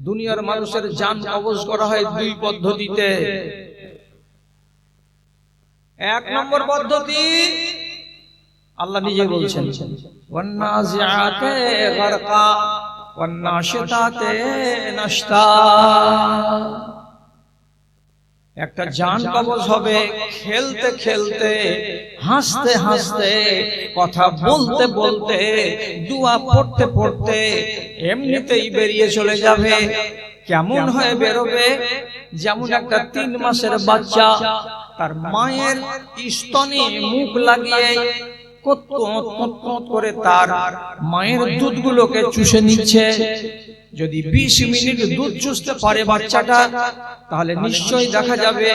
দুনিয়ার মানুষের জান কবজ করা হয় দুই পদ্ধতিতে। এক নম্বর পদ্ধতি আল্লাহ নিজে বলছেন, ওয়ান্নাজিআতে গারকা ওয়ান্নাশিতাতে নাশতা। একটা জান কবজ হবে খেলতে খেলতে, হাসতে হাসতে, কথা বলতে বলতে, দোয়া পড়তে পড়তে এমনিতেই বেরিয়ে চলে যাবে। কেমন হয়ে বেরোবে? যেমন একটা 3 মাসের বাচ্চা তার মায়ের স্তনে মুখ লাগিয়ে কত করে তার মায়ের দুধগুলোকে চুষে নিচ্ছে। যদি 20 মিনিট দুধ চুষতে পারে বাচ্চাটা, তাহলে নিশ্চয়ই দেখা যাবে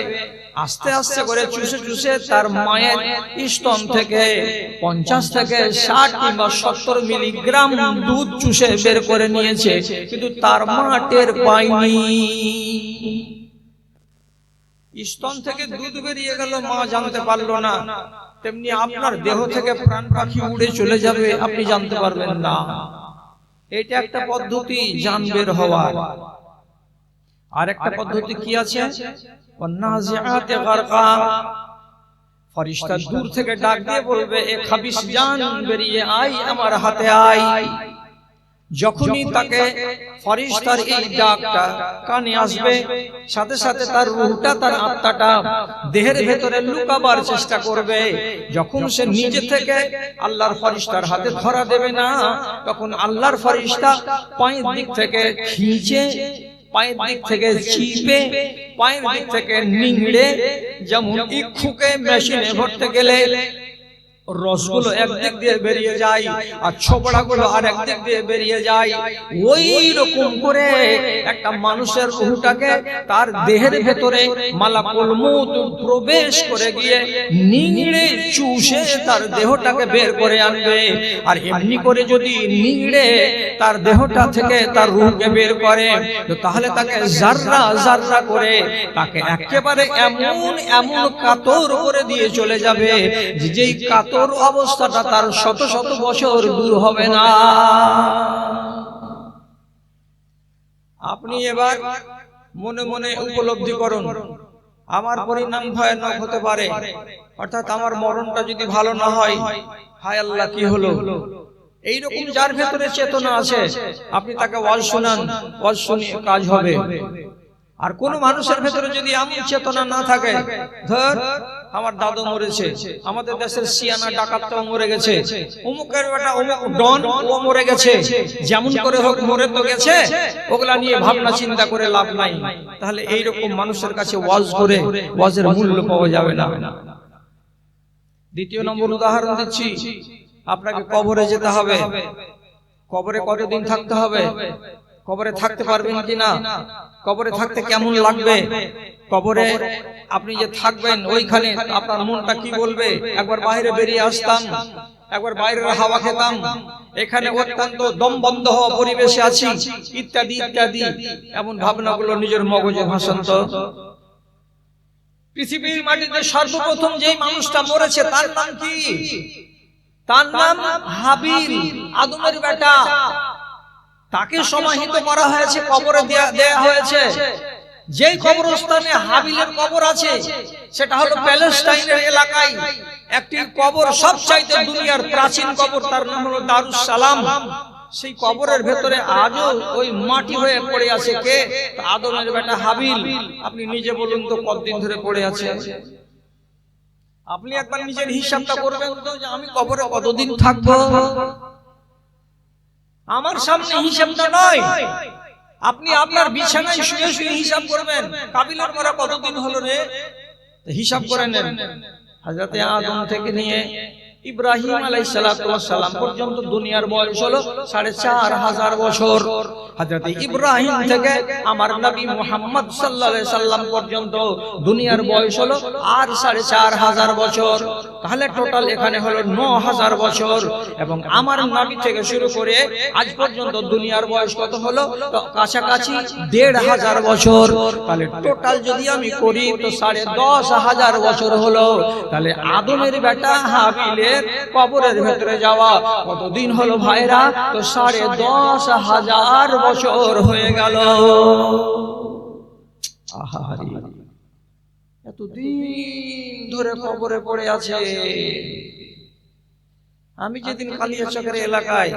আস্তে আস্তে করে চুষে চুষে তার মায়ের স্তন থেকে 50 থেকে 60 কিংবা 70 মিলিগ্রাম দুধ চুষে বের করে নিয়েছে, কিন্তু তার মা টের পায়নি। স্তন থেকে দুধ বেরিয়ে গেল, মা জানতে পারলো না। তেমনি আপনার দেহ থেকে প্রাণ পাখি উড়ে চলে যাবে, আপনি জানতে পারবেন না। এটা একটা পদ্ধতি জান বের হওয়ার। আর একটা পদ্ধতি কি আছে? ওয়ান্নাজিআতে গারকা। ফেরেশতা দূর থেকে ডাক দিয়ে বলবে, এ খাবিস জান বেরিয়ে আয়, আমার হাতে আয়। যখনই তাকে ফেরেশতার এই ডাকটা কানে আসবে, সাথে সাথে তার রূহটা, তার আত্মাটা দেহের ভেতরে লুকাবার চেষ্টা করবে। যখন সে নিজে থেকে আল্লাহর ফেরেশতার হাতে ধরা দেবে না, তখন আল্লাহর ফেরেশতা পায়ের দিক থেকে খিঁচে, পায়ের দিক থেকে চিপে, পায়ের দিক থেকে নিংড়ে, যেমন ইক্ষুকে মেশিনে ভরতে গেলে রসগুলো একদিক দিয়ে বেরিয়ে যায় আর ছোবড়াগুলো আর একদিক দিয়ে বেরিয়ে যায়, ওই রকম করে একটা মানুষের রূহটাকে তার দেহের ভেতরে মালাকুল মউত প্রবেশ করে গিয়ে নিংড়ে চুষে তার দেহটাকে বের করে আনবে। আর এমনি করে যদি নিংড়ে তার দেহটা থেকে তার রূহকে বের করে, তো তাহলে তাকে জাররা জাররা করে তাকে একেবারে এমন এমন কাতর করে দিয়ে চলে যাবে, যেই কাতর অবস্থাটা তার শত শত বছর দূর হবে না। আপনি এবার মনে মনে উপলব্ধি করুন, আমার পরিণাম ভয়ানক হতে পারে, অর্থাৎ আমার মরণটা যদি ভালো না হয়, হায় আল্লাহ কি হলো। এইরকম যার ভেতরে চেতনা আছে, আপনি তাকে ওয়াজ শোনান, ওয়াজ শুনিয়ে কাজ হবে। আর কোন মানুষের ভেতরে যদি এমন চেতনা না থাকে, ধর আমার দাদু মরেছে, আমাদের দেশের সিয়ানা ডাকাতটাও মরে গেছে, অমুকের বেটা অমুক ডন ও মরে গেছে, যেমন করে হোক মরে তো গেছে, ওগুলা নিয়ে ভাবনা চিন্তা করে লাভ নাই। তাহলে এইরকম মানুষের কাছে ওয়াজ করে ওয়াজের মূল্য পাওয়া যাবে না। দ্বিতীয় নম্বর উদাহরণ দিচ্ছি, আপনাকে কবরে যেতে হবে। কবরে কতদিন থাকতে হবে? কবরে থাকতে পারবেন কিনা? কবরে থাকতে কেমন লাগবে? কবরে আপনি যে থাকবেন ওইখানে আপনার মনটা কি বলবে? একবার বাইরে বেরিয়ে আসতাম, একবার বাইরের হাওয়া খেতাম, এখানে অত্যন্ত দম বন্ধ হওয়া পরিবেশে আছি, ইত্যাদি ইত্যাদি এমন ভাবনাগুলো নিজের মগজে ভাসান। তো পৃথিবীর মাটিতে সর্বপ্রথম যেই মানুষটা মরেছে তার নাম কি? তার নাম হাবিল, আদমের বেটা। তাকে সমাহিত করা হয়েছে, কবরে দেয়া হয়েছে। যেই কবরস্থানে হাবিলের কবর আছে, সেটা হলো প্যালেস্টাইনের এলাকায় একটি কবর, সবচাইতে দুনিয়ার প্রাচীন কবর, তার নাম হলো দারুস সালাম। সেই কবরের ভেতরে আজও ওই মাটি হয়ে পড়ে আছে কে? আদমের বেটা হাবিল। আপনি নিজে বলুন তো কতদিন ধরে পড়ে আছে? আপনি একবার নিজের হিসাবটা করবেন তো, যে আমি কবরে কতদিন থাকবো। আমার সামনে হিসাবটা নয়, আপনি আপনার বিছানায় শুয়ে শুয়ে হিসাব করবেন, কাবিলের মরা কতদিন হলো রে, হিসাব করে নেন। হযরতে আদম থেকে নিয়ে ইব্রাহিম আলাইহিস সালাম পর্যন্ত দুনিয়ার বয়স হলো 4500 বছর। হযরতে ইব্রাহিম থেকে আমার নবী মুহাম্মদ সাল্লাল্লাহু আলাইহি সাল্লাম পর্যন্ত দুনিয়ার বয়স হলো আর 4500 বছর। তাহলে টোটাল এখানে হলো 9000 বছর। এবং আমার নবী থেকে শুরু করে আজ পর্যন্ত দুনিয়ার বয়স কত হলো? তো কাছাকাছি 1500 বছর। তাহলে টোটাল যদি আমি করি তো 10500 বছর হলো। তাহলে আদমের বেটা হাবিলের কবরের ভেতরে যাওয়া কতদিন হলো ভাইরা? তো 10,500 বছর হয়ে গেল। আহারে, এতদিন ধরে কবরে পড়ে আছে। আমি যেদিন কালিয়াচকের এলাকায়,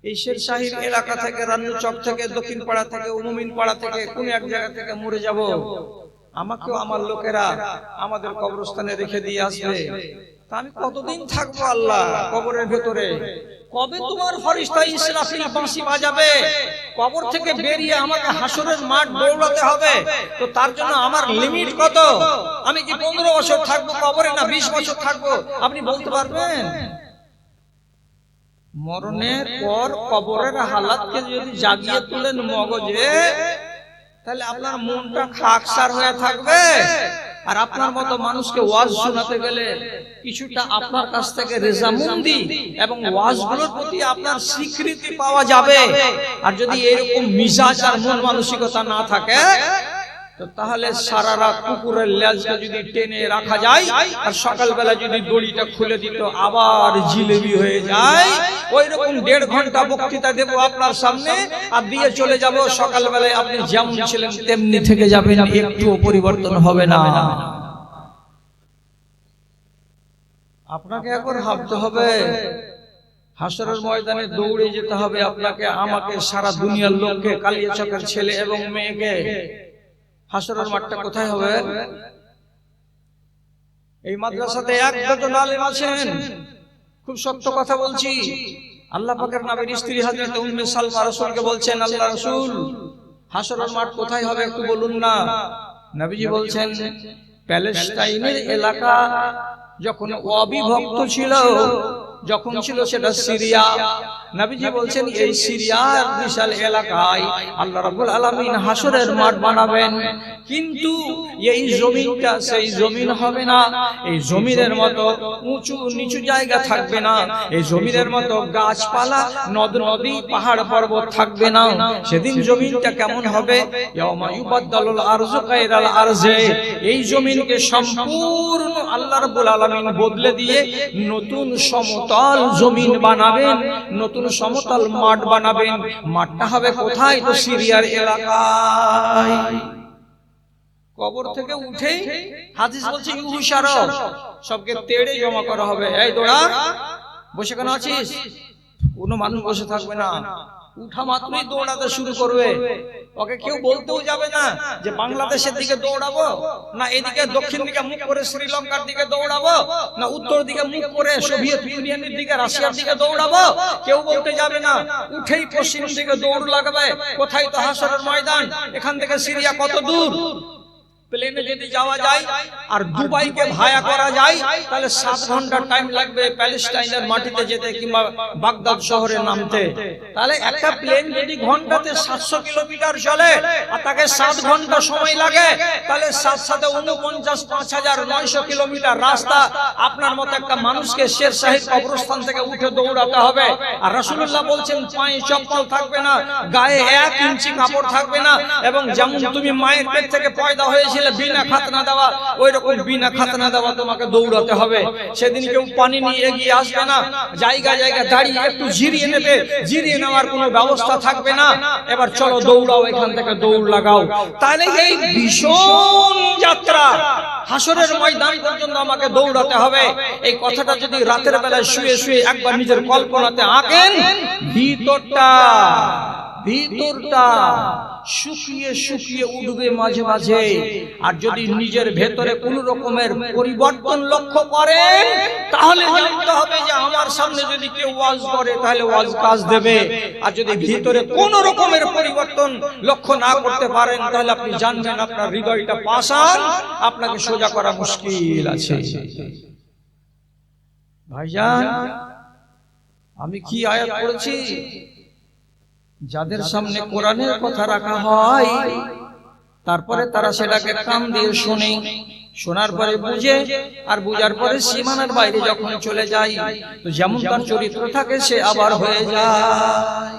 এই শেরশাহীর এলাকা থেকে, রান্নুচক থেকে, দক্ষিণ পাড়া থেকে, উমুমিন পাড়া থেকে, কোন এক জায়গা থেকে মরে যাব, আমাকেও আমার লোকেরা আমাদের কবরস্থানে রেখে দিয়ে আসবে। তা আমি কতদিন থাকবো আল্লাহ কবরের ভেতরে? কবে তোমার ফেরেশতা ইসরাফিল বাঁশি বাজাবে? কবর থেকে বেরিয়ে আমাকে হাসরের মাঠ দৌড়াতে হবে। তো তার জন্য আমার লিমিট কত? আমি কি 15 বছর থাকবো কবরে, না 20 বছর থাকবো? আপনি বলতে পারবেন? মরণের পর কবরের হালাতকে যদি জাগিয়ে তুলেন মগজে, তাহলে আপনার মনটা খাকসার হয়ে থাকবে। আর আপনার মতো মানুষকে ওয়াজ শোনাতে গেলে কিছুটা আপনার কাছ থেকে রেজামন্দি এবং ওয়াজগুলোর প্রতি আপনার স্বীকৃতি পাওয়া যাবে। আর যদি এরকম মিজাজ আর মন মানসিকতা না থাকে, তো তাহলে সারা রাত কুকুরের লেজটা যদি টেনে রাখা যায় আর সকালবেলা যদি দড়িটা খুলে দিত আবার জিলেবি হয়ে যায়, ওই রকম 1.5 ঘন্টা বক্তৃতা দেব আপনার সামনে আর দিয়ে চলে যাব। সকালবেলায় আপনি যেমন ছিলেন তেমনি থেকে যাবেন, একটুও পরিবর্তন হবে না। আপনাকে এখন ভাবতে হবে, হাসরের ময়দানে দৌড়ে যেতে হবে আপনাকে, আমাকে, সারা দুনিয়ার লোককে, কালিয়াচকের ছেলে এবং মেয়েকে। হাসরের মাঠটা কোথায় হবে? এই মাদ্রাসাতে 1 ডজন আলেম আছেন। খুব সত্য কথা বলছি। আল্লাহ পাকের নবীর স্ত্রী হযরত উম্মে সালমা রাসূলকে বলছেন, আল্লাহ রাসূল, হাসরের মাঠ কোথায় হবে একটু বলুন না। নবীজি বলছেন, প্যালেস্টাইনের এলাকা যখন অবিভক্ত ছিল, যখন ছিল সেটা সিরিয়া, নবীজি বলছেন এই সিরিয়ার বিশাল এলাকায় আল্লাহ রাব্বুল আলামিন হাসরের মাঠ বানাবেন। কিন্তু এই জমিনটা সেই জমিন হবে না। এই জমিনের মতো উঁচু নিচু জায়গা থাকবে না। এই জমিনের মতো গাছপালা, নদ নদী, পাহাড় পর্বত থাকবে না। সেদিন জমিনটা কেমন হবে? ইয়াউমা ইউবাদদালুল আরজু গায়রাল আরজে। এই জমিনকে সম্পূর্ণ আল্লাহ রাব্বুল আলামিন বদলে দিয়ে নতুন সমতল জমিন বানাবেন, নতুন সমতল মাঠ বানাবেন। মাঠটা হবে কোথায়? তো সিরিয়ার এলাকায়। কবর থেকে উঠে হাদিস বলছে ইউশারা, সবকে তেড়ে জমা করা হবে। এই দৌড়া, বসে কেন আছিস? কোনো মানুষ বসে থাকবে না, উঠা মাত্রই দৌড়াতে শুরু করবে। ওকে কেউ বলতেও যাবে না যে বাংলাদেশের দিকে দৌড়াবো, না এদিকে দক্ষিণ দিকে মুখ করে শ্রীলঙ্কার দিকে দৌড়াবো, না উত্তর দিকে মুখ করে সোভিয়েত ইউনিয়নের দিকে, রাশিয়ার দিকে দৌড়াবো। কেউ বলতে যাবে না, উঠেই পশ্চিম দিকে দৌড় লাগবে। কোথায়? তো হাসরের ময়দান। এখান থেকে সিরিয়া কত দূর? প্লেনে যদি যাওয়া যায় আর দুবাইকে ভায়া করা যায়, তাহলে 7 ঘন্টা টাইম লাগবে প্যালেস্টাইনের মাটিতে যেতে কিংবা বাগদাদ শহরে নামতে। তাহলে একটা প্লেন যদি ঘন্টাতে 700 কিলোমিটার চলে আর তাকে 7 ঘন্টা সময় লাগে, তাহলে 7 সাথে 49, 5900 কিলোমিটার রাস্তা আপনার মতো একটা মানুষকে শেরশাহীর কবরস্থান থেকে উঠে দৌড়াতে হবে। আর রাসূলুল্লাহ বলছেন, পায়ে চপ্পল থাকবে না, গায়ে 1 ইঞ্চি কাপড় থাকবে না, এবং যেমন তুমি মায়ের পেট থেকে পয়দা হয়েছে বিনা খাতনা দেওয়া, ওই রকম বিনা খাতনা দেওয়া তোমাকে দৌড়াতে হবে। সেদিন কেউ পানি নিয়ে এগিয়ে আসবে না, জায়গা জায়গা দাঁড়িয়ে একটু জিরিয়ে নেবে, জিরিয়ে নেওয়ার কোনো ব্যবস্থা থাকবে না। এবার চলো দৌড়াও, এখান থেকে দৌড় লাগাও। তাহলে এই ভীষণ যাত্রা হাসরের ময়দান পর্যন্ত আমাকে দৌড়াতে হবে। এই কথাটা যদি রাতের বেলায় শুয়ে শুয়ে একবার নিজের কল্পনাতে আঁকেন, ভিতরটা শুকিয়ে শুকিয়ে উঠবে মাঝে মাঝে। আর যদি নিজের ভেতরে কোন রকমের পরিবর্তন লক্ষ্য করেন, তাহলে জানতে হবে যে আমার সামনে যদি কেউ ওয়াজ করে তাহলে ওয়াজ কাজ দেবে। আর যদি ভিতরে কোন রকমের পরিবর্তন লক্ষ্য না করতে পারেন, তাহলে আপনি জানবেন আপনার হৃদয়টা পাষাণ, আপনাকে সোজা করা মুশকিল আছে। ভাইজান, আমি কি আয়াত পড়েছি? যাদের সামনে কোরআনের কথা রাখা হয়, তারপরে তারা সেটাকে কান দিয়ে শুনে, শোনার পরে বুঝে, আর বুঝার পরে সীমানার বাইরে যখন চলে যায়, তো যেমন তার চরিত্র থাকে সে আবার হয়ে যায়।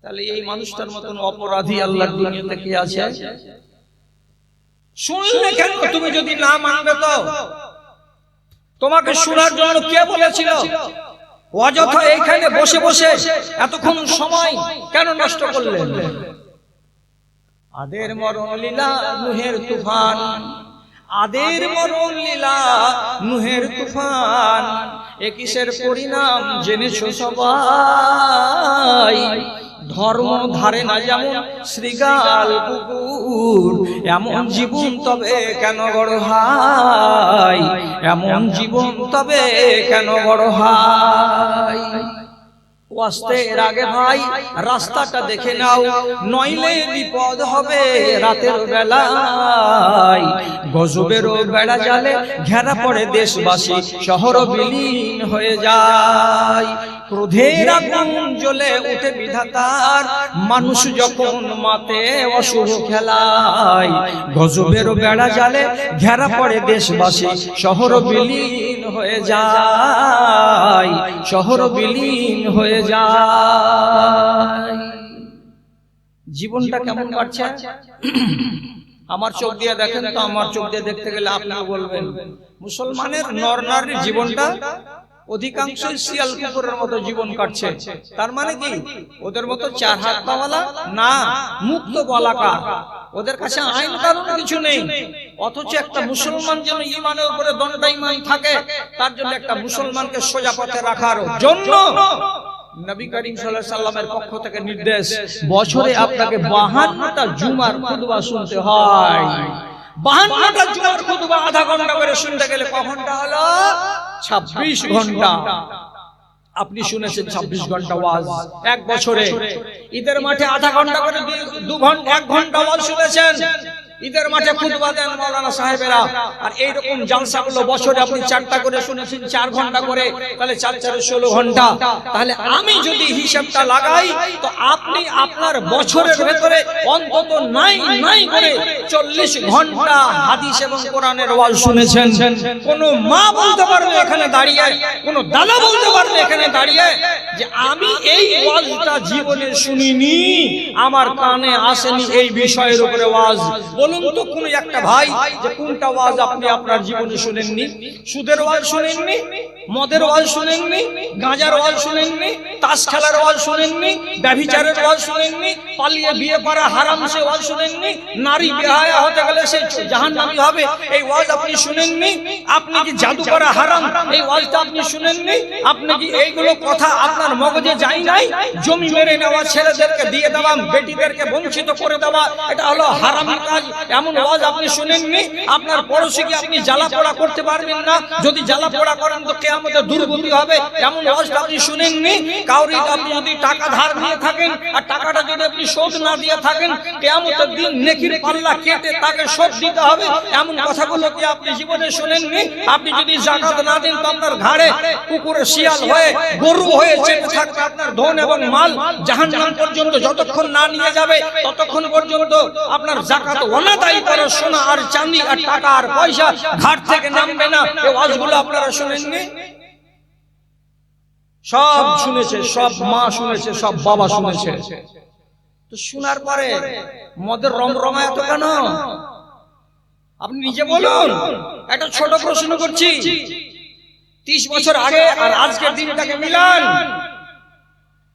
তাহলে এই মানুষটার মতন অপরাধী আল্লাহর দুনিয়াতে কি আছে? শুনলে কেন? তুমি যদি না মানবে তো তোমাকে শোনার জন্য কে বলেছিল? অযথা এইখানে বসে বসে এতক্ষণ সময় কেন নষ্ট করলেন? আদের মরণ লীলা নুহের তুফান, আদের মরণ লীলা নুহের তুফান, এ কিসের পরিণাম জেনেছো সবাই। ধর্ম ধারে না যেমন শ্রীগাল কুকুর, এমন জীবন তবে কেন বড় হয়, এমন জীবন তবে কেন বড় হয়। ওয়াস্তের আগে ভাই রাস্তাটা দেখে নাও, নইলে বিপদ হবে রাতের বেলায়। গজবেরও বেড়া জালে ঘেরা পড়ে দেশবাসী, শহর বিলীন হয়ে যায়। ক্রোধের আগুন জ্বলে উঠে বিধাতার, মানুষ যখন মাতে অশুভ খেলায়। গজবেরও বেড়া জালে ঘেরা পড়ে দেশবাসী, শহর বিলীন হয়ে যায়, শহর বিলীন হয়ে যায়। জীবনটা কেমন কাটছে? আমার চোখ দিয়ে দেখেন তো, আমার চোখ দিয়ে দেখতে গেলে আপনিও বলবেন মুসলমানের নর নারীর জীবনটা অধিকাংশই শিয়াল কুকুরের মতো জীবন কাটছে। তার মানে কি ওদের মতো চার হাত পাওয়ালা না, মুক্ত বলাকার, ওদের কাছে আইন কানুন কিছু নেই। অথচ একটা মুসলমান যেন ইমানের উপরে দণ্ডায়মান থাকে, তার জন্য একটা মুসলমানকে সোজা পথে রাখার জন্য নবী করিম সাল্লাল্লাহু আলাইহি সাল্লামের পক্ষ থেকে নির্দেশ, বছরে আপনাকে 52টা জুমার খুতবা শুনতে হয়। 52টা জুমার খুতবা আধা ঘন্টা করে শুনতে গেলে ক ঘন্টা হলো? 26 ঘন্টা। আপনি শুনেছেন 26 ঘন্টা ওয়াজ এক বছরে। ঈদের মাঠে আধা ঘন্টা করে 1 ঘন্টা ওয়াজ শুনেছেন। ঈদের মাঠে খুতবা দেন মাওলানা সাহেবেরা, আর এইরকম জালসাগুলো বছরে আপনি 4টা করে শুনেছেন 4 ঘন্টা করে, তাহলে 4 4 16 ঘন্টা। তাহলে আমি যদি হিসাবটা লাগাই তো আপনি আপনার বছরের ভেতরে অন্তত নাই করে 40 ঘন্টা হাদিস এবং কোরআনের ওয়াজ শুনেছেন। কোন মা বলতে পারবে এখানে দাঁড়িয়ে, কোন দাদা বলতে পারবে এখানে দাঁড়িয়ে যে আমি এই ওয়াজটা জীবনে শুনিনি, আমার কানে আসেনি এই বিষয়ের উপরে ওয়াজ? বলুন তো কোন একটা ভাই যে কোনটা ওয়াজ আপনি আপনার জীবনে শুনেননি? সুদের ওয়াজ শুনেননি, মদের ওয়াজ শুনেননি, গাঁজার ওয়াজ শুনেননি, তাস খেলার ওয়াজ শুনেননি, ব্যভিচারের ওয়াজ শুনেননি, পালিয়ে বিয়ে করা হারাম সে ওয়াজ শুনেননি, নারী বেহায়া হতে গেলে সে জাহান্নামী হবে এই ওয়াজ আপনি শুনেননি, আপনি কি জাদু করা হারাম এই ওয়াজটা আপনি শুনেননি, আপনি কি এইগুলো কথা আপনার মগজে যায় নাই? জমি মেরে নেওয়া, ছেলেদেরকে দিয়ে দেওয়া, বেটিদেরকে বঞ্চিত করে দেওয়া, এটা হলো হারামের কাজ, এমন ওয়াজ আপনি শুনেননি? আপনার পড়োশীকে আপনি জ্বালা পোড়া করতে পারবেন না, যদি জ্বালা পোড়া করেন তো কিয়ামতে দুর্গতি হবে, এমন ওয়াজটা আপনি শুনেননি? কাউরি আপনি যদি টাকা ধার দিয়ে থাকেন আর টাকাটা যদি আপনি শোধ না দিয়ে থাকেন, কিয়ামতের দিন নেকির পাল্লা কেটে তাকে শোধ দিতে হবে, এমন কথাগুলো কি আপনি জীবনে শুনেননি? আপনি যদি যাকাত না দেন তো আপনার ঘাড়ে কুকুরে শিয়াল হয়ে গরু হয়ে চেপে থাকবে, আপনার ধন এবং মাল জাহান্নাম পর্যন্ত যতক্ষণ না নিয়ে যাবে ততক্ষণ পর্যন্ত আপনার যাকাত অনাদায়ী করে সোনা আর চাঁদি আর টাকা আর পয়সা ঘাট থেকে নামবে না। এই ওয়াজগুলো আপনারা শুনেননি? সব শুনেছে, সব মা শুনেছে, সব বাবা শুনেছে। তো শোনার পরে মদের রমরমা এত কেন? আপনি নিজে বলুন। একটা ছোট প্রশ্ন করছি, 30 বছর আগে আর আজকের দিনটাকে মিলান।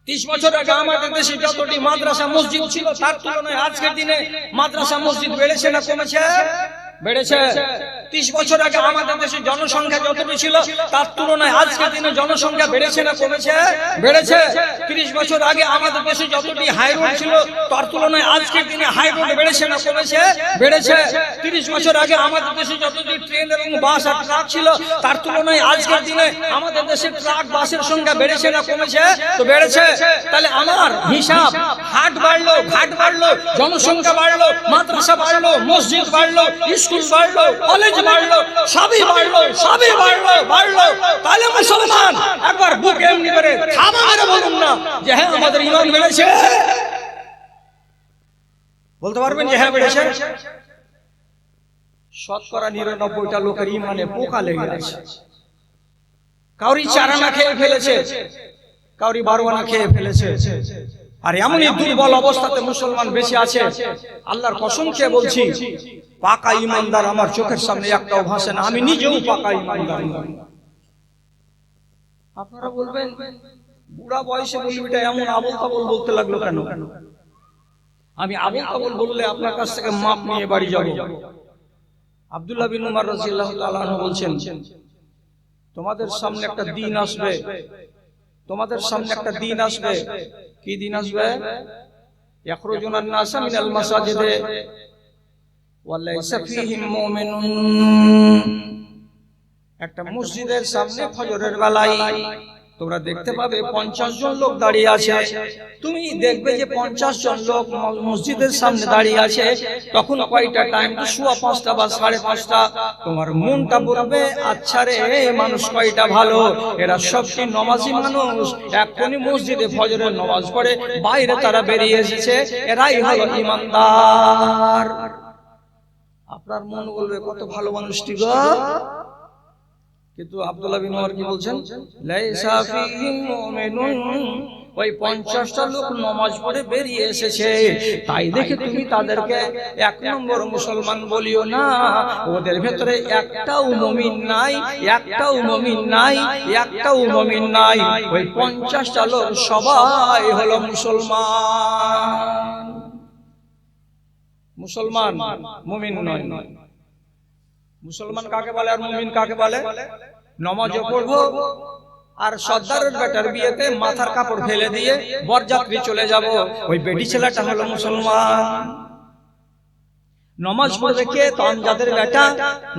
30 বছর আগে আমাদের দেশে যতটি মাদ্রাসা মসজিদ ছিল তার তুলনায় আজকের দিনে মাদ্রাসা মসজিদ বেড়েছে না কমেছে? বেড়েছে। 30 বছর আগে আমাদের দেশে জনসংখ্যা যতটি ছিল তার তুলনায় আজকের দিনে জনসংখ্যা বেড়েছে না কমেছে? বেড়েছে। 30 বছর আগে আমাদের দেশে যতটি হাই রোড ছিল তার তুলনায় আজকের দিনে হাই রোড বেড়েছে না কমেছে? বেড়েছে। 30 বছর আগে আমাদের দেশে যতটি ট্রেন এবং বাস আর ট্রাক ছিল তার তুলনায় আজকের দিনে আমাদের দেশে ট্রাক বাসের সংখ্যা বেড়েছে না কমেছে? তো বেড়েছে। তাহলে আমার হিসাব, হাট বাড়লো, ঘাট বাড়লো, জনসংখ্যা বাড়লো, মাদ্রাসা বাড়লো, মসজিদ বাড়লো, স্কুল বাড়লো, কলেজ বাড়লো, সবই বাড়লো, সবই বাড়লো, বাড়লো। তাহলে মুসলমান একবার বুকে এমনি করে থামা মেরে বলুন না যে হ্যাঁ আমাদের ঈমান বেড়েছে। বলতে পারবেন যে হ্যাঁ বেড়েছে? শতকরা 99টা লোকের ঈমানে পোকা লেগে আছে। কাউরি চারানা খেয়ে ফেলেছে, কাউরি বারোয়ানা খেয়ে ফেলেছে। আর এমনই দুর্বল অবস্থাতে মুসলমান বেঁচে আছে, আল্লাহর কসম খেয়ে বলছি পাকা ইমানদার আমার চোখের সামনে একটাও ভাসে না। আমি নিজেও পাকা ইমানদার। আপনারা বলবেন বুড়া বয়সে মৌলবীটা এমন আবল তাবল বলতে লাগলো কেন? আমি আবল তাবল বললে আপনার কাছ থেকে মাপ নিয়ে বাড়ি যাব। আব্দুল্লাহ বিন উমর রাদিয়াল্লাহু তাআলা আনহু বলছেন, তোমাদের সামনে একটা দিন আসবে, তোমাদের সামনে একটা দিন আসবে। কি দিন আসবে? ইয়াখরুজুনান নাসা মিনাল মাসাজিদে ওয়া লাইসা ফীহিম মুমিনুন। একটা মসজিদের সামনে ফজরের বেলায় তোমরা দেখতে পাবে 50 জন লোক দাঁড়িয়ে আছে। তুমি দেখবে যে 50 জন লোক মসজিদের সামনে দাঁড়িয়ে আছে। তখন কয়টা টাইম? তো সোয়া 5টা বা 5:30। তোমার মনটা বলবে আচ্ছা রে, মানুষ কয়টা ভালো, এরা সবটি নমাজি মানুষ, এখনই মসজিদে ফজরের নামাজ পড়ে বাইরে তারা বেরিয়ে এসেছে, এরাই হলো ঈমানদার। আপনার মন বলবে কত ভালো মানুষটি গো। কিন্তু আব্দুল্লাহ বিন উমর কি বলছেন? লাইসা ফীহিম মুমিনুন, ওই 50টা লোক নামাজ পড়ে বেরিয়ে এসেছে, তাই দেখে তুমি তাদেরকে 1 নম্বর মুসলমান বলিও না। ওদের ভেতরে একটাও মুমিন নাই, একটাও মুমিন নাই, একটাও মুমিন নাই। ওই 50টা লোক সবাই হলো মুসলমান। মুসলমান, মুমিন নয়। মুসলমান কাকে বলে আর মুমিন কাকে বলে? নামাজও পড়বো আর সর্দারের বেটার বিয়েতে মাথার কাপড় ফেলে দিয়ে বরযাত্রী চলে যাব, ওই বেটি ছেলেটা হলো মুসলমান। নামাজ পড়বে কে? তো আমজাদের বেটা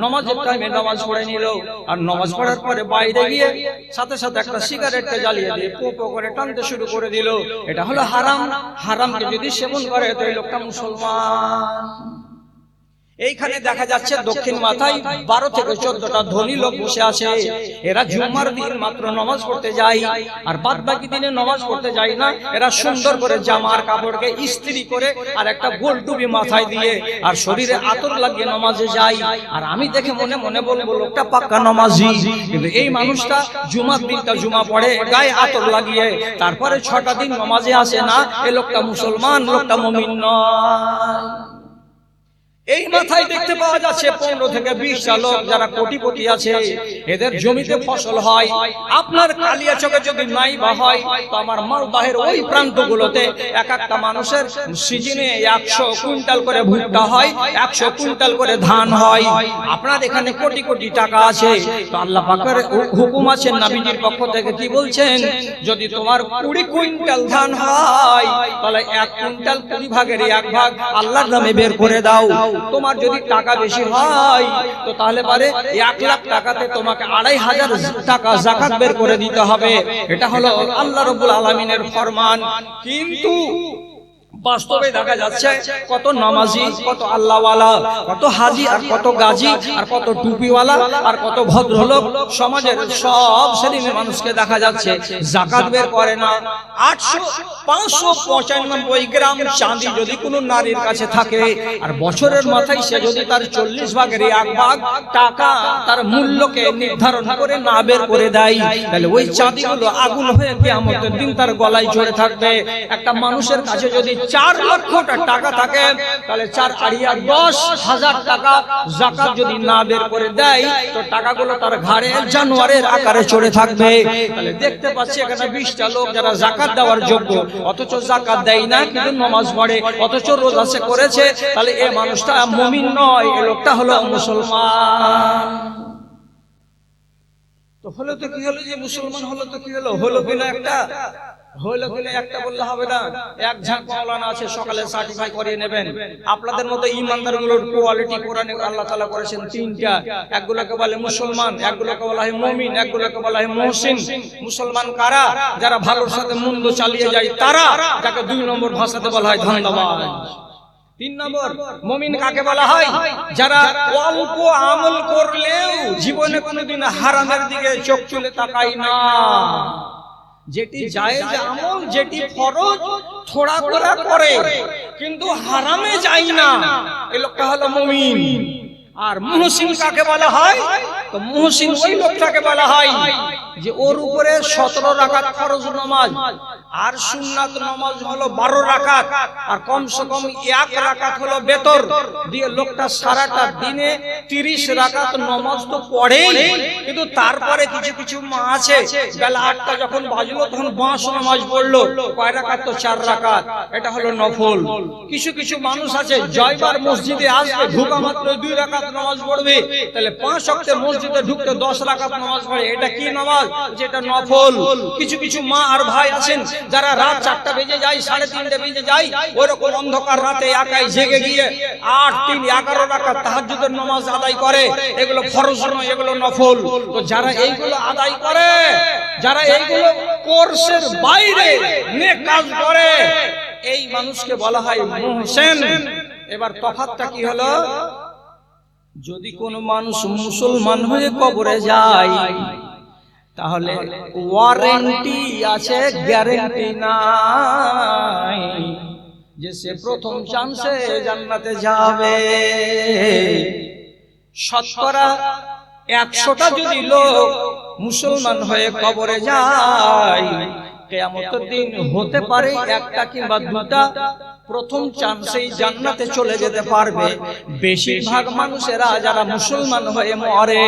নামাজের টাইমে নামাজ পড়ে নিল, আর নামাজ পড়ার পরে বাইরে গিয়ে সাথে সাথে একটা সিগারেটকে জ্বালিয়ে দিয়ে পো করে টানতে শুরু করে দিল। এটা হলো হারাম। হারামকে যদি সেবন করে তো এই লোকটা মুসলমান। এইখানে দেখা যাচ্ছে দক্ষিণ মাথায় 12 থেকে 14টা ধনী লোক বসে আছে। এরা জুমার দিন মাত্র নামাজ পড়তে যায়, আর বাদ বাকি দিনে নামাজ পড়তে যায় না। এরা সুন্দর করে জামার কাপড়কে ইস্ত্রি করে আর একটা গোল টুপি মাথায় দিয়ে আর শরীরে আতর লাগিয়ে নামাজে যায়। আর আমি দেখে মনে মনে বলবো লোকটা পাক্কা নামাজি। কিন্তু এই মানুষটা জুমার দিনটা জুমা পড়ে গায়ে আতর লাগিয়ে, তারপরে 6টা দিন নামাজে আসে না। এই লোকটা মুসলমান, লোকটা মুমিন নয়। এই মাথায় দেখতে পাওয়া যাচ্ছে 15 থেকে 20টা লোক যারা কোটিপতি আছে, এদের জমিতে ফসল হয়। আপনার কালিয়াচকে যদি নাই বা হয়, তো আমার মালদাহের ওই প্রান্তগুলোতে এক একটা মানুষের সিজনে 100 কুইন্টাল করে ভুট্টা হয়, 100 কুইন্টাল করে ধান হয়। আপনার এখানে কোটি কোটি টাকা আছে, তো আল্লাহ পাকের হুকুম আছে, নবীজির পক্ষ থেকে কি বলছেন? যদি তোমার 20 কুইন্টাল ধান হয়, তাহলে 1 কুইন্টাল 20 ভাগের 1 ভাগ আল্লাহর নামে বের করে দাও। তোমার যদি টাকা বেশি হয়, তো তাহলে পারে 1 লাখ টাকাতে তোমাকে 2500 টাকা যাকাত বের করে দিতে হবে। এটা হলো আল্লাহ রাব্বুল আলামিনের ফরমান। কিন্তু বাস্তবে দেখা যাচ্ছে কত নামাজি, কত আল্লাহওয়ালা, কত হাজি আর কত গাজী আর কত টুপিওয়ালা আর কত ভদ্রলোক সমাজের সব শ্রেণীর মানুষকে দেখা যাচ্ছে যাকাত বের করে না। 595 গ্রাম চাঁদি যদি কোনো নারীর কাছে থাকে, আর বছরের মাথায় সে যদি তার 40 ভাগের 1 ভাগ টাকা তার মূল্যকে নির্ধারণ করে না বের করে দেয়, তাহলে ওই চাঁদিগুলো আগুন হয়ে কিয়ামতের দিন তার গলায় চড়ে থাকবে। একটা মানুষের কাছে যদি 4 লক্ষ টাকা থাকে, তাহলে 4 আড়িয়া 10,000 টাকা যাকাত যদি না বের করে দেয়, তো টাকাগুলো তার ঘাড়ে জানোয়ারের আকারে চড়ে থাকবে। তাহলে দেখতে পাচ্ছি এখানে 20টা লোক যারা যাকাত দেওয়ার যোগ্য, অথচ যাকাত দেয় না, কিন্তু নামাজ পড়ে, অথচ রোজা সে করেছে। তাহলে এই মানুষটা মুমিন নয়, এই লোকটা হলো মুসলমান। তো হলো তো কি হলো যে মুসলমান হলো তো কি হলো? হলো কিনা একটা? হলো কিনা একটা বললে হবে না। এক ঝাঁক মাওলানা আছে, সকালে সার্টিফাই করিয়ে নেবেন। আপনাদের মতো ইমানদারগুলোর কোয়ালিটি কোরআনে আল্লাহ তাআলা করেছেন 3টা। একগুলোকে বলে মুসলমান, একগুলোকে বলা হয় মুমিন, একগুলোকে বলা হয় মুহসিন। মুসলমান কারা? যারা ভালোর সাথে মন্দ চালিয়ে যায় তারা, যাকে 2 নম্বর ভাষাতে বলা হয় ধান্দাবাজ। 3 নম্বর মুমিন কাকে বলা হয়? যারা অল্প আমল করলেও জীবনে কোনোদিন হারামের দিকে চোখ তুলে তাকায় না। যেটি জায়েজ আমল, যেটি ফরজ থোড়া করা করে, কিন্তু হারামে যায় না, এই লোকটা হলো মুমিন। আর মুহসিন কাকে বলা হয়? তো মুহসিন ওই লোকটাকে বলা হয় যে ওর উপরে 17 রাকাত ফরজ নামাজ আর সুন্নাত নামাজ হলো 12 রাকাত, আর কমসে কম 1 রাকাত হলো বেতর দিয়ে লোকটা সারাটা দিনে 30 রাকাত নামাজ তো পড়েই। কিন্তু তারপরে কিছু কিছু মা আছে বেলা 8টা যখন বাজলো তখন 5 নামাজ পড়লো, কয় রাকাত? তো 4 রাকাত, এটা হলো নফল। কিছু কিছু মানুষ আছে জয়বার মসজিদে আসবে, ঢোকা মাত্র 2 রাকাত নামাজ পড়বে, তাহলে 5 ওয়াক্তে মসজিদে ঢুকতে 10 রাকাত নামাজ পড়ে, এটা কি নামাজ? যেটা নফল। কিছু কিছু মা আর ভাই আছেন যারা রাত 4টা বেজে যায়, 3:30 বেজে যায়, ওরকম অন্ধকার রাতে একাই জেগে গিয়ে 8, 3, 11 রাকাত তাহাজ্জুদের নামাজ আদায় করে। এগুলো ফরজ নয়, এগুলো নফল। তো যারা এইগুলো আদায় করে, যারা এইগুলো কোর্সের বাইরে নেক কাজ করে, এই মানুষকে বলা হয় মুহসিন। এবার তফাৎটা কি হলো? যদি কোন মানুষ মুসলমান হয়ে কবরে যায় তাহলে ওয়ারেন্টি আছে, গ্যারান্টি নাই যে সে প্রথম চান্সে জান্নাতে যাবে। শতকরা 100টা যদি লোক মুসলমান হয়ে কবরে যায়, কিয়ামতের দিন হতে পারে 1টা কিংবা 2টা প্রথম চান্সেই জান্নাতে চলে যেতে পারবে। বেশিরভাগ মানুষেরা যারা মুসলমান হয়ে মরে,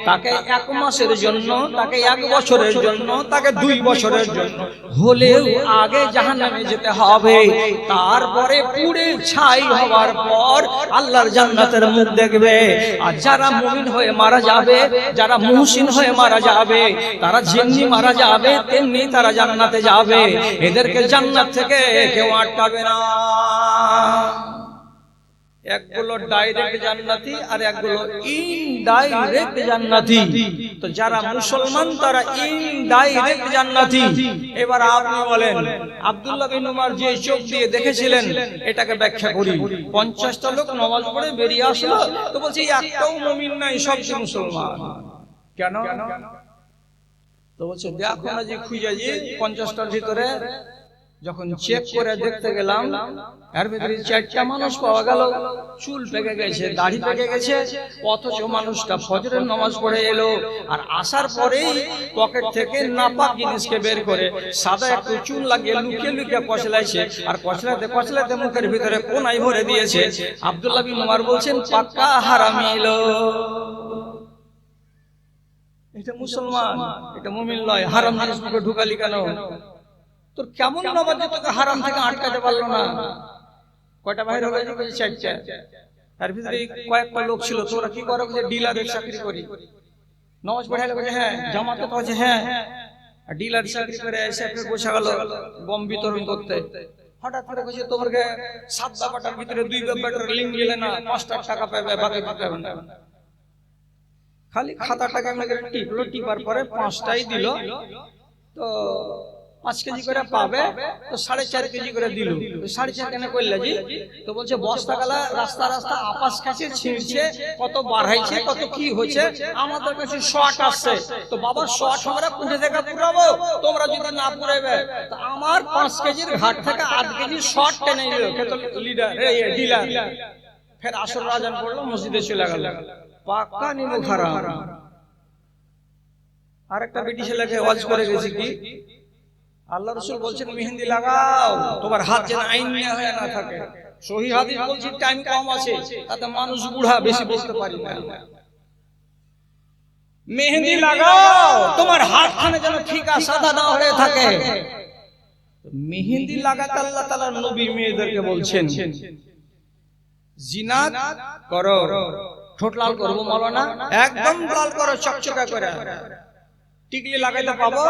তাকে 1 মাসের জন্য, তাকে 1 বছরের জন্য, তাকে 2 বছরের জন্য হলেও আগে জাহান্নামে যেতে হবে। তারপরে পুড়ে ছাই হওয়ার পর আল্লাহর জান্নাতের মুখ দেখবে। আর যারা মুমিন হয়ে মারা যাবে, যারা মুহসিন হয়ে মারা যাবে, তারা যেমনি মারা যাবে তেমনি তারা জান্নাতে যাবে। এদেরকে জান্নাত থেকে কেউ আটকাবে না। একগুলো ডাইরেক্ট জান্নাতি আর একগুলো ইনডাইরেক্ট জান্নাতি। তো যারা মুসলমান তারা ইনডাইরেক্ট জান্নাতি। এবার আপনি বলেন, আব্দুল্লাহ বিন উমর যে চোখ দিয়ে দেখেছিলেন, এটাকে ব্যাখ্যা করি। 50টা লোক নামাজ পড়ে বেরিয়ে আসলো, তো বলছে একটাও মুমিন নাই, সব মুসলমান। কেন? তো বলছে দেখো না যে খুঁজে যে 50টার ভিতরে যখন চেক করে দেখতে গেলাম, এর ভিতরে 4টা মানুষ পাওয়া গেল চুল পেকে গেছে, দাড়ি পেকে গেছে, অথচ মানুষটা ফজরের নামাজ পড়ে এলো। আর আসার পরেই পকেট থেকে নাপাক জিনিসকে বের করে সাদা একটু চুল লাগিয়ে লুকিয়ে লুকিয়ে কচলাইছে, আর কচলাতে কচলাতে মুখের ভিতরে কোনায় ভরে দিয়েছে। আব্দুল্লাহ বিন উমর বলছেন পাক্কা হারামি এলো। এটা মুসলমান, এটা মুমিন নয়। হারাম জিনিস মুখে ঢুকালি কেন? তোর কেমন নামাজ যে তোকে হারাম থেকে আটকাতে পারলো না? কয়টা বাইরে হয়ে গেছে? 4টা। তার ভিতরে কয়েকটা লোক ছিল, তোরা কি করো? যে ডিলারের চাকরি করি। নামাজ পড়ে এলো, বলে হ্যাঁ। জামাতে তো আছে, হ্যাঁ। আর ডিলার চাকরি করে এসে বসে গেল গম বিতরণ করতে। হঠাৎ করে বলছে তোমাকে 7 বাটার ভিতরে 2 বাটার লিঙ্ক দিলে না, 5 টাকা পাবে, বাকি পাবে না। খালি খাতাটাকে আমাকে টিপলো, টিপার পরে 5টাই দিল। তো 5 কেজি করে পাবে, তো 4.5 কেজি করে দিল। 4.5 কেন করলে জি? তো বলছে বস্তা গালা রাস্তা রাস্তা আপাস কাছে ছিঁড়ছে, কত বাড়াইছে, কত কি হয়েছে, আমাদের কাছে শর্ট আসছে। তো বাবা শর্ট আমরা কোথা থেকে পুরাবো? তোমরা যদি না পুরাবে তো আমার 5 কেজির ঘাট থেকে 8 কেজি শর্ট টেনে নিল। লিডার ডিলার ফের আসর আজান পড়লো, মসজিদে চলে গেল। পাক্কা নিমু খারাপ। আরেকটা বেটি ছেলেকে ওয়াজ করে গেছি কি, আল্লাহ রাসূল বলছেন মেহেন্দি লাগাও, তোমার হাত যেন আইনিয়া হয়ে না থাকে। সহিহ হাদিস বলছি, টাইম কম আছে, তাতে মানুষ বুড়া, বেশি বলতে পারি না। মেহেন্দি লাগাও, তোমার হাতখানে যেন ফিকা সাদা না হয়ে থাকে। মেহেন্দি লাগাতে আল্লাহ তাআলা নবী মেয়েদেরকে বলছেন জিনাত করো। ঠোঁট লাল করবো মাওলানা? একদম লাল করো, চকচকা করে। টিকলি লাগাইতে পাবো?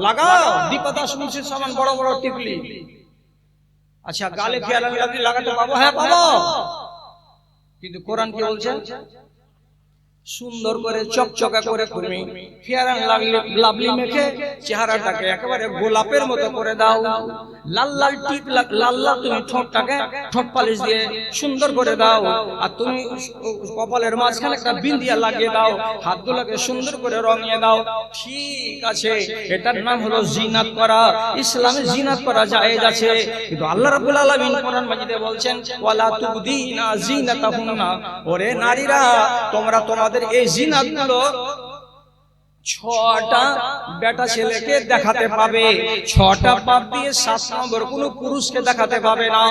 লাগাও, দীপদাস মুন্সির সমান বড় বড় টিকলি। আচ্ছা, গালে ফেয়ার লাগাতে পাবো? হ্যাঁ পাবো। কিন্তু কোরআন কি বলছে? সুন্দর করে চকচকা করে তুমি ফেয়ার লাভলি মেখে চেহারাটাকে একেবারে গোলাপের মতো করে দাও। লাল লাল টিপ, লাল লাল তুমি ঠোঁটটাকে ঠোঁট পালিশ দিয়ে সুন্দর করে দাও। আর তুমি কপালের মাঝখানে একটা বিন্দিয়া লাগিয়ে দাও, হাতগুলোকে সুন্দর করে রঙিয়ে দাও। ঠিক আছে, এটার নাম হলো জিনাত করা। ইসলামে জিনাত করা জায়েজ আছে। কিন্তু আল্লাহ রাব্বুল আলামিন কোরআন মাজিদে বলছেন ওয়ালা তুবদিনা জিনাতাহুন্না, ওরে নারীরা তোমরা তোমাদের এই জিনাতগুলো 6টা বেটা ছেলেকে দেখাতে পাবে, 6টা বাপ দিয়ে 7 নম্বর কোনো পুরুষকে দেখাতে পাবে না।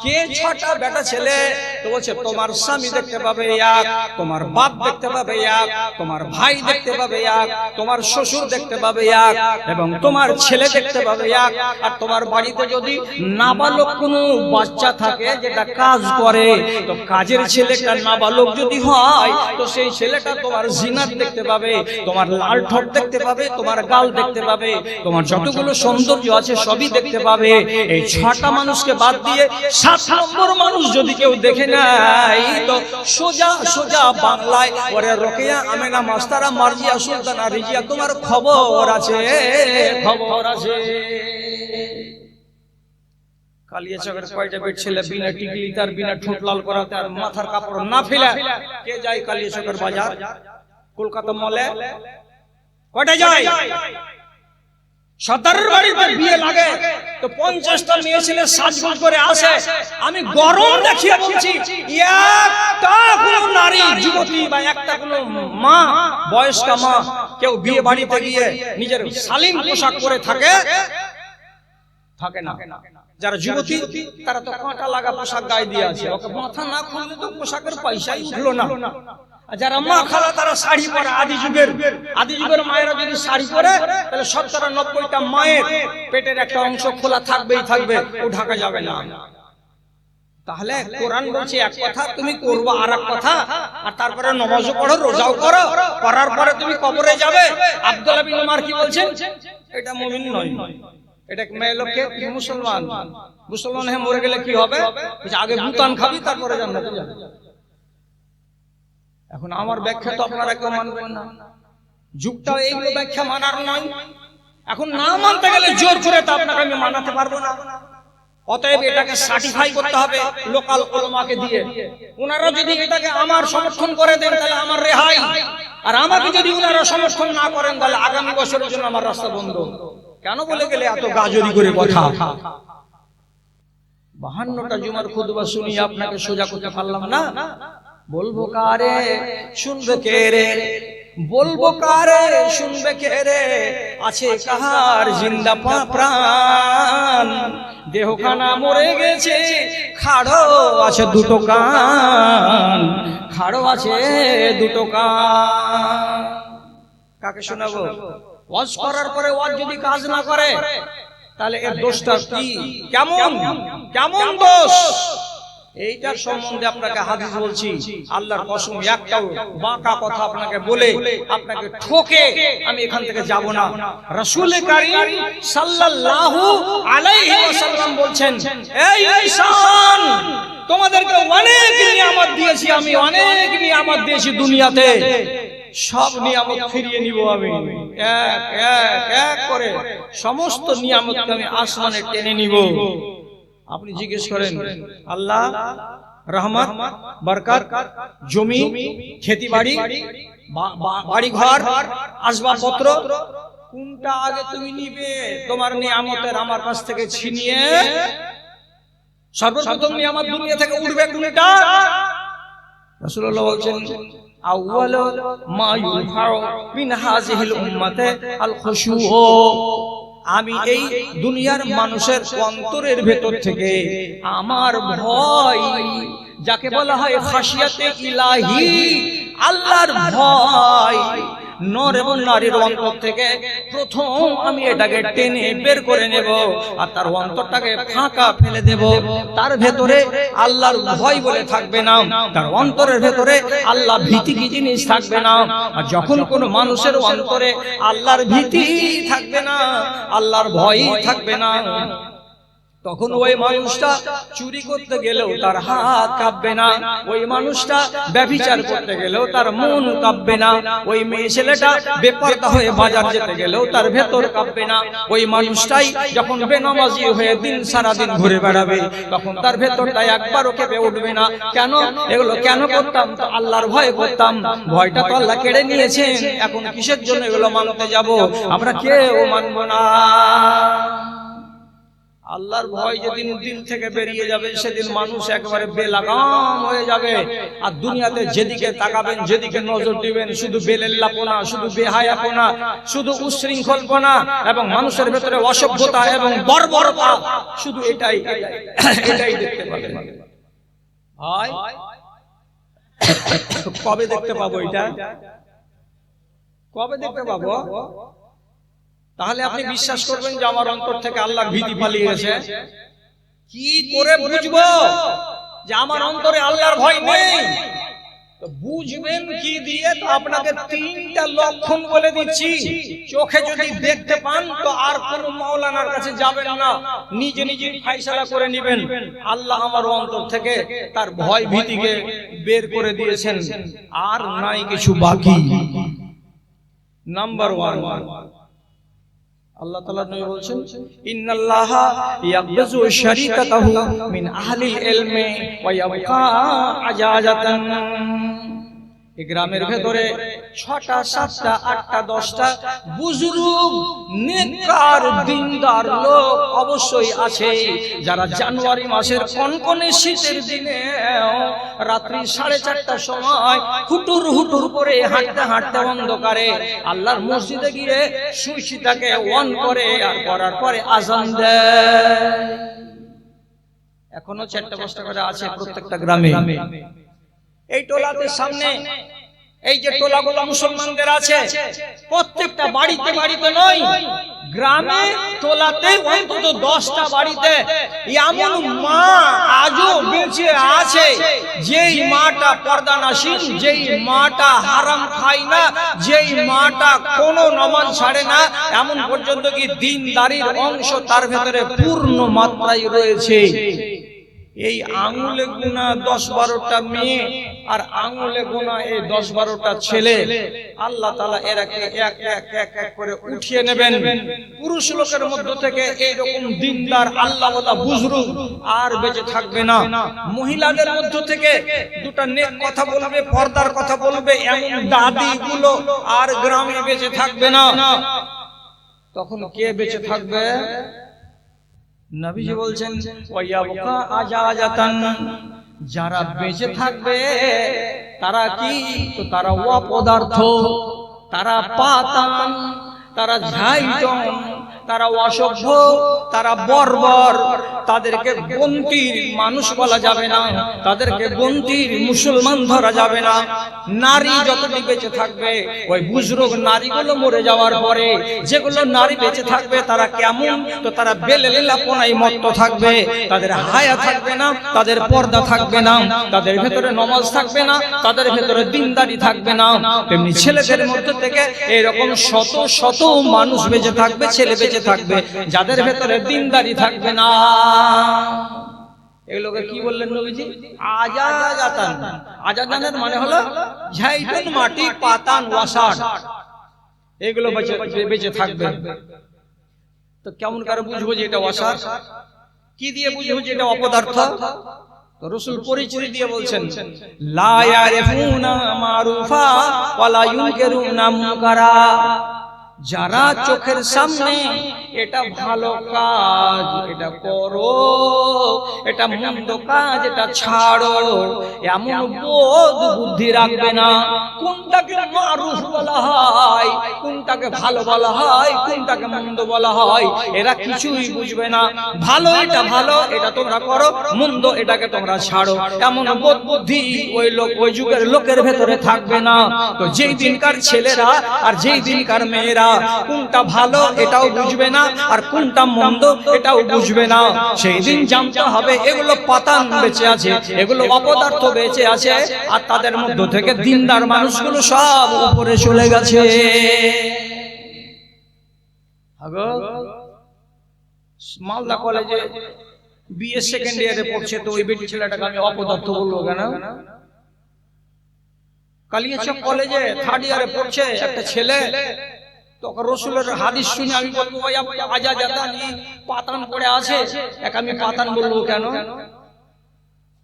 কে 6টা বেটা ছেলে? তো বলছে তোমার স্বামী দেখতে পাবে এক, তোমার বাপ দেখতে পাবে এক, তোমার ভাই দেখতে পাবে এক, তোমার শ্বশুর দেখতে পাবে এক, এবং তোমার ছেলে দেখতে পাবে এক। আর তোমার বাড়িতে যদি নাবালক কোনো বাচ্চা থাকে যেটা কাজ করে, তো কাজের ছেলেটা নাবালক যদি হয়, তো সেই ছেলেটা তোমার জিনাত দেখতে পাবে, তোমার লাল ঠোঁট দেখতে পাবে, তোমার গাল দেখতে পাবে, তোমার যতগুলো সৌন্দর্য আছে সবই দেখতে পাবে। এই 6টা মানুষকে বাদ দিয়ে 7 নম্বর মানুষ যদি কেউ দেখে নেয়, তো সোজা সোজা বাংলায় ওরে রোকেয়া আমেনা মাস্তারা মার্জিয়া সুলতানা রিজিয়া তোমার খবর আছে, খবর আছে। কালিয়াচকের কয়টা বেট ছেলে বিনা টিকলি তার বিনা ঠোঁট লাল করাতে আর মাথার কাপড় না ফেলে কে যায় কালিয়াচকের বাজার? কলকাতা মলে কয়টা যায়? সর্দারের বাড়িতে বিয়ে লাগে তো 50টা মেয়ে ছেলে সাজগোজ করে আসে। আমি গরম দেখিয়ে বলছি, একটা কোনো নারী যুবতী বা একটা কোনো মা, বয়স্কা মা কেউ বিয়ে বাড়িতে গিয়ে নিজের শালীন পোশাক পরে থাকে না। যারা যুবতী তারা তো কাঁটা লাগা পোশাক গায়ে দিয়ে আছে, ওকে মাথা না খুললে তো পোশাকের পয়সাই উঠলো না। যারা মা খালা তারা শাড়ি পরে, আদি যুগের মায়েরা যদি শাড়ি পরে তাহলে 70-90টা মায়ের পেটের একটা অংশ খোলা থাকবেই থাকবে, ও ঢাকা যাবে না। তাহলে কোরআন বলছে এক কথা, তুমি করবে আর এক কথা, আর তারপরে নামাজও পড়ো, রোজাও করো, করার পরে তুমি কবরে যাবে। আব্দুল্লাহ বিন উমর কি বলছেন? এটা মুমিন নয়, এটা মেয়ে লোককে মুসলমান হয়ে মরে গেলে কি হবে? আগে ভুতান খাবি তারপরে জান্নাতে যাবে। এখন আমার ব্যাখ্যা তো আপনারা কেউ মানবেন না, যুগটাও এইগুলো ব্যাখ্যা মানার নয়। এখন না মানতে গেলে জোর করে তো আপনাকে আমি মানাতে পারবো না। অতএব এটাকে সার্টিফাই করতে হবে লোকাল ওলামাকে দিয়ে। ওনারা যদি এটাকে আমার সমর্থন করে দেন তাহলে আমার রেহাই, আর আমাকে যদি ওনারা সমর্থন না করেন তাহলে আগামী বছরের জন্য আমার রাস্তা বন্ধ। কেন বলে গেলে এত গাজরি করে কথা? 52টা জুমার খুতবা শুনিয়ে আপনাকে সোজা করতে পারলাম না। বলবো কারে শুনবে কে রে, বলবো কারে শুনবে কে রে, আছে কাহার জিন্দা প্রাণ, দেহখানা মরে গেছে, খাড়ো আছে দুটো কান, খাড়ো আছে দুটো কান। কাকে শোনাবো? ওয়াজ করার পরে ওয়াজ যদি কাজ না করে তাহলে এর দোষটা কি? কেমন দোষ? এইটার সম্বন্ধে আপনাকে হাদিস বলছি, আল্লাহর কসম একটাও বাঁকা কথা আপনাকে বলে আপনাকে ঠকে আমি এখান থেকে যাব না। রাসূল কারীম সাল্লাল্লাহু আলাইহি ওয়াসাল্লাম বলছেন, এই ইনসান, তোমাদেরকে অনেক নিয়ামত দিয়েছি আমি, অনেক নিয়ামত দিয়েছি দুনিয়াতে, সব নিয়ামত ফিরিয়ে নিব আমি এক করে, সমস্ত নিয়ামতকে আমি আসমানে টেনে নিব। আপনি জিজ্ঞেস করেন আল্লাহ রহমত বরকত, জমি, খেতি বাড়ি, বাড়ি ঘর, আসবাবপত্র, কোনটা আগে তুমি নিবে? তোমার নিয়ামতের আমার কাছ থেকে ছিনিয়ে সর্বপ্রথম নিয়ামত দুনিয়া থেকে উঠবে কোনটা? রাসূলুল্লাহ বলছেন, আউয়ালু মা ইউরফাউ মিন হাযিহিল উম্মাতে আল খুশু। আমি এই দুনিয়ার মানুষের অন্তরের ভেতর থেকে আমার ভয়, যাকে বলা হয় খাশিয়াতে ইলাহি, আল্লাহর ভয়, নর এবং নারীর অন্তর থেকে প্রথম আমি এটাকে টেনে বের করে নেব, আর তার অন্তরটাকে ফাঁকা ফেলে দেব। তার ভেতরে আল্লাহর ভয় বলে থাকবে না, তার অন্তরের ভেতরে আল্লাহ ভীতি কি জিনিস থাকবে না। আর যখন কোনো মানুষের অন্তরে আল্লাহর ভীতি থাকবে না, আল্লাহর ভয়ই থাকবে না, তখন ওই মানুষটা চুরি করতে গেলেও তার হাত কাঁপবে না, ওই মানুষটা ব্যভিচার করতে গেলেও তার মন কাঁপবে না, ওই মেয়ে ছেলেটা বেপরদা হয়ে বাজার যেতে গেলেও তার ভেতর কাঁপবে না, ওই মানুষটাই যখন বেনামাজি হয়ে দিন সারা দিন ঘুরে বেড়াবে তখন তার ভেতরটা একবারও কেঁপে উঠবে না। কেন? এগুলো কেন করতাম? তো আল্লাহর ভয় করতাম। ভয়টা তো আল্লাহ কেড়ে নিয়েছেন, এখন কিসের জন্য এগুলো মানতে যাব? আমরা কেউ মানব না। আল্লাহর ভয় যেদিন দিল থেকে বেরিয়ে যাবে সেদিন মানুষ একেবারে বেলাগাম হয়ে যাবে। আর দুনিয়াতে যেদিকে তাকাবেন, যেদিকে নজর দিবেন, শুধু বেলেল্লাপনা, শুধু বেহায়াপনা, শুধু উশৃঙ্খলপনা এবং মানুষের ভেতরে অসভ্যতা এবং বর্বরতা, শুধু এটাই দেখতে পাবেন। ভাই কবে দেখতে পাবো এটা? কবে দেখতে পাবো? তাহলে আপনি বিশ্বাস করবেন যে আমার অন্তর থেকে আল্লাহর ভীতি পালিয়ে গেছে? কি করে বুঝবো যে আমার অন্তরে আল্লাহর ভয় নেই? তো বুঝবেন কি দিয়ে? তো আপনাকে তিনটা লক্ষণ বলে দিচ্ছি। চোখে যদি দেখতে পান তো আর কোন মাওলানার কাছে যাবেন না, নিজে নিজে ফয়সালা করে নেবেন। আল্লাহ আমার অন্তর থেকে তার ভয় ভীতিকে বের করে দিয়েছেন, আর নাই কিছু বাকি। নাম্বার 1, আল্লাহ তাআলা নবী বলছেন, ইন্নাল্লাহা ইয়াকবাযু শারীকাতাহু মিন আহলিল ইলমি ওয়া ইয়াবকা আজাজাতান। এই গ্রামের ভেতরে 6টা 7টা 8টা 10টা বুজুর্গ নেককার দিনদার লোক অবশ্যই আছে, যারা জানুয়ারি মাসের কনকনে শীতের দিনে রাত্রি 4:30টার সময় হুটুর হুটুর করে হাঁটতে হাঁটতে অন্ধকারে আল্লাহর মসজিদে গিয়ে সুইচটাকে অন করে আর করার পরে আযান দেয়। এখনো 4টা 5টা করে আছে প্রত্যেকটা গ্রামে। এই টোলাতে সামনে এই যে টোলাগুলো মুসলমানদের আছে, প্রত্যেকটা বাড়িতে বাড়িতে নয়, গ্রামে টোলাতে অন্তত 10টা বাড়িতে এমন মা আজও বেঁচে আছে, যেই মাটা পর্দানাসীন, যেই মাটা হারাম খায় না, যেই মাটা কোনো নামাজ ছাড়ে না, এমন পর্যন্ত কি দ্বীনদারির অংশ তার ভেতরে পূর্ণ মাত্রায় রয়েছে। এই আঙুলে গোনা 10-12টা মেয়ে আর আঙুলে গোনা এই 10-12টা ছেলে, আল্লাহ তাআলা এরাকে এক এক করে উঠিয়ে নেবেন। পুরুষ লোকের মধ্য থেকে এইরকম দিনদার আল্লাহওয়ালা বুজুর্গ আর বেঁচে থাকবে না। মহিলাদের মধ্য থেকে দুটো নেক কথা বলবে, পর্দার কথা বলবে, এমন দাদিগুলো আর গ্রামে বেঁচে থাকবে না। তখন কে বেঁচে থাকবে? নবীজি বলছেন, ওয়ায়াবকা আজাজাতান। যারা বেঁচে থাকবে তারা কি? তো তারা অপদার্থ, তারা পাতান, তারা ঝাইটন, তারা অসভ্য, তারা বর্বর। তাদেরকে গন্তির মানুষ বলা যাবে না, তাদেরকে গন্তির মুসলমান ধরা যাবে না। নারী যতটি বেঁচে থাকবে, ওই বুজরুগ নারীগুলো মরে যাওয়ার পরে যেগুলো নারী বেঁচে থাকবে তারা কেমন? তো তারা বেলেলাপনায় মত্ত থাকবে, তাদের হায়া থাকবে না, তাদের পর্দা থাকবে না, তাদের ভেতরে নামাজ থাকবে না, তাদের ভেতরে দিনদারি থাকবে না। তেমনি ছেলেদের মধ্যে থেকে এরকম শত শত মানুষ বেঁচে থাকবে, ছেলে বেঁচে থাকবে, যাদের ভেতরে দিনদারি থাকবে না। এগুলোকে কি বললেন নবীজি? আজাজাতান। আজাজানের মানে হলো ঝাইটুন, মাটি, পাতান, ওয়াসাট, এগুলো বেঁচে থাকবে। তো কেমন করে বুঝবো যে এটা ওয়াসাট? কি দিয়ে বুঝবো যে এটা অপদার্থ? তো রাসূল পরিচয় দিয়ে বলছেন, লা ইয়ারিফুনা মারুফা ওয়া লা ইউনকিরুনা মুনকারা। যারা চোখের সামনে এটা ভালো কাজ এটা করো, এটা মন্দ কাজ এটা ছাড়ো, এমন বোধ বুদ্ধি রাখবে না। কোনটাকে মারুফ বলা হয়, কোনটাকে ভালো বলা হয়, কোনটাকে মন্দ বলা হয়, এরা কিছুই বুঝবে না। ভালো এটা ভালো, এটা তোমরা করো, মন্দ এটাকে তোমরা ছাড়ো, এমন বোধ বুদ্ধি ওই যুগের লোকের ভেতরে থাকবে না। তো যেই দিনকার ছেলেরা আর যেই দিনকার মেয়েরা কোনটা ভালো এটাও বুঝবে না, আর কোনটা মন্দ এটাও বুঝবে না, সেই দিন জানতে হবে এগুলো পাতান বেঁচে আছে, এগুলো অপদার্থ বেঁচে আছে, আর তাদের মধ্য থেকে দিনদার মানুষগুলো সব উপরে চলে গেছে। মালদা কলেজে বিএ সেকেন্ড ইয়ারে পড়ছে, তো ওই বেটি ছেলেটাকে আমি অপদার্থ বলবো কেন? কালিয়াচক কলেজে থার্ড ইয়ারে পড়ছে একটা ছেলে, তখন রাসূলের হাদিস শুনে আমি বলবো ভাই আজাজাতানি, পাতান পড়ে আছে, আমি পাতান বলবো কেন?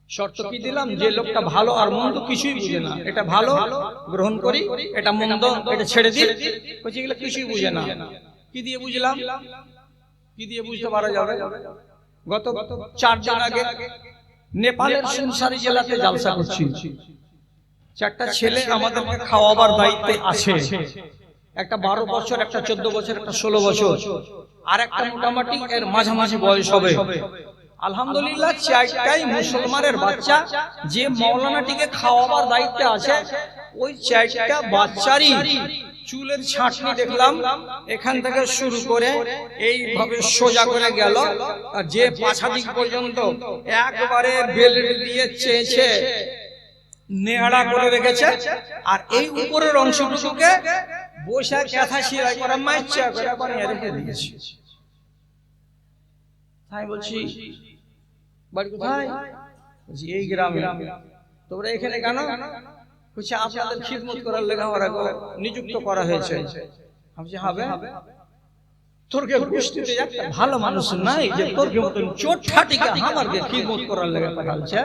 শর্ত কি দিলাম? যে লোকটা ভালো আর মন্দ কিছুই বুঝে না, এটা ভালো গ্রহণ করি, এটা মন্দ এটা ছেড়ে দিই, বলছি এগুলো কিছুই বুঝে না। কি দিয়ে বুঝলাম? কি দিয়ে বুঝতে পারা যাবে? গত 4 দিন আগে নেপালের সুনসারি জেলাতে জলসা করছি। 4টা ছেলে আমাদেরকে খাওয়াবার দায়িত্বে আছে। একটা 12 বছর, একটা 14 বছর, একটা 16 বছর, আর একটা মোটামুটি এর মাঝামাঝি বয়স হবে। আলহামদুলিল্লাহ 4টাই মুসলমানের বাচ্চা। যে মাওলানাটিকে খাওয়াবার দায়িত্বে আছে ওই 4টা বাচ্চারই চুলের ছাঁটনি দেখলাম এখান থেকে শুরু করে এইভাবে সোজা করে গেল, আর যে পাছা দিক পর্যন্ত একবারে বেল্ট দিয়ে চেঁচে নেড়া করে রেখেছে, আর এই উপরের অংশটুকুকে বসে ক্যাথা শিরাই করে মাইচা করে বানিয়ে রেখে দিয়েছে। তাই বলছি বাড়ি কোথায়? বলছি এই গ্রামে। তোমরা এখানে কেন? বলছে আপনাদের খিদমত করার লেগে আমরা নিযুক্ত করা হয়েছে। আমি হবে তোর কে গোষ্ঠীতে একটা ভালো মানুষ নাই যে তোর কে মতন চোটঠাটিকে আমাকে খিদমত করার লেগে পাঠালছে।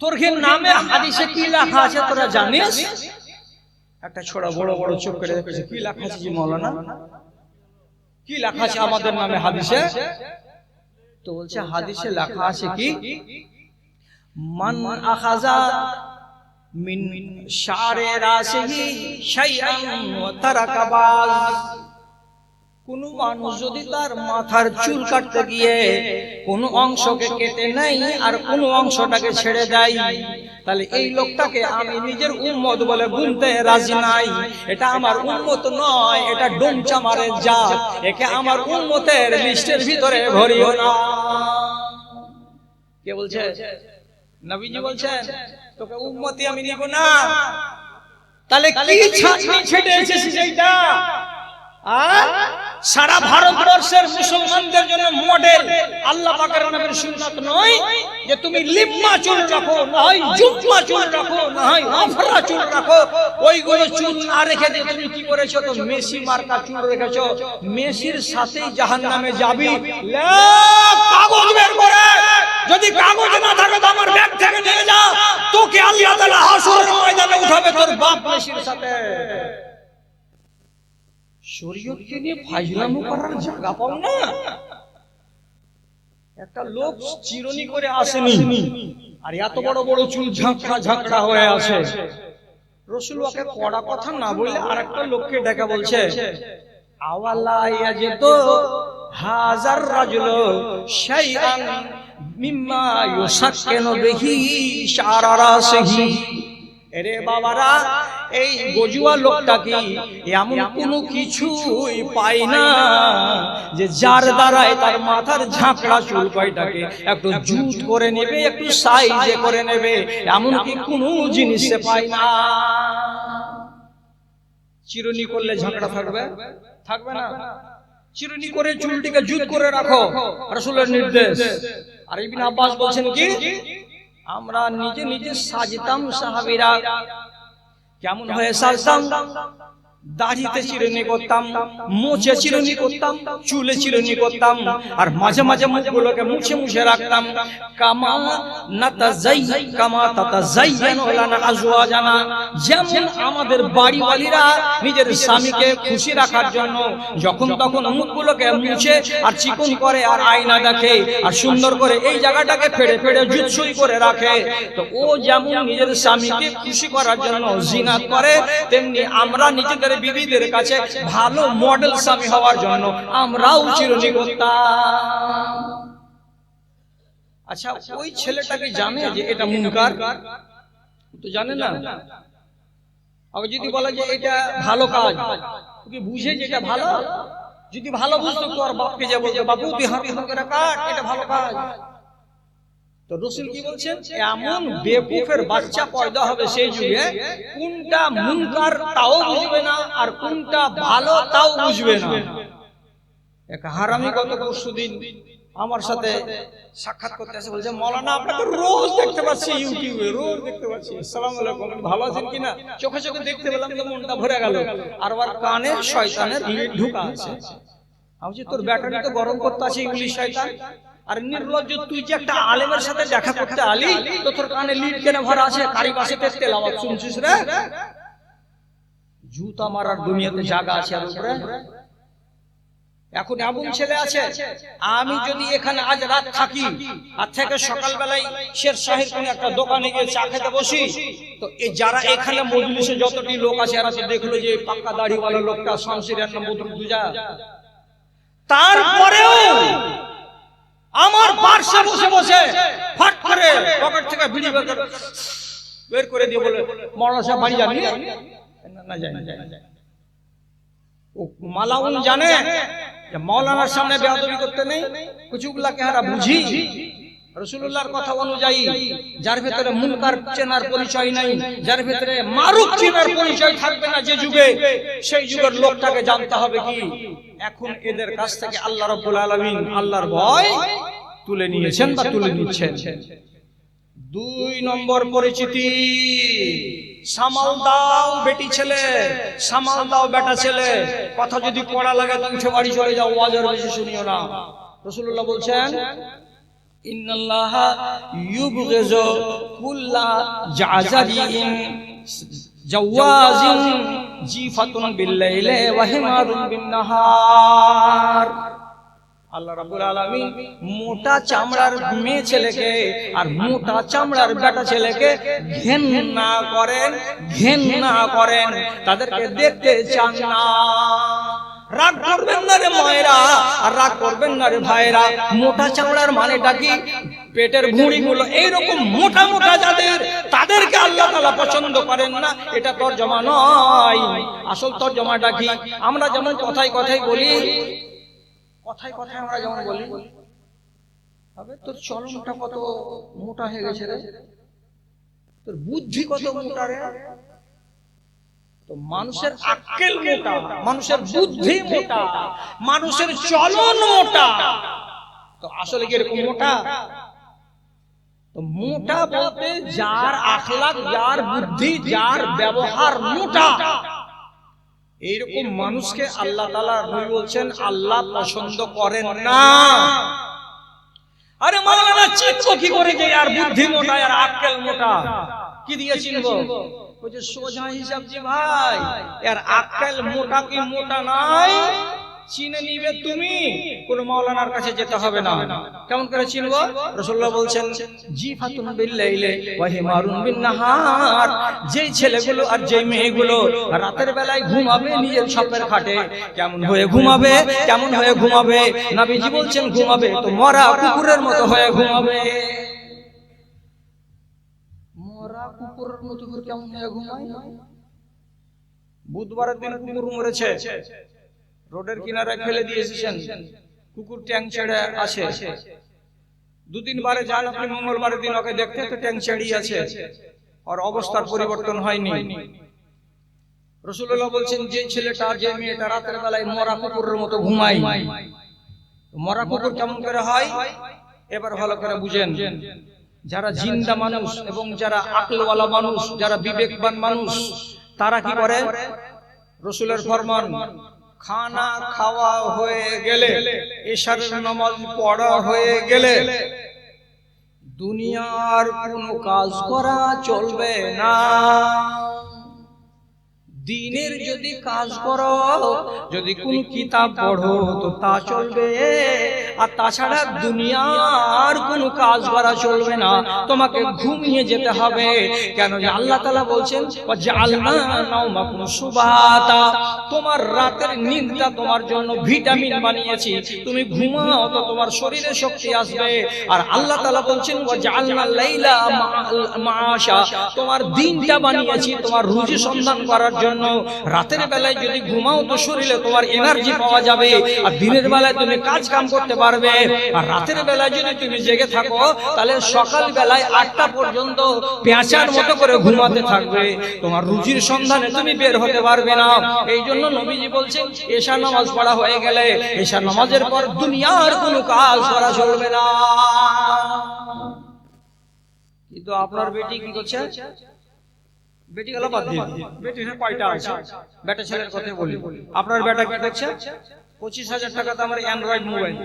তোর কে নামে হাদিসে কি লেখা আছে তোরা জানিস? একটা ছোড়া বড় বড় চোখ করে দেখেছে, কি লেখা আছে জি মাওলানা? কি লেখা আছে আমাদের নামে হাদিসে? তো বলছে হাদিসে লেখা আছে কি, মান আখাযা মিন শারে রাসিহি শাইআন ওয়া তারাকা বাজ। কোন মানুষ যদি তার মাথার চুল কাটতে গিয়ে কোন অংশকে কেটে নেয় আর কোন অংশটাকে ছেড়ে দেয়, তাহলে এই লোকটাকে আমি নিজের উম্মত বলে গুনতে রাজি নাই। এটা আমার উম্মত নয়, এটা ডোমচামারের জাত। একে আমার উম্মতের লিস্টের ভিতরে ভরিও না। কে বলছে? নবীজি বলছেন তোকে উম্মতি আমি নিব না। তাহলে কি ছাঁচনি ছেড়ে এসেছিস সেইটা? সারা ভারতবর্ষের মুসলমানদের জন্য মডেল আল্লাহ পাকের নবীর সুন্নাত নয় যে তুমি লিম্মা চুল রাখো, না হয় জুম্মা চুল রাখো, না হয় আফরা চুল রাখো। ওইগুলো চুল না রেখে দিয়ে তুমি কি করেছো? তো মেসি মার্কা চুল রেখেছো। মেসির সাথেই জাহান্নামে যাবি। কাগজ বের করে, যদি কাগজ না থাকে তো আমার ব্যাগ থেকে নিয়ে যা, তোকে আল্লাহ তাআলা হাসরের ময়দানে উঠাবে তোর বাপ মেসির সাথে। শরীয়তকে নিয়ে ফাজলামো করার জায়গা পাও না। একটা লোক চিরুনি করে আসেনি আর এত বড় বড় চুল ঝাঁকড়া ঝাঁকড়া হয়ে আছে। রাসূল ওকে কড়া কথা না বলে আরেকটা লোককে ডেকে বলছে, আওয়ালা ইয়াজিদু হাজার রাজুল শাইআন মিম্মা ইউসাক্কিনু বিহি শারা রাসিহি। এরে বাবারা, এই গজুয়া লোকটা কি এমন কোনো কিছুই পায় না যে যার দ্বারাই তার মাথার ঝাঁকড়া চুল কয়টাকে একটু জুট করে নেবে, একটু সাইজে করে নেবে, এমন কি কোনো জিনিস সে পায় না। চিরুনি করলে ঝাঁকড়া থাকবে? থাকবে না। চিরুনি করে চুলটিকে জুট করে রাখো, রাসূলের নির্দেশ। আর ইবনে আব্বাস বলছেন কি, আমরা নিজে নিজে সাজতাম। সাহাবীরা কেমন হয়ে সাজতাম? দাড়িতে চিরুনি করতাম, মোচে চিরুনি করতাম, চুলে চিরুনি করতাম, আর মাঝে মাঝে মুখগুলোকে মুছে মুছে রাখতাম। কামা তাতাযায়্যানু লানা আজওয়াজানা, যেমন আমাদের বাড়িওয়ালীরা নিজের স্বামীকে খুশি রাখার জন্য যখন তখন মুখগুলোকে মুছে আর চিকন করে আর আয়না দেখে আর সুন্দর করে এই জায়গাটাকে ফেড়ে ফেড়ে জুতসুই করে রাখে, তো ও যেমন নিজের স্বামীকে খুশি করার জন্য জিনাত করে, তেমনি আমরা নিজেদের বিবিদের কাছে ভালো মডেল স্বামী হওয়ার জন্য আমরাও চিরুনি করতাম। আচ্ছা, ওই ছেলেটাকে জানে যে এটা মুনকার? তো জানে না। আবার যদি বলে যে এটা ভালো কাজ, ওকে বুঝে যে এটা ভালো? যদি ভালো বুঝতো তো আর বাপকে যা বলতো, বাবু তুই হাতে হাতে কাট, এটা ভালো কাজ। তো রাসূল কি বলছেন? এমন বেকুফের বাচ্চা পয়দা হবে সেই যুগে, কোনটা মুনকার তাও বুঝবে না আর কোনটা ভালো তাও বুঝবে না। এক হারামি গত পরশুদিন আমার সাথে সাক্ষাৎ করতে আসে, বলছে মাওলানা আপনাকে রোজ দেখতে পাচ্ছি ইউটিউবে, রোজ দেখতে পাচ্ছি। আসসালামু আলাইকুম, ভালো আছেন কিনা? চোখে চোখে দেখতে পেলাম তো মনটা ভরে গেল। আর ওর কানে শয়তানের লিড ঢুকা আছে। আমি বলছি তোর ব্যাটারি তো গরম করতে আছে ইংলিশ শয়তান। আর নির্লজ্জ, তুই যে একটা আলেমের সাথে দেখা করতে আলি, তো তোর কানে লিড কেন ভরা আছে? কারি পাশে তেলাওয়াত শুনছিস রে? জুতা মারার দুনিয়াতে জায়গা আছে আর উপরে। এখন এমন ছেলে আছে, আমি যদি এখানে আজ রাত থাকি আর থেকে সকালবেলায় শেরশাহীর কোন একটা দোকানে গিয়ে চা খেতে বসি, তো এই যারা এখানে মজলিসে যতটি লোক আছে এরা তো দেখলো যে পাক্কা দাড়িওয়ালা লোকটা শামসিরের নাম বদরুদ্দোজা, তারপরেও আমার পাশে বসে বসে ফট করে পকেট থেকে বিড়ি বের করে দিয়ে বলে মাওলানা সাহেব বাড়ি যাবি? না যাই না। ও মালাউন জানে যে মাওলানার সামনে বেয়াদবি করতে নেই, কুচুগুলাকে হারা বুঝি রাসূলুল্লাহর কথা অনুযায়ী যার ভিতরে মুনকার চেনার পরিচয় নাই, যার ভিতরে মারুফ চেনার পরিচয় থাকবে না যে যুগে, সেই যুগের লোকটাকে জানতে হবে কি এখন এদের কাছ থেকে আল্লাহ রাব্বুল আলামিন আল্লাহর ভয় তুলে নিয়েছেন বা তুলে নিচ্ছেন। 2 নম্বর পরিচিতি, সামাল দাও বেটি ছেলে, সামাল দাও বেটা ছেলে, কথা যদি পড়া লাগে তো উঠে বাড়ি চলে যাও, ওয়াজের বেশি শুনিও না। রাসূলুল্লাহ বলছেন ইন্নাল্লাহা ইউবগিযু কুল্লা জাযারিন জাওয়াজিন জিফাতুন বিল-লাইলি ওয়া হিমারুন বিন-নাহার। আল্লাহ রাব্বুল আলামিন মোটা চামড়ার মেয়ে ছেলেকে আর মোটা চামড়ার বেটা ছেলেকে ঘেন্না করেন, তাদেরকে দেখতে চান না। রাগ করবেন না রে মায়েরা, আর রাগ করবেন না রে ভাইরা। মোটা চামড়ার মানেটা কি? পেটের ভুঁড়ি গুলো এইরকম মোটা মোটা যাদের, তাদেরকে আল্লাহ তাআলা পছন্দ করেন না, এটা তরজমা নয়। আসল তরজমাটা কি? আমরা যেমন কথায় কথায় বলি, আমরা যেমন বলি তবে তোর চলনটা কত মোটা হয়ে গেছে রে, তোর বুদ্ধি কত মোটা রে। তো মানুষের আক্কেল মোটা, মানুষের বুদ্ধি মোটা, মানুষের চলন মোটা, তো আসলে কি এরকম মোটা? তো মোটা বলতে যার আখলাক, যার বুদ্ধি, যার ব্যবহার মোটা, এইরকম মানুষকে আল্লাহ তাআলা নবী বলছেন আল্লাহ পছন্দ করেন না। আরে মাওলানা চিনবো কি করে যে আর বুদ্ধি মোটা আর আক্কেল মোটা? কি দিয়ে চিনবো? বলছে সোজা হিসাব যে ভাই, আর আক্কেল মোটা কি মোটা নাই চিনে নিবে তুমি, কোন মাওলানার কাছে যেতে হবে না। কেমন করে চিনবো? রাসূলুল্লাহ বলছেন জিফাতুন বিল-লাইলি ওয়া হিমারুন বিন-নাহার, যেই ছেলেগুলো আর যেই মেয়েগুলো রাতের বেলায় ঘুমাবে নিজের ছাপের খাটে, কেমন হয়ে ঘুমাবে? কেমন হয়ে ঘুমাবে? নবীজি বলছেন ঘুমাবে তো মরা কুকুরের মতো হয়ে ঘুমাবে। মরা কুকুরের মতো করে কেমন হয়ে ঘুমায়? বুধবারের দিন কুকুর মরেছে, রোডের কিনারে ফেলে দিয়ে এসেছেন, কুকুর ট্যাং ছেড়ে আসে। 2-3 বারে যান আপনি মঙ্গলবারের দিন ওকে দেখতে, তো ট্যাং ছেড়িয়ে আছে, আর অবস্থার পরিবর্তন হয়নি। রাসূলুল্লাহ বলছেন যে ছেলেটা, যে মেয়েটা রাতের বেলায় মরা কুকুরের মতো ঘুমায়, মরা কুকুর কেমন করে হয় এবার ভালো করে বুঝেন। যারা জিন্দা মানুষ এবং যারা আকলওয়ালা মানুষ, যারা বিবেকবান মানুষ, তারা কি করে? রাসূলের ফরমান, খানা খাওয়া হয়ে গেলে, এশারের নামাজ পড়া হয়ে গেলে দুনিয়ার কোনো কাজ করা চলবে না। দিনের যদি কাজ করো, যদি কোন কিতাব পড়ো তো তা চলবে, আর তাছাড়া দুনিয়ার কোনো কাজ করা চলবে না। তোমাকে ঘুমিয়ে যেতে হবে। কেন যে আল্লাহ তাআলা বলছেন ওয়াজআলনা নাওমাকুম সুবাতা, তোমার রাতের নিদ্রা তোমার জন্য ভিটামিন বানিয়েছি, তুমি ঘুমাও তো তোমার শরীরে শক্তি আসবে। আর আল্লাহ তাআলা বলছেন ওয়াজআলনা লাইলা মাআশা, তোমার দিনটা বানিয়েছি তোমার রুজি সন্ধান করার জন্য। রাতের বেলায় যদি ঘুমাও তো শরীরে তোমার এনার্জি পাওয়া যাবে, আর দিনের বেলায় তুমি কাজ কাম করতে পারবে। আর রাতের বেলায় যদি তুমি জেগে থাকো তাহলে সকাল বেলায় 8টা পর্যন্ত পেঁচার মতো করে ঘুমাতে থাকবে, তোমার রুজির সন্ধানে তুমি বের হতে পারবে না। এই জন্য নবীজি বলছেন এশা নামাজ পড়া হয়ে গেলে, এশা নামাজের পর দুনিয়ার কোনো কাজ করা চলবে না। কিন্তু আপনার বেটি কি করছে? বেটি গেল বাদ দিয়ে, বেটির কয়টা আছে? বেটা ছেলের কথা বলি। আপনার বেটা কি করছে? 25,000 টাকা তো আমার অ্যান্ড্রয়েড মোবাইল,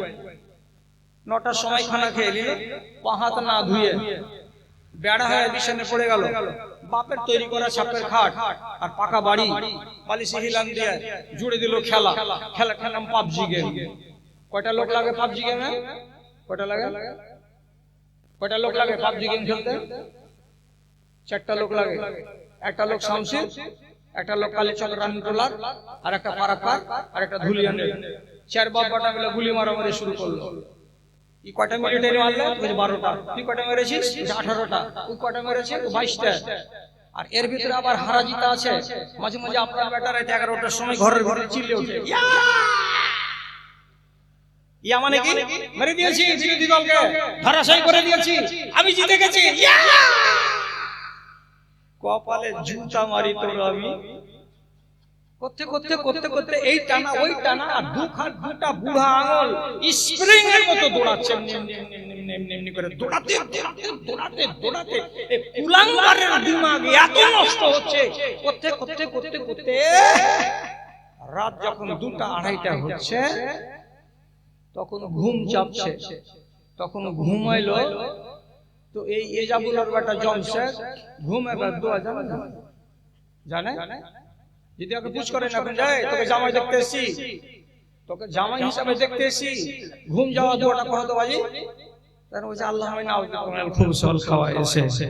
9টার সময় খানা খেয়ে নিল, পা হাত না ধুয়ে বেড়া হয়ে বিছানে পড়ে গেল, বাপের তৈরি করা ছাপের খাট আর পাকা বাড়ি বালিশে হিলান দিয়ে জুড়ে দিল খেলা নাম পাবজি গেম। কয়টা লোক লাগে পাবজি গেমে? কয়টা লোক লাগে পাবজি গেম খেলতে? 4টা লোক লাগে। একটা লোক শামসির, একটা লোক কালীচক রানীটোলার, আর একটা পারাকার, আর একটা ধুলিয়ানের। 4 বাপটা মিলে গুলি মারামারি শুরু করলো। ই কয়টা মিলিটারি মারলে? 12টা। তুই কয়টা মেরেছিস? 18টা। তুই কয়টা মেরেছিস? 22টা। আর এর ভিতরে আবার হারাজিতা আছে। মাঝে মাঝে আপনার বেটা রাত 11টার সময় ঘরের ঘরে চিল্লে ওঠে, ইয়া মানে কি? মেরে দিয়েছি বিরোধী দলকে, ধরাশায়ী করে দিয়েছি, আমি জিতে গেছি। কপালে জুতা মারি তোর আমি। করতে করতে এই টানা ওই টানা, আর দুটা বুড়া আঙুল স্প্রিং এর মতো দৌড়াচ্ছে, এমনি করে দৌড়াতে এই কুলাঙ্গারের দিমাগ এত নষ্ট হচ্ছে। করতে রাত যখন 2টা 2:30টা হচ্ছে, তখন ঘুম চাপছে। তখন ঘুমাইলো তো এই এজাবুলের বেটা জমশেদ ঘুমাবে দোয়া জানে। যদি ওকে পুছ করে না যায়, তোকে জামাই দেখতে এসেছি, তোকে জামাই হিসাবে দেখতে এসেছি, ঘুম যাওয়া দোয়াটা করে তো বাজি। তার বলছে আল্লাহ খুব সল খাওয়া এসে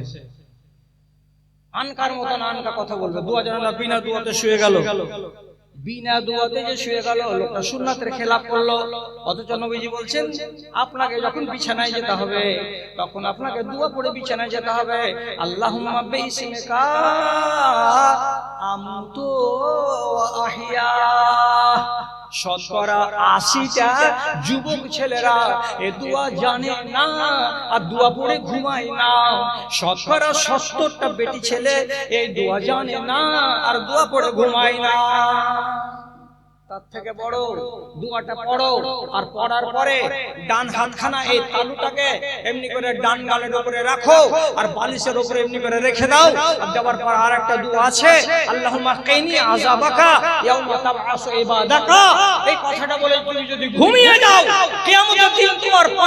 আনকার মতন আনকা কথা বলবে। দোয়া জানে না, বিনা দোয়াতে শুয়ে গেল। বিনা দোয়াতে যে শুয়ে গেল, লোকটা সুন্নাতের খেলাফ করলো। অথচ নবীজি বলছেন আপনাকে যখন বিছানায় যেতে হবে, তখন আপনাকে দোয়া পড়ে বিছানায় যেতে হবে। আল্লাহুম্মা বিসমিকা আমতু ওয়া আহইয়া। শতকরা 80টা যুবক ছেলেরা এ দোয়া জানে না আর দোয়া পড়ে ঘুমায় না। শতকরা 70টা বেটি ছেলে এই দোয়া জানে না আর দোয়া পড়ে ঘুমায় না। তার থেকে বড় দোয়াটা পড়ো, আর পড়ার পরে ডান হাতখানা এই তালুটাকে এমনি করে ডান গালের উপরে রাখো, আর বালিশের উপরে এমনি করে রেখে দাও। আর দেওয়ার পর আরেকটা দোয়া আছে, আল্লাহুম্মা কিনি আযাবাকা ইয়াউমা তাবআসু ইবাদাকা। এই কথাটা বলে তুমি যদি ঘুমিয়ে যাও, কিয়ামতের দিন তোমার পা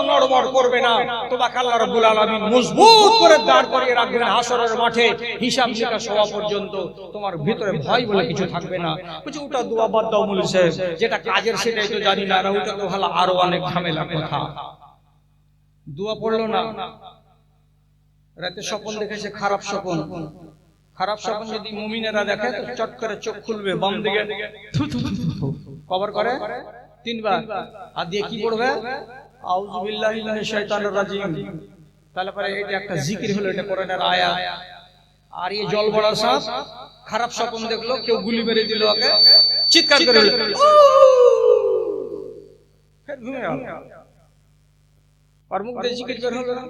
নড়বড় করবে না। তোমাকে আল্লাহ রাব্বুল আলামিন মজবুত করে দাঁড় করিয়ে রাখবেন হাসরের মাঠে। হিসাব নিকাশ হওয়া পর্যন্ত তোমার ভিতরে ভয় বলে কিছু থাকবে না। ওটা দোয়া বাদ দাও মুলি সাহেব, যেটা কাজের সেটাই তো জানি না, ওটা তো ভালো আরো অনেক ঝামেলা কথা। দোয়া পড়লো না, রাতে স্বপ্ন দেখেছে খারাপ স্বপ্ন যদি মুমিনেরা দেখে তো চট করে চোখ খুলবে বাম দিকে, কবর করে 3 বার, আর দিয়ে কি পড়বে? আউযু বিল্লাহি মিনাশ শাইতানির রাজিম। তাহলে পরে এটা একটা জিকির হলো, এটা কোরআনের আয়াত। আর এই জল বড়া সাপ খারাপ স্বপ্ন দেখলো, কেউ গুলি মেরে দিল, ওকে চিৎকার করে ঘুমিয়ে গেল, আর মুখ দিয়ে জিকির বের হলো না।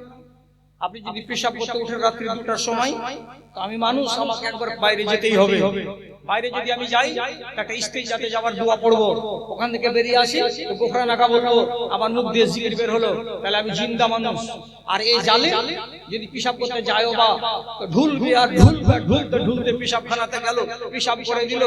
আপনি যদি পেশাব করতে উঠেন রাত্রি 2টার সময়, তো আমি মানুষ, আমাকে একবার বাইরে যেতেই হবে। বাইরে যদি আমি যাই, একটা ইস্তেঞ্জাতে যাওয়ার দোয়া পড়বো, ওখান থেকে বেরিয়ে আসি তো গোফরানাকা বলবো, আমার মুখ দিয়ে জিকির বের হলো, তাহলে আমি জিন্দা মানুষ। আর এই জালে যদি পেশাব করতে যায়ও বা ঢুলবে, আর ঢুলতে পেশাবখানাতে গেল, পেশাব করে দিল,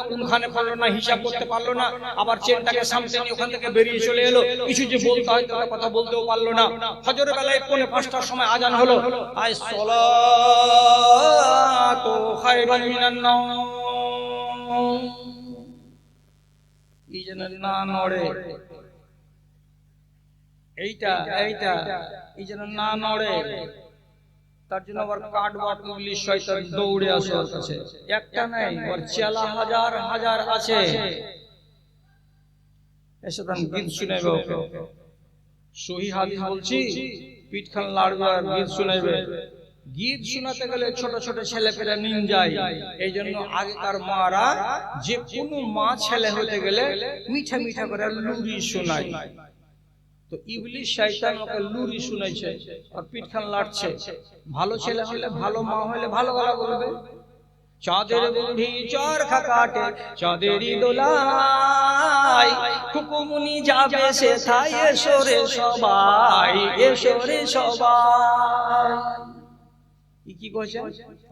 কোনখানে পড়লো না হিসাব করতে পারলো না, আবার চেনটাকে সামনে নিয়ে ওখান থেকে বেরিয়ে চলে এলো, কিছু যে বলতে হয় তার কথা বলতেও পারলো না। ফজরের বেলায় 4:45টার সময় আজান হলো, আয় সলাতু খায়রুম মিনান নাওম। এই যেন না নড়ে, এইটা এই যেন না নড়ে, তার জন্য আবার কাঠবাট ইবলিশ শয়তান দৌড়ে আসে ওর কাছে। একটা নাই, ওর চেলা হাজার আছে। এসে তার গীত শুনাইবে ওকে, সহি হাদিস বলছি, পিঠখান লাড়বে আর গীত শুনাইবে। গীত শোনাতে গেলে ছোট ছোট ছেলেপেলে নিন যায়। এই জন্য আগেকার মারা যে কোনো মা ছেলে হতে গেলে মিঠা করে লুরি শোনায়। তো ইবলিশ শয়তান ওকে লুরি শুনাইছে আর পিঠখান লাড়ছে। ভালো ছেলে হলে, ভালো মা হলে ভালো গলা বলবে, চাঁদের বুড়ি চরখা কাটে চাঁদেরই দোলাই, হুকুমনি যাবে সে থাই, এসো রে সবাই। কি কইছে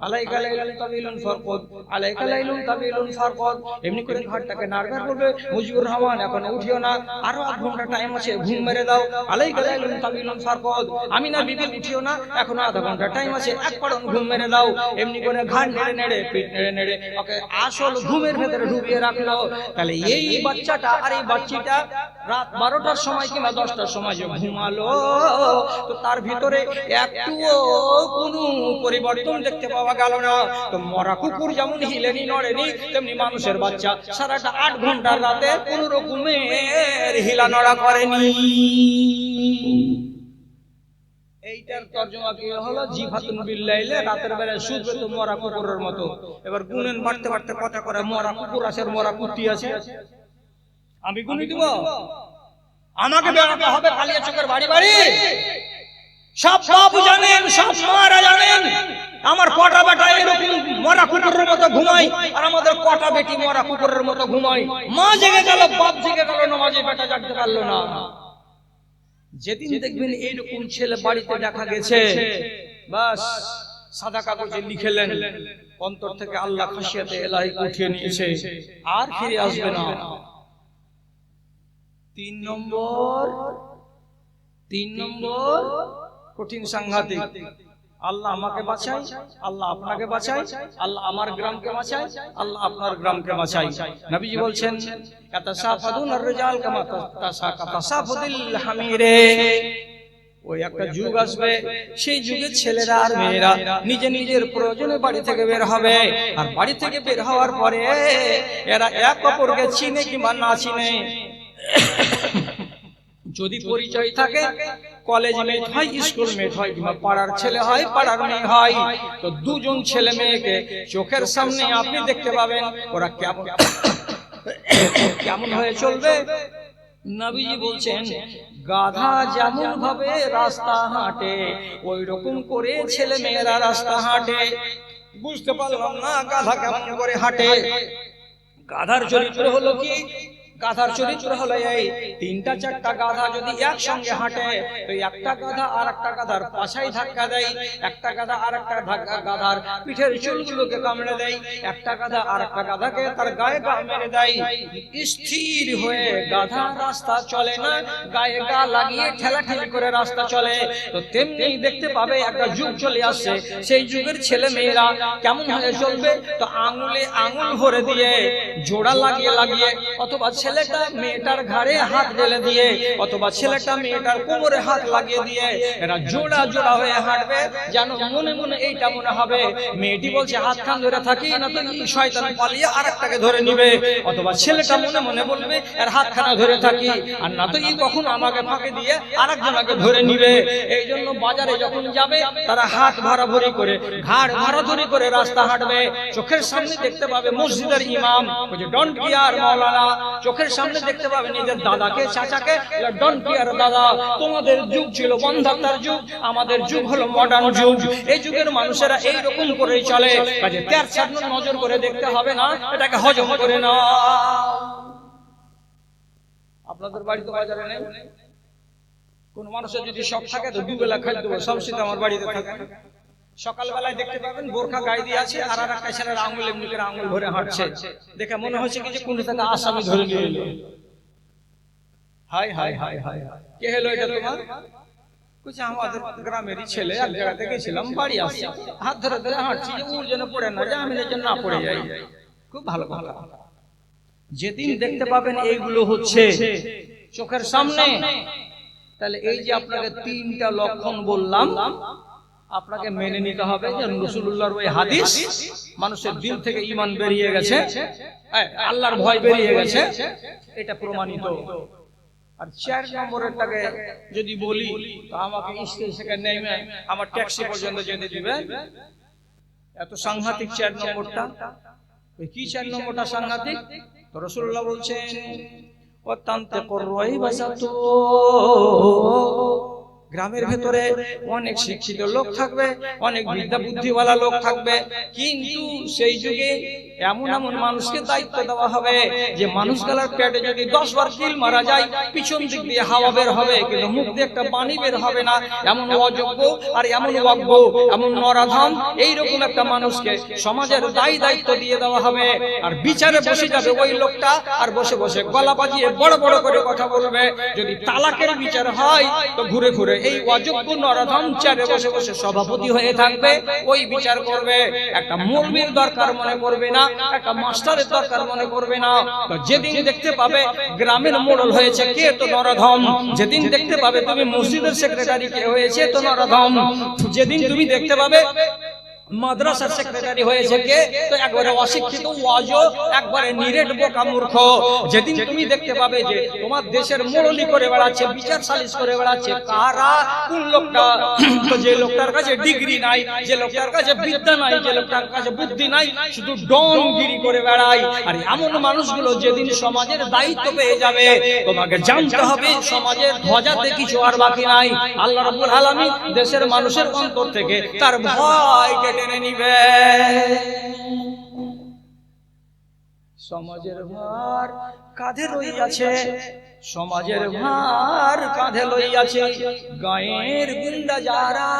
আলাইকা লাইলুন তাবিলুন ফারকদ, আলাইকা লাইলুন তাবিলুন ফারকদ, এমনি করে ঘাটটাকে নাড়গাড় করবে। মুজিবুর রহমান এখন উঠিও না, আরো আধ ঘন্টা টাইম আছে, ঘুম মেরে দাও। আলাইকা লাইলুন তাবিলুন ফারকদ, আমিনা বিবি উঠিও না, এখন আধা ঘন্টা টাইম আছে, এক পড়ন ঘুম মেরে দাও। এমনি করে ঘাট নেড়ে নেড়ে পিঠ নেড়ে নেড়ে ওকে আসল ঘুমের ভেতরে ডুবিয়ে রাখলো। তাহলে এই বাচ্চাটা আর এই বাচ্চিটা রাত 12টার সময় কিংবা 10টার সময় যে ঘুমালো, তো তার ভিতরে একটুও কোনো পরিবর্তন দেখতে পাওয়া গেল না। তো মরা কুকুর যেমন হিলেনি নড়েনি, তেমনি মানুষের বাচ্চা সারাটা 8 ঘন্টার রাতে কোন রকমের হিলা নড়া করেনি। এইটার তর্জমা কি হলো? জিফাতুন বিল্লাইলে, রাতের বেলায় শুধবে তো মরা কুকুরের মতো। এবার গুনেন বাড়তে বাড়তে কটা করে মরা কুকুর আছে, মরা কুত্তি আছে। আমি গুনি দিব? আমাকে বেড়াতে হবে কালিয়া চোখের বাড়ি বাড়ি? সব বাবু জানেন, সব মারা জানেন আমার কটা বেটা এরকম মরা কুকুরের মতো ঘুমাই, আর আমাদের কটা বেটি মরা কুকুরের মতো ঘুমাই। মা জেগে গেল, বাপ জেগে গেল, নামাজি বেটা জাগতে পারলো না। যেদিন দেখবেন এইরকম ছেলে বাড়িতে দেখা গেছে, বাস সাদা কাগজে লিখেলেন, অন্তর থেকে আল্লাহ খাশিয়াতে এলাহি উঠিয়ে নিয়েছে, আর ফিরে আসবে না। 3 নম্বর কঠিন সাংঘাতিক। আল্লাহ আমাকে বাঁচাই, আল্লাহ আপনাকে বাঁচাই, আল্লাহ আমার গ্রামকে বাঁচাই, আল্লাহ আপনার গ্রামকে বাঁচাই। নবীজি বলছেন ইয়াতাসাফাদুনার রিজাল কামা তাসাফাদুল হামিরে। ওই একটা যুগ আসবে, সেই যুগে ছেলেরা আর মেয়েরা নিজে নিজের প্রয়োজনে বাড়ি থেকে বের হবে। আর বাড়ি থেকে বের হওয়ার পরে এরা এক অপরকে চিনে কিংবা না চিনে, যদি পরিচয় থাকে, কলেজ মেট হয়, স্কুল মেট হয়, কিংবা পাড়ার ছেলে হয়, পাড়ার মেয়ে হয়, তো দুজন ছেলে মেয়েকে চোখের সামনে আপনি দেখতে পাবেন ওরা কেমন হয়ে চলবে। নবীজি বলছেন গাধা যেমন ভাবে রাস্তা হাঁটে, ওই রকম করে ছেলে মেয়েরা রাস্তা হাঁটে। বুঝতে পারলাম না গাধা কেমন করে হাঁটে। গাধার চরিত্র হলো কি? গাধার চরিত্র হলো এই, 3-4টা গাধা যদি একসঙ্গে হাঁটে, তো একটা গাধা আর একটা গাধার পাছায় ধাক্কা দেয়, একটা গাধা আর একটা গাধার পিঠের চুলগুলোকে কামড়ে দেয়, একটা গাধা আর একটা গাধাকে তার গায়ে গা মেরে দেয়। স্থির হয়ে গাধা রাস্তা চলে না, গায়ে গা লাগিয়ে ঠেলাঠেলি করে রাস্তা চলে। তো তেমনি দেখতে পাবে একটা যুগ চলে আসছে, সেই যুগের ছেলে মেয়েরা কেমন হয়ে চলবে? তো আঙুলে আঙুল ভরে দিয়ে, জোড়া লাগিয়ে লাগিয়ে, অথবা ছেলেটা মেয়েটার ঘাড়ে হাত ঢেলে দিয়ে, অথবা ছেলেটা মেয়েটার কোমরে হাত লাগিয়ে দিয়ে এরা জোড়া জোড়া হয়ে হাঁটবে। যেন মনে মনে এইটা মনে হবে মেয়েটি বলছে হাত খান ধরে থাকি, না তো শয়তান পালিয়ে আরেকটাকে ধরে নিবে, অথবা ছেলেটা মনে মনে বলবে এর হাতখানা ধরে থাকি, আর না তো কখন আমাকে ফাঁকে দিয়ে আরেকজনকে ধরে নিবে। এই জন্য বাজারে যখন যাবে তারা হাত ভরাভরি করে, ঘাড় ধরাধরি করে রাস্তা হাঁটবে। চোখের সামনে দেখতে পাবে মসজিদের ইমাম, ডোন্ট কেয়ার মাওলানা। চোখের সামনে দেখতে পাবে নিজের দাদাকে, চাচাকে, ডোন্ট কেয়ার দাদা। তোমাদের যুগ ছিল বন্ধাত্মার যুগ, আমাদের যুগ হলো মডার্ন যুগ। এই যুগের মানুষেরা এইরকম করেই চলে। কাজে 3-4 নজর করে দেখতে হবে না, এটাকে হজম করে না। আপনাদের বাড়ি তো বাজারে নেই, কোন মানুষের যদি শখ থাকে তো 2 বেলা খাই দেবো, সব শীত আমার বাড়িতে থাকে। সকালবেলায় দেখতে পাবেন বোরখা গায়ে দিয়ে আছে, আর একটা ছেলের আঙুল এমনি করে আঙুল ধরে হাঁটছে, দেখে মনে হচ্ছে কি যে কোন থেকে আসামি ধরে নিয়ে এলো। হাই হাই হাই হাই, কে হলো এটা তোমার? কুছে আমাদের গ্রামেরই ছেলে, এক জায়গাতে গেছিলাম, বাড়ি আসছে, হাত ধরে ধরে হাঁটছি যে ওর জন্য পড়ে না যায়, আমি যেন না পড়ে যাই। খুব ভালো কথা। যেদিন দেখতে পাবেন এইগুলো হচ্ছে চোখের সামনে, তাহলে এই যে আপনাকে 3টা লক্ষণ বললাম, আপনাকে মেনে নিতে হবে যে রাসূলুল্লাহর ওই হাদিস মানুষের দিল থেকে ঈমান বেরিয়ে গেছে, আল্লাহর ভয় বেরিয়ে গেছে, এটা প্রমাণিত। আর 4 নম্বরেরটাকে যদি বলি তো আমাকে স্টেজ থেকে নেমে আমার ট্যাক্সি পর্যন্ত যেতে দিবে। এত সাংঘাতিক 4 নম্বরটা। ওই কি 4 নম্বরটা সাংঘাতিক? তো রাসূলুল্লাহ বলছেন ওয়াতান্তিকুর রাইবাসাতু, গ্রামের ভেতরে অনেক শিক্ষিত লোক থাকবে, অনেক বিদ্যা বুদ্ধিওয়ালা লোক থাকবে, কিন্তু সেই যুগে এমন এমন মানুষকে দায়িত্ব দেওয়া হবে যে মানুষগুলোর পেটে যদি 10 বার কিল মারা যায় পিছন দিক দিয়ে হাওয়া বের হবে, কিন্তু মুখ দিয়ে একটা বাণী বের হবে না। এমন অযোগ্য আর এমন অজ্ঞ, এমন নরাধম, এইরকম একটা মানুষকে সমাজের দায়িত্ব দিয়ে দেওয়া হবে। আর বিচারে বসে যাবে ওই লোকটা, আর বসে বসে গলা বাজিয়ে বড় বড় করে কথা বলবে। যদি তালাকের বিচার হয় তো ঘুরে ঘুরে এই অযোগ্য নরাধম চেয়ারে বসে বসে সভাপতি হয়ে থাকবে, ওই বিচার করবে। একটা মৌলবীর দরকার মনে করবে না, একটা মাস্টারের দরকার মনে করবে না। তো যেদিন দেখতে পাবে গ্রামের মোড়ল হয়েছে কে, তো নরাধম। যেদিন দেখতে পাবে তুমি মসজিদের সেক্রেটারি কে হয়েছে, তো নরাধম। যেদিন তুমি দেখতে পাবে মাদ্রাসার সেক্রেটারি হয়েছে কে, তো একবারে অশিক্ষিত ওয়াজো, একবারে নিরেট বোকা মূর্খ। যেদিন তুমি দেখতে পাবে যে তোমার দেশের মোড়লি করে বেড়াচ্ছে, বিচার সালিশ করে বেড়াচ্ছে কারা, কোন লোকটা, তো যে লোকটার কাছে ডিগ্রি নাই, যে লোকটার কাছে বিদ্যা নাই, যে লোকটার কাছে বুদ্ধি নাই, শুধু ডনগিরি করে বেড়ায়। আর এমন মানুষগুলো যেদিন সমাজের দায়িত্ব পেয়ে যাবে, তোমাকে জানতে হবে সমাজের ধ্বজাতে কিছু আর বাকি নাই। আল্লাহ রাব্বুল আলামিন দেশের মানুষের অন্তর থেকে তার ভয় কেটে নিবে। সমাজের ভার কাঁধে লইয়াছে, সমাজের ভার কাঁধে লইয়াছে গায়ের গুন্ডা যারা।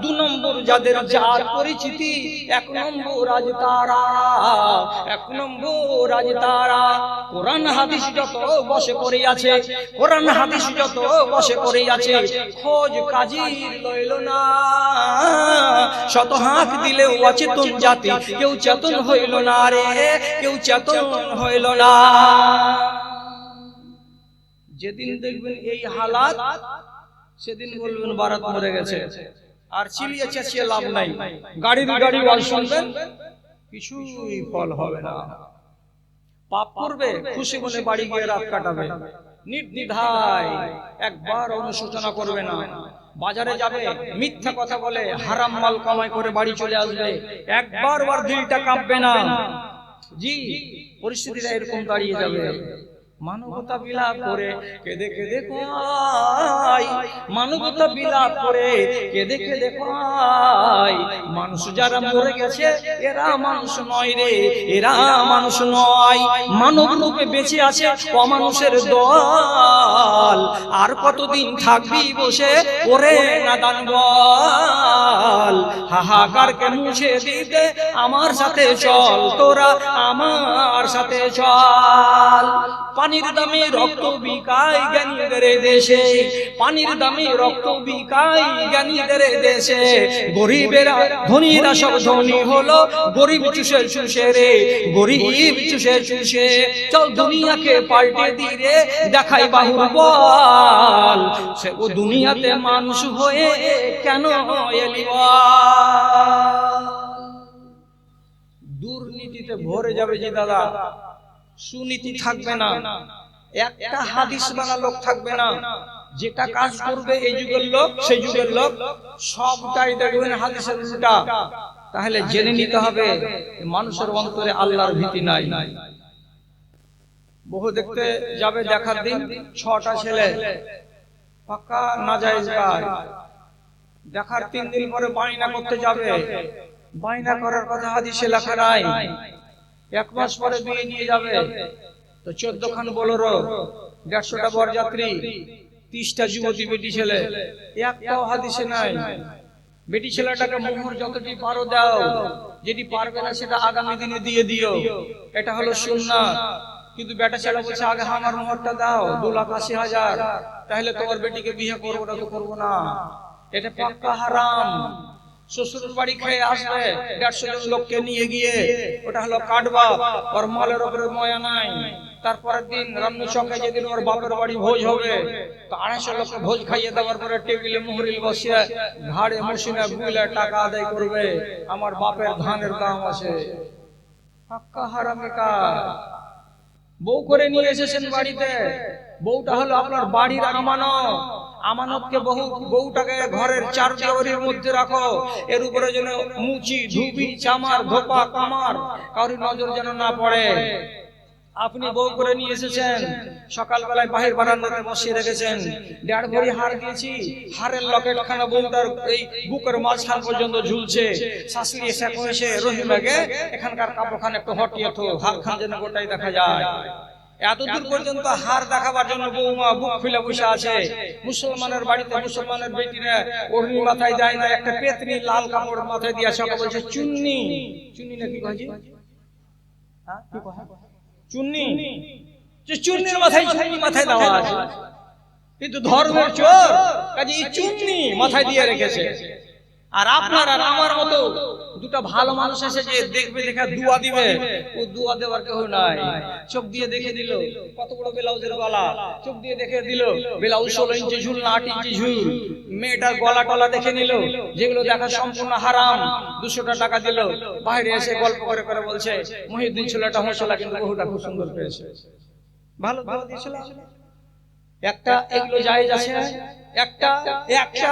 2 নম্বর যাদের জাত পরিচিতি, 1 নম্বর আজ তারা, 1 নম্বর আজ তারা। কোরআন হাদিস যত বসে পড়িয়াছে, কোরআন হাদিস যত বসে পড়িয়াছে, খোঁজ কাজীর লইল না। শত হাত দিলেও অচেতন জাতি, কেউ চেতন হইল না রে, কেউ চেতন হইল না। যেদিন দেখবেন এই হালাত, সেদিন বলবেন ভারত মরে গেছে। আর চিলিয়ে চেঁচিয়ে লাভ নাই, গাড়ির গাড়ি ওয়াজ শুনবেন, কিছুই ফল হবে না। পাপ করবে, খুশি মনে বাড়ি গিয়ে রাত কাটাবে, নির্দ্বিধায়, একবার অনুশোচনা করবে না। বাজারে যাবে, মিথ্যা কথা বলে হারাম মাল কামাই করে বাড়ি চলে আসবে, একবার ওর দিলটা কাঁপবে না। জি, পরিস্থিতিটা এরকম দাঁড়িয়ে যাবে। মানবতা বিলাপ করে কেঁদে কেঁদে কয়, মানবতা বিলাপ করে কেঁদে কেঁদে কয়, মানুষ যারা মরে গেছে এরা মানুষ নয় রে, এরা মানুষ নয়। মানব রূপে বেঁচে আছে অমানুষের দল, আর কতদিন থাকবি বসে ওরে নাদান বল। হাহাকারকে মুছে দিতে আমার সাথে চল, তোরা আমার সাথে চল। পানির দামে রক্ত বিকায় জ্ঞানীদের দেশে, পানির দামে রক্ত বিকায় জ্ঞানীদের দেশে। গরিবেরা ধনীরা সব ধনী হলো, গরিব চুষে চুষে রে, গরিব চুষে চুষে। চল দুনিয়াকে পাল্টে দিয়ে দেখাই বাহুর বল, সে ও দুনিয়াতে মানুষ হয়ে কেন এলি বল। দুর্নীতিতে ভরে যাবে জি দাদা, সুনীতি থাকবে না, একটা হাদিস বানা লোক থাকবে না। যেটা কাজ করবে এই যুগের লোক সেই যুগের লোক, সবটাই দেখবেন হাদিসের উল্টা। তাহলে জেনে নিতে হবে মানুষের অন্তরে আল্লাহর ভীতি নাই। বহু দেখতে যাবে, দেখার দিন 6টা ছেলে পাক্কা নাজায়েজ গায়, দেখার 3 দিন পরে বাইনা করতে যাবে, বাইনা করার কথা হাদিসে লেখা নাই। 1 মাস পরে বিয়ে নিয়ে যাবে, তো 14 খান বোলেরো, 150টা বরযাত্রী, 30টা যুবতী বেটি ছেলে, একটাও হাদিসে নাই। বেটি ছেলেটাকে মোহর যতটি পারো দাও, যেটি পারবে না সেটা আগামী দিনে দিয়ে দিও, এটা হলো সুন্নাত। কিন্তু বেটা ছেলে বলছে আগে আমার মোহরটা দাও 2,80,000, তাহলে তোমার বেটিকে বিয়ে করবো না, তো করবো না, এটা পাক্কা হারাম। শ্বশুর বাড়ি খেয়ে আসবে 150 জন লোককে নিয়ে গিয়ে, ওটা হলো কাটবা, ওর মালের উপরে ময়া নাই। তারপরের দিন রান্না চকে যেদিন ওর বাপের বাড়ি ভোজ হবে, তো 250 লোককে ভোজ খাইয়ে দেওয়ার পরে টেবিলে মুহরিল বসিয়ে ঘাড়ে মশিনে বুইলে টাকা আদায় করবে, আমার বাপের ধানের দাম আছে। পাক্কা হারামি কাজ। বউ করে নিয়ে এসেছেন বাড়িতে, বউটা হলো আপনার বাড়ির আমানত। আমানতকে বউটাকে ঘরের 4 দেওয়ারির মধ্যে রাখো, এর উপরে যেন মুচি ধুবি চামার ধোপা কামার কারোর নজর যেন না পড়ে। আপনি বউ করে নিয়ে এসেছেন, সকালবেলায় বাহির বারান্দাতে বসিয়ে রেখেছেন, 1.5 ভরি হার দিয়েছি, হারের লকেট খানা বউটার এই বুকের মাঝখান পর্যন্ত ঝুলছে। শাশুড়ি এসে কয়েছে, রহিমাকে এখানকার কাপড়খান একটু হটিয়ে তো, হার খান যেন গোটাই দেখা যায়। এতদূর পর্যন্ত হার দেখাবার জন্য বৌমা বুক খুলে বসে আছে। মুসলমানের বাড়িতে মুসলমানের বেটিরা ওড়নি মাথায় দেয় না, একটা পেতনি লাল কাপড় মাথায় দিয়ে আসে, বলছে চুন্নি। চুন্নি না কি কয়েছে? হ্যাঁ কি কয়? চুন্নি। যে চুন্নির মাথায় চুন্নি মাথায় দেওয়া আছে, কিন্তু ধর্মের চোর কাজে এই চুন্নি মাথায় দিয়ে রেখেছে। আর আপনার আর আমার মতো দুটো ভালো মানুষ এসে যে দেখবে, দেখা দুয়া দিবে, ও দুয়া দেওয়ার কেউ নাই। চোখ দিয়ে দেখে দিল কত বড় ব্লাউজের গলা, চোখ দিয়ে দেখে দিল ব্লাউজ 16 ইঞ্চি ঝুল না 8 ইঞ্চি ঝুল, মেয়েটার গলা টলা দেখে নিল, যেগুলো দেখা সম্পূর্ণ হারাম। 200 টাকা দিল, বাইরে এসে গল্প করে করে বলছে মহিউদ্দিন ছেলেটা হোসলা, কিন্তু বহুটা খুব সুন্দর পেয়েছে, ভালো ভালো দিয়েছিল একটা। এগুলো জায়েজ আছে? একটা একটা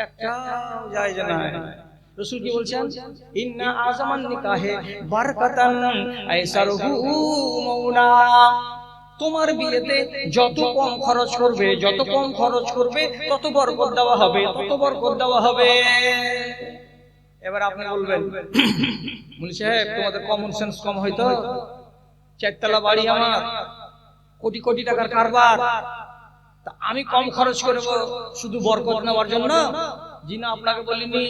একটা জায়েজ না। রাসূল কি বলছেন? ইন্না আযামান নিকাহে বারাকাতান আইসারহু মাউনা। তোমার বিয়েতে যত কম খরচ করবে, যত কম খরচ করবে, তত বরকত দেওয়া হবে, তত বরকত দেওয়া হবে। এবার আপনি বলবেন, মুলি সাহেব তোমাদের কমন সেন্স কম হয়তো, 4 তলা বাড়ি আমার, কোটি কোটি টাকার কারবার, তা আমি কম খরচ করব শুধু বরকত নেওয়ার জন্য? জি না, আপনাকে বলিনি।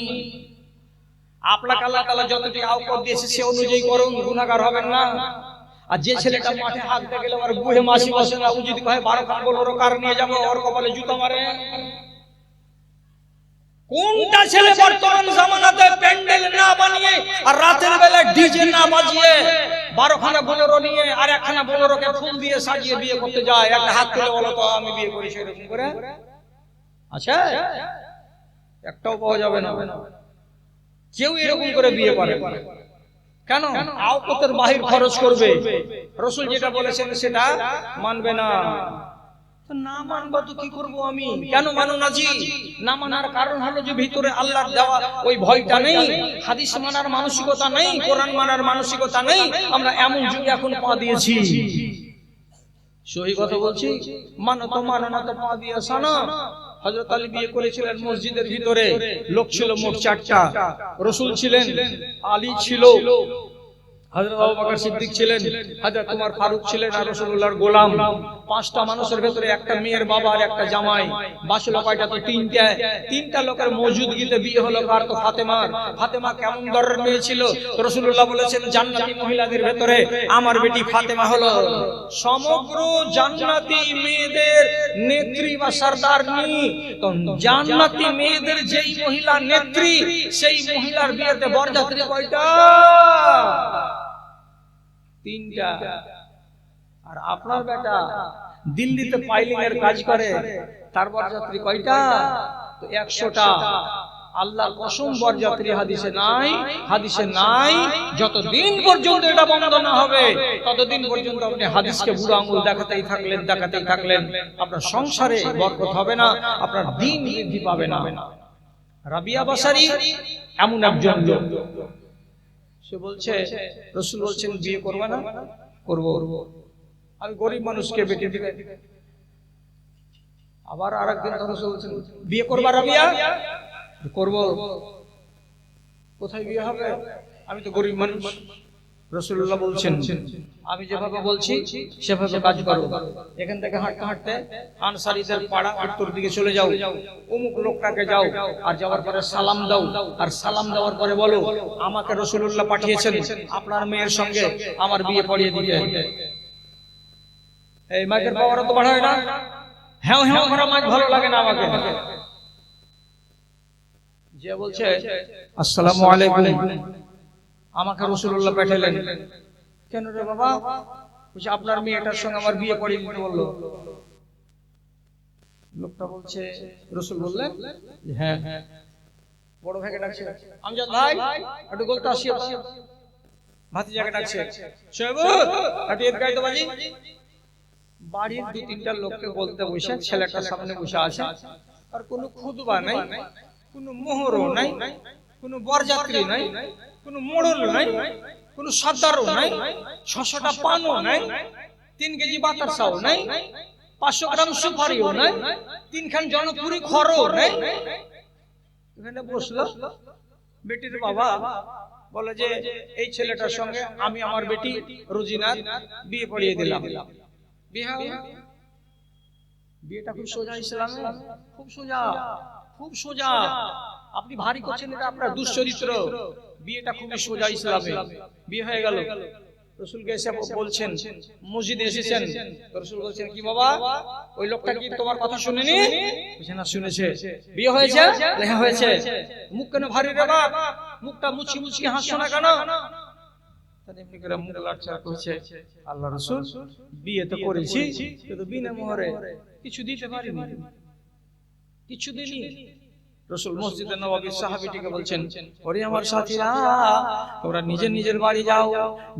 আপনাকে আল্লাহ তাআলা যতটি আওকাত দিয়েছে সে অনুযায়ী করুন, গুনাহগার হবেন না। আর যে ছেলেটা মাঠে হাঁকতে গেলে আর বুহে মাসি বসে না, ও যদি কয় 12 খান 15 কার নিয়ে যাবো, ওর কপালে জুতা মারে। কোনটা ছেলে বর্তমান জামানাতে প্যান্ডেল না বানিয়ে আর রাতের বেলা ডিজে না বাজিয়ে 12 খানা 15 নিয়ে আর একখানা 15 কে ফুল দিয়ে সাজিয়ে বিয়ে করতে যায়? একটা হাত তুলে বলো তো আমি বিয়ে করেছি এরকম করে? আচ্ছা, একটাও পাওয়া যাবে না। কেউ এরকম করে বিয়ে করে কেন? আওকাতের বাহির খরচ করবে। রাসূল যেটা বলেছেন সেটা মানবে না। তো না মানবা তো কি করব আমি? কেন মানো না জি? না মানার কারণ হলো যে ভিতরে আল্লাহর দেওয়া ওই ভয়টা নেই, হাদিস মানার মানসিকতা নেই, কোরআন মানার মানসিকতা নেই। আমরা এমন যুগে এখন পা দিয়েছি, সহি কথা বলছি, মানো তো মানো না তো পা দিয়েছ না। হযরত আলী বিয়ে করেছিলেন মসজিদের ভিতরে, লোক ছিল মোট 4টা। রাসূল ছিলেন, আলী ছিল, হযরত আবু বকর সিদ্দিক ছিলেন, হযরত ওমর ফারুক ছিলেন, আর রাসূলুল্লাহর গোলাম। 5টা মানুষের ভিতরে একটা মেয়ের বাবা আর একটা জামাই। বাঁচলো কয়টা? তো 3টা। 3টা লোকের মওজুদগিতে বিয়ে হলো কার? তো ফাতেমার। ফাতেমা কেমন দরের মেয়ে ছিল? তো রাসূলুল্লাহ বলেছেন জান্নাতি মহিলাদের ভিতরে আমার বেটি ফাতেমা হলো সমগ্র জান্নাতি মেয়েদের নেত্রী বা সরদারনি। তো জান্নাতি মেয়েদের যেই মহিলা নেত্রী, সেই মহিলার বিয়েতে বরযাত্রী কয়টা? 3টা। আর আপনার বেটা দিল্লিতে পাইলিং এর কাজ করে, তার বরযাত্রী কয়টা? তো 100টা। আল্লাহর কসম বরযাত্রী হাদিসে নাই, হাদিসে নাই। যতদিন পর্যন্ত এটা বন্ধ না হবে ততদিন পর্যন্ত আপনি হাদিসকে বুড়ো আঙুল দেখাতেই থাকলেন, দেখাতেই থাকলেন, আপনার সংসারে বরকত হবে না, আপনার দ্বীন বৃদ্ধি পাবে না। রাবিয়া বাসারি এমন একজন লোক, সে বলছে রাসূল বলছেন বিয়ে করবে না? করব। আমি গরিব মানুষকে বেটি দিবে। আবার আরেকদিন রাসূল বলছেন বিয়ে করবা রাবিয়া? করব। কোথায় বিয়ে হবে? আমি তো গরিব মানুষ। রাসূলুল্লাহ বলছেন আমি যেভাবে বলছি সেভাবে কাজ করো। এখান থেকে হাঁটতে হাঁটতে আনসারীদের পাড়া উত্তর দিকে চলে যাও, অমুক লোকটাকে যাও, আর যাওয়ার পরে সালাম দাও, আর সালাম দেওয়ার পরে বলো আমাকে রাসূলুল্লাহ পাঠিয়েছেন আপনার মেয়ের সঙ্গে আমার বিয়ে পড়িয়ে দিতে। এই মাইকের পাওয়ার তো বাড়ায় না, হ্যাঁ হ্যাঁ করা মাইক ভালো লাগে না আমাকে। যে বলছে আসসালামু আলাইকুম, আমাকে রাসূলুল্লাহ পাঠালেন। কেন রে বাবা? বলছে আপনার মেয়েটার সঙ্গে আমার বিয়ে পড়িয়ে দিতে বললো। লোকটা বলছে রাসূল বললেন হ্যাঁ। বড় ভাইকে ডাকছে, আমজাদ ভাই একটু বলতে আসি। ভাতিজাকে ডাকছে, শোয়েব একটু এদিকে আয় তো বাজি। বাড়ির 2-3টা লোককে বলতে বসে ছেলেটার সামনে বসে আছে, আর কোনো খুতবা নাই, কোনো মোহরও নাই, কোনো বরযাত্রী নাই, কোনো মোড়ল নাই, কোনো সর্দারও নাই, 600টা পানও নাই, 3 কেজি বাতাসাও নাই, 500 গ্রাম সুপারিও নাই, 3 খান জনপুরি খড়ও নাই। এখানে বসলো বেটির বাবা, বলে যে এই ছেলেটার সঙ্গে আমি আমার বেটি রোজিনার বিয়ে পড়িয়ে দিলাম। বিয়ে হলো। বিয়েটা খুব সোজা ইসলামে, খুব সোজা, খুব সোজা। আপনি ভারী করছেন, এটা আপনার দুশ্চরিত্র। বিয়েটা খুবই সোজা ইসলামে। বিয়ে হয়ে গেল। রাসূলকে এসে বলছেন, মসজিদে এসেছেন, রাসূল বলছেন কি বাবা ওই লোকটা কি তোমার কথা শুনেনি? বলছে না, শুনেছে। বিয়ে হয়েছে? হ্যাঁ হয়েছে। মুখ কেন ভারী রে বাপ? মুখটা মুচকি মুচকি হাসছো না কেন? তাহলে এমনি করে মুখ লাটচাট করছে। আল্লাহ রাসূল, বিয়ে তো করেছি, কিন্তু বিনা মোহরে কিছু দিতে পারিনি, কিছু দিইনি। রাসূল মসজিদে নববীর সাহাবীটিকে বলছেন, ওরে আমার সাথীরা, তোমরা নিজের নিজের বাড়ি যাও,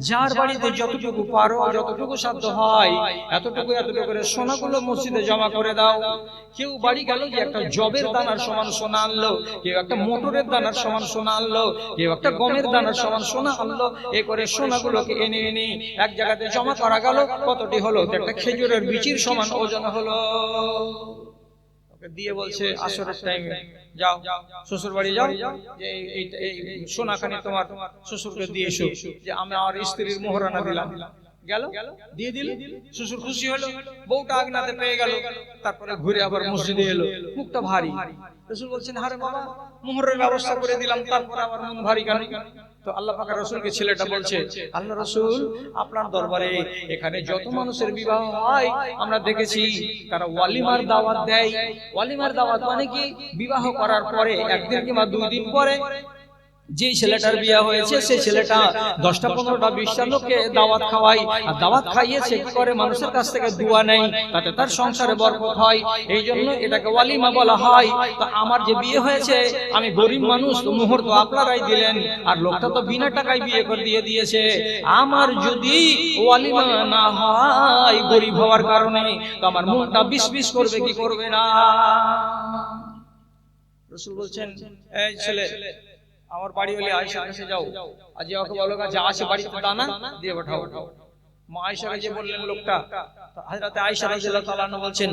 যার বাড়িতে যতটুকু পারো, যতটুকু সাধ্য হয়, এতটুকু করে সোনাগুলো মসজিদে জমা করে দাও। কেউ বাড়ি গেল যে একটা জবের দানার সমান সোনা আনলো, কেউ একটা মোটরের দানার সমান সোনা আনলো, কেউ একটা গমের দানার সমান সোনা আনলো। এ করে সোনাগুলোকে এনে এনে এক জায়গাতে জমা করা গেল। কতটি হলো? একটা খেজুরের বিচির সমান ওজন হলো। দিয়ে বলছে আসরের টাইমে যাও শ্বশুর বাড়ি যাও, যে এই সোনাখানি তোমার শ্বশুরকে দিয়ে এসো, যে আমি আমার স্ত্রীর মোহরানা দিলাম। গেল, দিয়ে দিল। শ্বশুর খুশি হলো, বউটা আগনাতে পেয়ে গেল। তারপরে ঘুরে আবার মসজিদে এলো, মুখটা ভারী। রাসূল বলছেন, আরে বাবা মোহরের ব্যবস্থা করে দিলাম, তারপরে আবার মন ভারী কেন? তো আল্লাহ পাক রাসূলকে ছেলেটা বলছে, আল্লাহ রাসূল, আপনার দরবারে এখানে যত মানুষের বিবাহ হয় আমরা দেখেছি তারা ওয়ালিমার দাওয়াত দেয়। ওয়ালিমার দাওয়াত মানে কি? বিবাহ করার পরে একদিন কিংবা 2 দিন পরে যে ছেলেটার বিয়ে হয়েছে সেই ছেলেটা 10টা 15টা 20টা লোককে দাওয়াত খাওয়ায়। আর দাওয়াত খাইয়ে সে কি করে? মানুষের কাছ থেকে দোয়া নেয়, তাতে তার সংসারে বরকত হয়। এই জন্য এটাকে ওয়ালিমা বলা হয়। তো আমার যে বিয়ে হয়েছে, আমি গরিব মানুষ, তো মোহর তো আপনারাই দিলেন, আর লোকটা তো বিনা টাকায় বিয়ে করে দিয়ে দিয়েছে। আমার যদি ওয়ালিমা না হয় গরিব হওয়ার কারণে, তো আমার মনটা বিষ করবে কি করবে না? রাসূল বলছেন, এই ছেলে, আমার বাড়ি হলে আয়েশার কাছে যাও, আজ ওকে বলো যা আছে বাড়িতে দানা দিয়ে পাঠাও। মা আয়েশাকে যে বললেন লোকটা, হযরত আয়েশা রাদিয়াল্লাহু তাআলা আনহা বলছেন,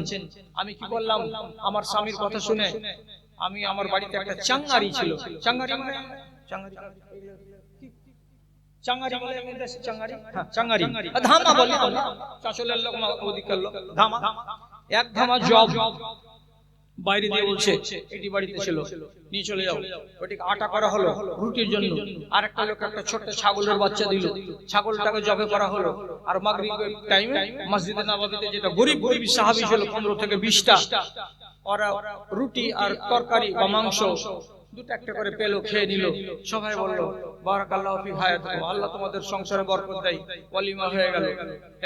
আমি কি করলাম আমার স্বামীর কথা শুনে, আমি আমার বাড়িতে একটা চাঙ্গারি ছিল। চাঙ্গারি মানে চাঙ্গারি চাঙ্গারি বলে আমাদের দেশে চাঙ্গারি, হ্যাঁ চাঙ্গারি, ধামা বলি আমরা, চাচলের লোক ওদিকের লোক, ধামা। এক ধামা জব বাইরে দিয়ে বলছে এটি বাড়িতে ছিল, নিয়ে চলে যাও। ওটিকে আটা করা হলো রুটির জন্য। আর একটা লোক একটা ছোট্ট ছাগলের বাচ্চা দিল, ছাগলটাকে জবে করা হলো। আর মাগরিবের টাইমে মসজিদে নববীতে যেটা গরিব সাহাবী ছিল 15 থেকে 20টা, ওরা রুটি আর তরকারি বা মাংস দুটো একটা করে পেলো, খেয়ে নিল। সবাই বললো বারাকাল্লাহু ফি হায়াতিকুম, আল্লাহ তোমাদের সংসারে বরকত দেয়। ওয়ালিমা হয়ে গেল।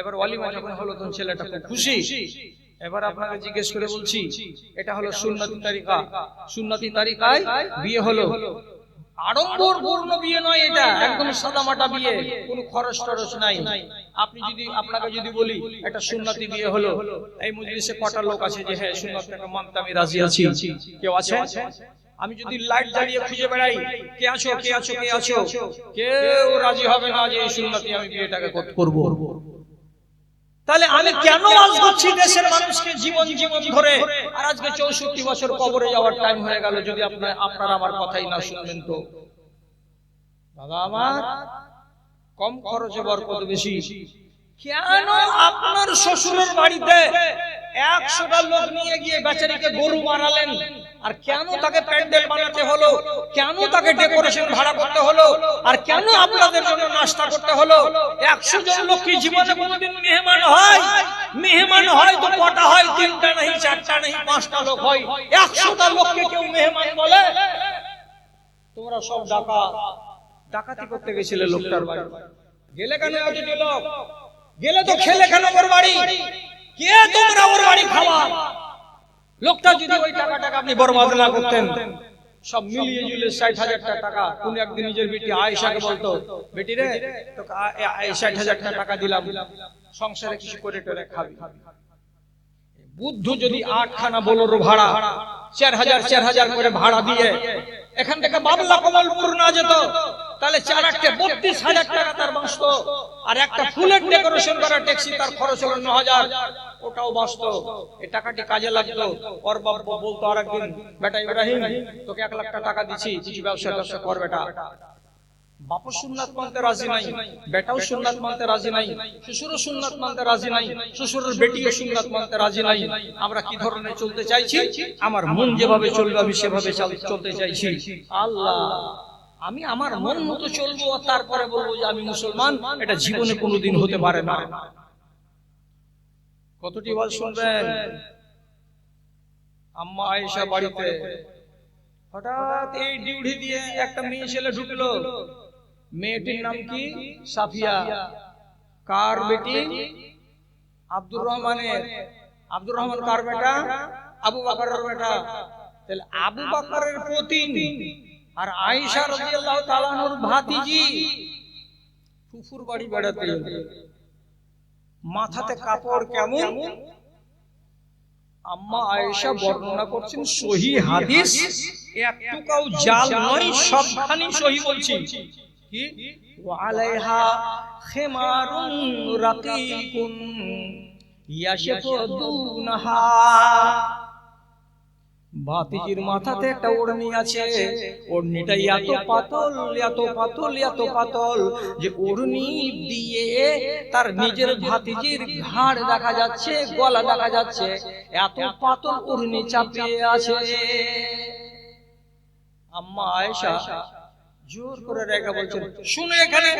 এবার ওয়ালিমা যখন হলো তখন ছেলেটা খুব খুশি। এবার আপনাকে জিজ্ঞেস করে বলছি, এটা হলো সুন্নতি তরিকা। সুন্নতি তরিকায় বিয়ে হলো, আড়ম্বরপূর্ণ বিয়ে নয়, এটা একদম সাদামাটা বিয়ে, কোনো খরচ টরচ নাই। আপনি যদি আপনাকে যদি বলি এটা সুন্নতি বিয়ে হলো, এই মজলিসে কটা লোক আছে যে হ্যাঁ সুন্নতটাকে মানতে আমি রাজি আছি? কেউ আছে? আমি যদি লাইট জ্বালিয়ে খুঁজে বেড়াই কে আছো কে আছো কে আছো, কেউ রাজি হবে না যে এই সুন্নতি আমি বিয়েটাকে করব। তাহলে আমি কেন আজ করছি দেশের মানুষকে জীবন ধরে, আর আজকে 64 বছর কবরে যাওয়ার টাইম হয়ে গেল, যদি আপনারা আমার কথাই না শুনবেন তো? দাদা আমার, কম খরচে বরকত বেশি। কেন আপনার শ্বশুরের বাড়িতে 100টা লোক নিয়ে গিয়ে বেচারিকে গরু মারালেন? আর কেন তাকে প্যান্ডেল বানাতে হলো? কেন তাকে ডেকোরেশন ভাড়া করতে হলো? আর কেন আপনাদের জন্য নাস্তা করতে হলো? 100 জন লোক কি জীবনে কোনোদিন মেহমান হয়? মেহমান হয় তো কটা হয়? 3টা नहीं 4টা नहीं 5টা লোক হয়। 100টা লোককে কেউ মেহমান বলে? তোমরা সব ডাকাতি করতে গেছিলে লোকটার বাড়ি। গেলে কেন এতটি লোক? গেলে তো খেলে কেন ওর বাড়ি? কে তোমরা ওর বাড়ি খাওয়া? লোকটা যদি ওই টাকাটাকে আপনি বরবাদ না করতেন, সব মিলিয়ে জুলিয়ে 60,000 টাকা, কোন একদিন নিজের বেটি আয়েশাকে বলতো, বেটি রে তোকে 60,000 টাকা দিলাম, সংসারে কিছু করে টোরে খাবি। বুদ্ধ যদি 8খানা বোলেরো ভাড়া 4,000 করে ভাড়া দিয়ে এখান থেকে বাবলা কমলপুর না যেত তাহলে 4-32,000 টাকা তার বাঁচত। আর একটা ফুলের ডেকোরেশন করা ট্যাক্সি তার খরচ হলো 9,000, ওটাও বাঁচত। এই টাকাটি কাজে লাগতো। ওর বাবা বলতো আরেকদিন, বেটা ইব্রাহিম তোকে 1 লাখ টাকা দিচ্ছি, কিছু ব্যবসা কর বেটা। বাপও সুন্নাত মানতে রাজি নাই, বেটাও সুন্নাত মানতে রাজি নাই, শ্বশুরও সুন্নাত মানতে রাজি নাই, শ্বশুরের বেটিও সুন্নাত মানতে রাজি নাই। আমরা কি ধরনের চলতে চাইছি? আমার মন যেভাবে চলবে আমি সেভাবে চলতে চাইছি। আল্লাহ, আমি আমার মন মতো চলবো আর তারপরে বলবো যে আমি মুসলমান, এটা জীবনে কোনোদিন হতে পারে না। কতটি ওয়াজ শুনবেন? আম্মা আয়েশা বাড়িতে হঠাৎ এই ডিউটি দিয়ে একটা মেয়ে ছেলে ঢুকলো। মেয়েটির নাম কি? সাফিয়া। কার বেটি? আব্দুর রহমানের। আব্দুর রহমান কার বেটা? আবু বকরের বেটা। তাহলে আবু বকরের পতিন আর আয়েশা রাদিয়াল্লাহু তাআলা আনহার ভাতিজি ফুফুর বাড়ি বেড়াতে। মাথাতে কাপড় কেমন? আম্মা আয়েশা বর্ণনা করছেন সহি হাদিস, একটুকাও জাল নয়, সবখানি সহি বলছি। কি? ওয়া আলাইহা খিমারুন রাকিকুন ইয়াশফুদুনহা। ভাতিজির মাথাতে একটা ওড়নি আছে, ওড়নিটা এত পাতল এত পাতল এত পাতল যে ওড়নি দিয়ে তার নিজের ভাতিজির ঘাড় দেখা যাচ্ছে, গলা দেখা যাচ্ছে, এত পাতল ওড়নি চাপিয়ে আছে। আম্মা আয়েশা জোর করে রেখে বলছেন, শুনে এখানে,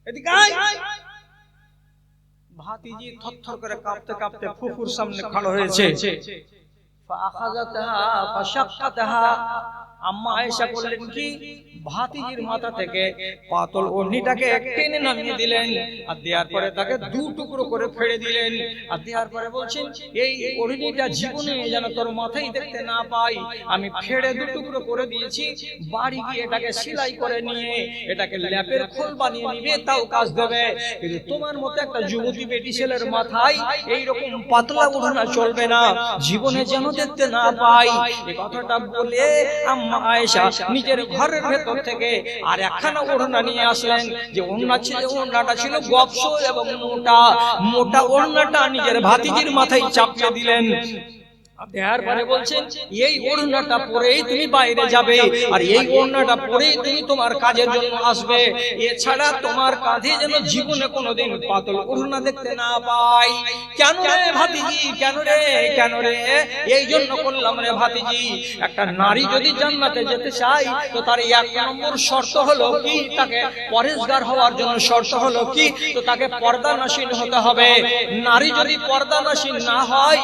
এদিকে আয়। ভাতিজি থরথর করে কাঁপতে কাঁপতে ফুফুর সামনে খাড়া হয়েছে। আম্মা আয়েশা বললেন কি? ভাতিজির মাথা থেকে পাতল ওড়নিটাকে টেনে নামিয়ে দিলেন, আর দেওয়ার পরে তাকে 2 টুকরো করে ফেড়ে দিলেন। আর দেওয়ার পরে বলছেন, এই ওড়নিটা জীবনে যেন তোর মাথায় দেখতে না পাই, আমি ফেড়ে 2 টুকরো করে দিয়েছি। বাড়ি গিয়ে এটাকে সেলাই করে নিয়ে এটাকে ল্যাপের খোল বানিয়ে নিবে, তাও কাজ দেবে। কিন্তু তোমার মতো একটা যুবতী বেটি ছেলের মাথায় এইরকম পাতলা ওড়না চলবে না, জীবনে যেন দেখতে না পাই। এই কথাটা বলে আম্মা আয়েশা নিজের ঘরের ভেতর থেকে আর একখানা ওড়না নিয়ে আসলেন। যে ওড়নাটা ছিল গবস এবং মোটা ওড়নাটা নিজের ভাতিজির মাথায় চাপিয়ে দিলেন। দেওয়ার বলছেন, এই ওড়নাটা পরেই তুমি বাইরে যাবে, আর এই ওড়নাটা পরেই তুমি তোমার কাজের জন্য আসবে। এছাড়া তোমার কাঁধে যেন জীবনে কোনোদিন পাতল ওড়না দেখতে না পাই। কেন রে ভাতিজি, কেন রে, কেন রে? এই জন্য করলাম রে ভাতিজি, একটা নারী যদি জান্নাতে যেতে চায় তো তার 1 নম্বর শর্ত হলো কি? তাকে পরেশগার হওয়ার জন্য শর্ত হলো কি? তো তাকে পর্দানাশীন হতে হবে। নারী যদি পর্দানাশীন না হয়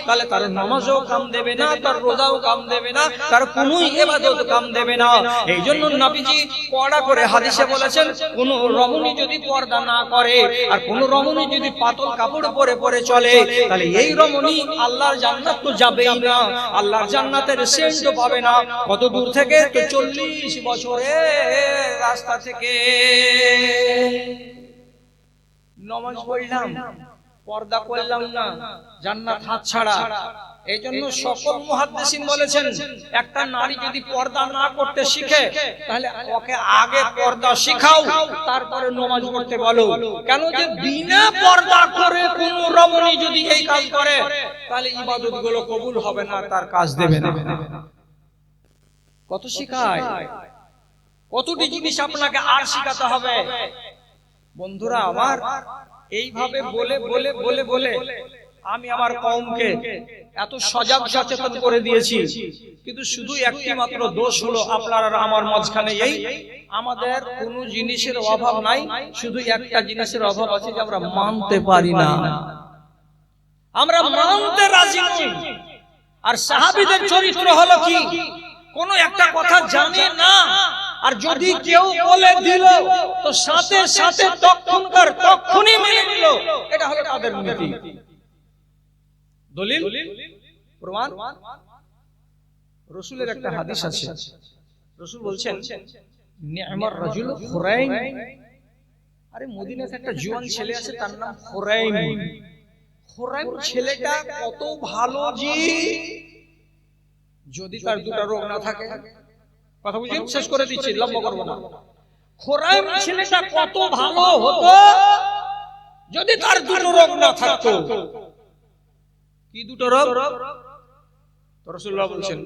তাহলে তার নামাজও কাম দেবে না, তার রোজাও কাম দেবে না, তার কোনো ইবাদত কাম দেবে না। এই জন্য নবীজি কড়া করে হাদিসে বলেছেন, কোন রমণী যদি পর্দা না করে আর কোন রমণী যদি পাতল কাপড় পরে পরে চলে, তাহলে এই রমণী আল্লাহর জান্নাত তো যাবেই না, আল্লাহর জান্নাতের সেন্টও পাবে না। কত দূর থেকে? তো 40 বছরের রাস্তা থেকে। নামাজ পড়লাম, পর্দা করলাম না, জান্নাত হাতছাড়া। এই জন্য সকল মুহাদ্দিসিন বলেছেন, একটা নারী যদি পর্দা না করতে শিখে তাহলে ওকে আগে পর্দা শিখাও, তারপরে নামাজ পড়তে বলো। কেন? যে বিনা পর্দা করে কোন রমণী যদি এই কাজ করে তাহলে ইবাদত গুলো কবুল হবে না, তার কাজ দেবে না। কত শিখায়, কতটি জিনিস আপনাকে আর শিখাতে হবে। বন্ধুরা আমার, এইভাবে বলে বলে বলে বলে আমি আমার কওমকে এত সজাগ সচেতন করে দিয়েছি, কিন্তু শুধু একটি মাত্র দোষ হলো আপনার আর আমার মাঝখানে, এই আমাদের কোনো জিনিসের অভাব নাই, শুধু একটা জিনিসের অভাব আছে, যে আমরা মানতে পারি না, আমরা মানতে রাজি নই। আর সাহাবীদের চরিত্র হলো কি? কোন একটা কথা জানে না, আর যদি কেউ বলে দিল তো সাথে সাথে তখনই মেনে নিল। এটা হলো তাদের নীতি। দলিল প্রমাণ রাসূলের একটা হাদিস আছে। রাসূল বলছেন, নি'মার রাজুল খুরাইম। আরে মদিনাতে একটা জওয়ান ছেলে আছে, তার নাম খুরাইম। খুরাইম ছেলেটা কত ভালো জি! যদি তার দুটো রোগ না থাকে, কথা বুঝি শেষ করে দিচ্ছি, লম্বা করবো না। খোরাইম ছেলেটা কত ভালো হতো যদি তার দুটো রোগ না থাকতো। কি দুটো রোগ? রাসূলুল্লাহ বলছেন,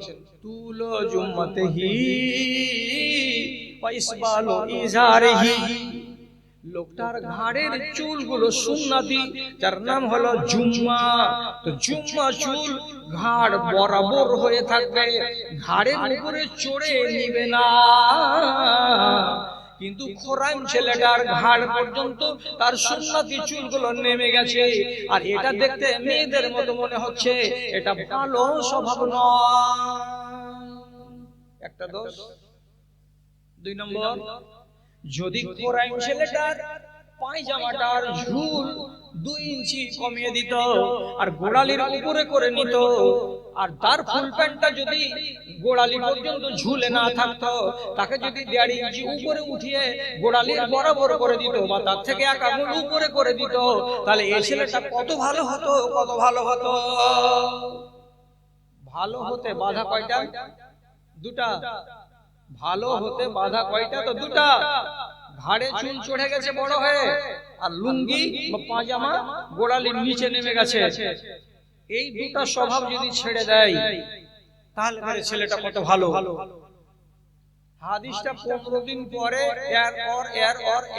তুলো জুম্মাতিহি ওয়া ইসবালু ইজারিহি। লোকটার ঘাড়ের চুলগুলো সুন্নতি, যার নাম হলো জুম্মা। তো জুম্মা চুল ঘাড় বরাবর হয়ে থাকবে, ঘাড়ের উপরে চড়ে নিবে না। কিন্তু খোরাইম ছেলেটার ঘাড় পর্যন্ত তার সুন্নতি চুলগুলো নেমে গেছে, আর এটা দেখতে মেয়েদের মতো মনে হচ্ছে, এটা ভালো স্বভাব নয়। একটা দোষ। দুই নম্বর, যদি খোরাইম ছেলেটার পায়জামাটার ঝুল 2 ইঞ্চি কমিয়ে দিত আর গোড়ালির উপরে করে নিত, আর তার ফুল প্যান্টটা যদি গোড়ালি পর্যন্ত ঝুলে না থাকতো, তাকে যদি 1.5 ইঞ্চি উপরে উঠিয়ে গোড়ালির বরাবর করে দিত বা তার থেকে 1 আঙুল উপরে করে দিত, তাহলে এই ছেলেটা কত ভালো হতো, কত ভালো হতো। ভালো হতে বাধা কয়টা? দুটা। ভালো হতে বাধা কয়টা? তো দুটা। ঘাড়ে চুল চড়ে গেছে বড় হয়ে, আর লুঙ্গি বা পাজামা গোড়ালির নিচে নেমে গেছে। এই দুটা স্বভাব যদি ছেড়ে দেয়, তাহলে মেরে ছেলেটা কত ভালো। হাদিসটা 15 দিন পরে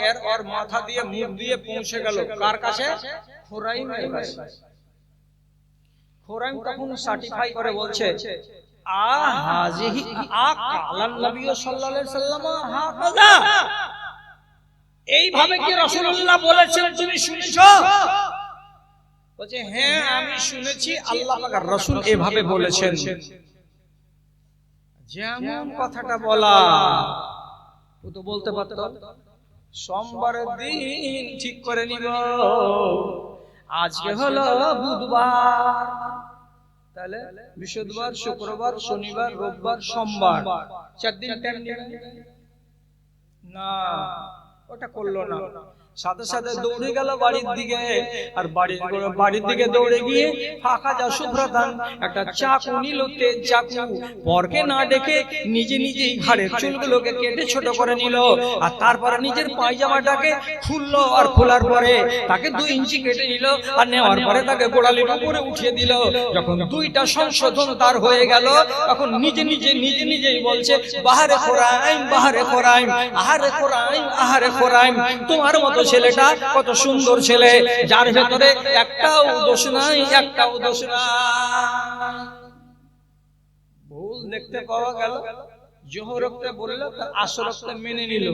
এর ওর মাথা দিয়ে মুখ দিয়ে পৌঁছে গেল কার কাছে? খোরাইমের কাছে। খোরাইম তখন সার্টিফাই করে বলছে, এইভাবে কি রাসূলুল্লাহ বলেছেন তুমি শুনেছো? বলছে, হ্যাঁ আমি শুনেছি, আল্লাহ পাকের রাসূল এভাবে বলেছেন। যেমন কথাটা বলা, ও তো বলতে পারত সোমবারের দিন ঠিক করে নিব, আজকে হলো বুধবার, তাহলে বৃহস্পতিবার, শুক্রবার, শনিবার, রোববার, সোমবার, 4 দিন টাইম নেবেন না। ওটা করলো না, সাথে সাথে দৌড়ে গেল বাড়ির দিকে, আর বাড়ির দিকে দৌড়ে গিয়ে ফাঁকা যা সুব্রতান একটা চাকু নিল, তেজ চাকু, পরকে না ডেকে নিজে নিজেই ঘাড়ের চুলগুলোকে কেটে ছোট করে নিল, আর তারপরে নিজের পায়জামাটাকে খুললো, আর খোলার পরে তাকে 2 ইঞ্চি কেটে নিল, আর নেওয়ার পরে তাকে গোড়ালির উপরে উঠিয়ে দিল। যখন 2টা সংশোধন তার হয়ে গেল, তখন নিজে নিজেই বলছে, বাহারে খোরাইম, বাহারে খোরাইম, আহারে খোরাইম, আহারে খোরাইম, তোমার মতো ছেলেটা কত সুন্দর ছেলে, যার ভেতরে একটাও দোষ নাই, একটাও দোষ নাই। ভুল দেখতে পাওয়া গেল, জোহরতে বললো তার আসরতে মেনে নিল।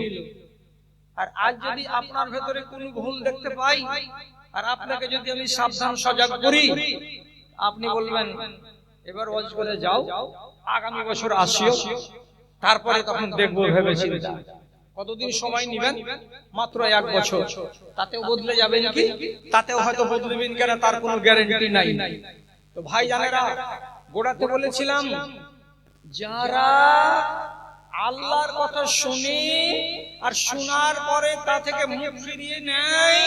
আর আজ যদি আপনার ভেতরে কোনো ভুল দেখতে পাই, আর আপনাকে যদি আমি সাবধান সজাগ করি, আপনি বলবেন এবার ওয়াজ করে যাও, আগামী বছর আসিও, তারপরে তখন দেখবো ভেবেচিন্তে। কতদিন সময় নেবেন? মাত্র 1 বছর। তাতেও বদলে যাবেন কি? তাতেও হয়তো বদলবেন কেন, তার কোনো গ্যারান্টি নাই। তো ভাই জানেরা, গোড়াতে বলেছিলাম, যারা আল্লাহর কথা শুনে আর শোনার পরে তা থেকে মুখ ফিরিয়ে নেয়,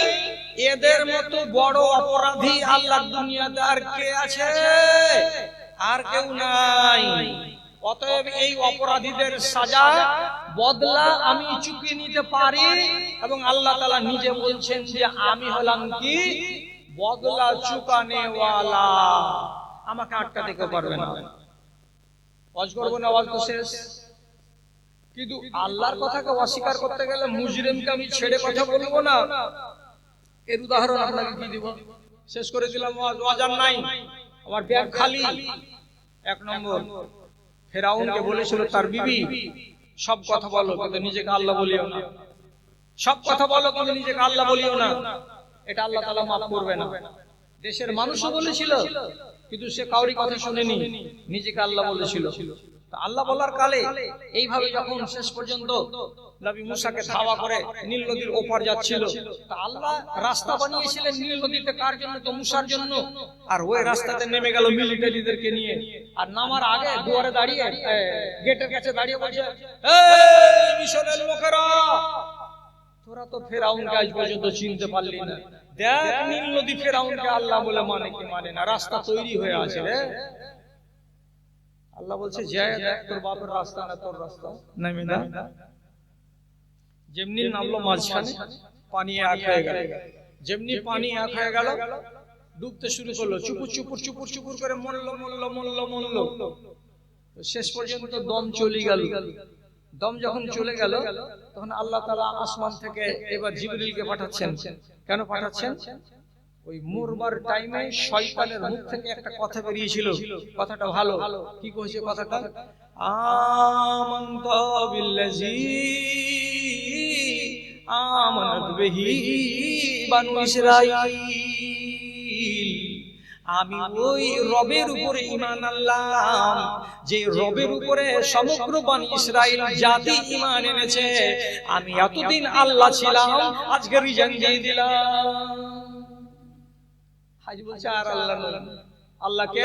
এদের মতো বড় অপরাধী আল্লাহর দুনিয়াতে আর কে আছে? আর কেউ নাই। অতএব এই অপরাধীদের সাজা, বদলা আমি চুকিয়ে নিতে পারি, এবং আল্লাহ তাআলা নিজে বলছেন যে আমি হলাম কি? বদলা চুকানেওয়ালা। আমাকে আটকাতে কেউ পারবে না। ওয়াজ করবো না, ওয়াজ তো শেষ। কিন্তু আল্লাহর কথাকে অস্বীকার করতে গেলে মুজরিমকে আমি ছেড়ে কথা বলবো না। এর উদাহরণ আপনাকে কি দিব? শেষ করে দিলাম, ওয়াজ আর নাই, আমার ব্যাগ খালি। 1 নম্বর, ফেরাউনকে বলেছিল তার বিবি, সব কথা বলো কিন্তু নিজেকে আল্লাহ বলিও না, সব কথা বলো কিন্তু নিজেকে আল্লাহ বলিও না। এটা আল্লাহ তাআলা মাফ করবে না। দেশের মানুষও বলেছিল, কিন্তু সে কাউরি কথা শুনেনি, নিজেকে আল্লাহ বলেছিল। আল্লাহ বলার কালে এইভাবে যখন শেষ পর্যন্ত নবী মুসাকে ধাওয়া করে নীল নদীর ওপার যাচ্ছিল, তা আল্লাহ রাস্তা বানিয়েছিলেন নীল নদীতে কার জন্য? তো মুসার জন্য। আর ওই রাস্তাতে নেমে গেল মিলিটারিদেরকে নিয়ে, আর নামার আগে দুয়ারে দাঁড়িয়ে, গেটের কাছে দাঁড়িয়ে বলছে, এই মিশরের লোকেরা, তোরা তো ফেরাউনকে আজ পর্যন্ত চিনতে পারলি না। দেখ নীল নদী ফেরাউনকে আল্লাহ বলে মানে কি মানে না, রাস্তা তৈরি হয়ে আছে রে। আল্লাহ বলছে যে দেখ তোর বাপের রাস্তা না তোর রাস্তা নেমে না। যেমনি নামলো মাঝখানে পানি এক হয়ে গেল, যেমনি পানি এক হয়ে গেল ডুবতে শুরু করলো, চুপুর চুপুর চুপুর চুপুর করে মরলো। শেষ পর্যন্ত দম চলে গেল। দম যখন চলে গেল তখন আল্লাহ তাআলা আসমান থেকে এবার জিবরিলকে পাঠাচ্ছেন। কেন পাঠাচ্ছেন? ওই মরবার টাইমে শয়তানের মুখ থেকে একটা কথা বেরিয়েছিল, কথাটা ভালো। কি কইছে কথাটা? আমানতু বিল্লাযী আমানাত বিহি বানু ইসরাঈল, আমি ওই রবের উপরে ঈমান আনলাম যে রবের উপরে সমগ্র বনি ইসরাইল জাতি ঈমান এনেছে। আমি এতদিন আল্লাহ ছিলাম, আজকে রিজাইন দিয়ে দিলাম। হাজি বলছে আর আল্লাহ নয়, আল্লাহকে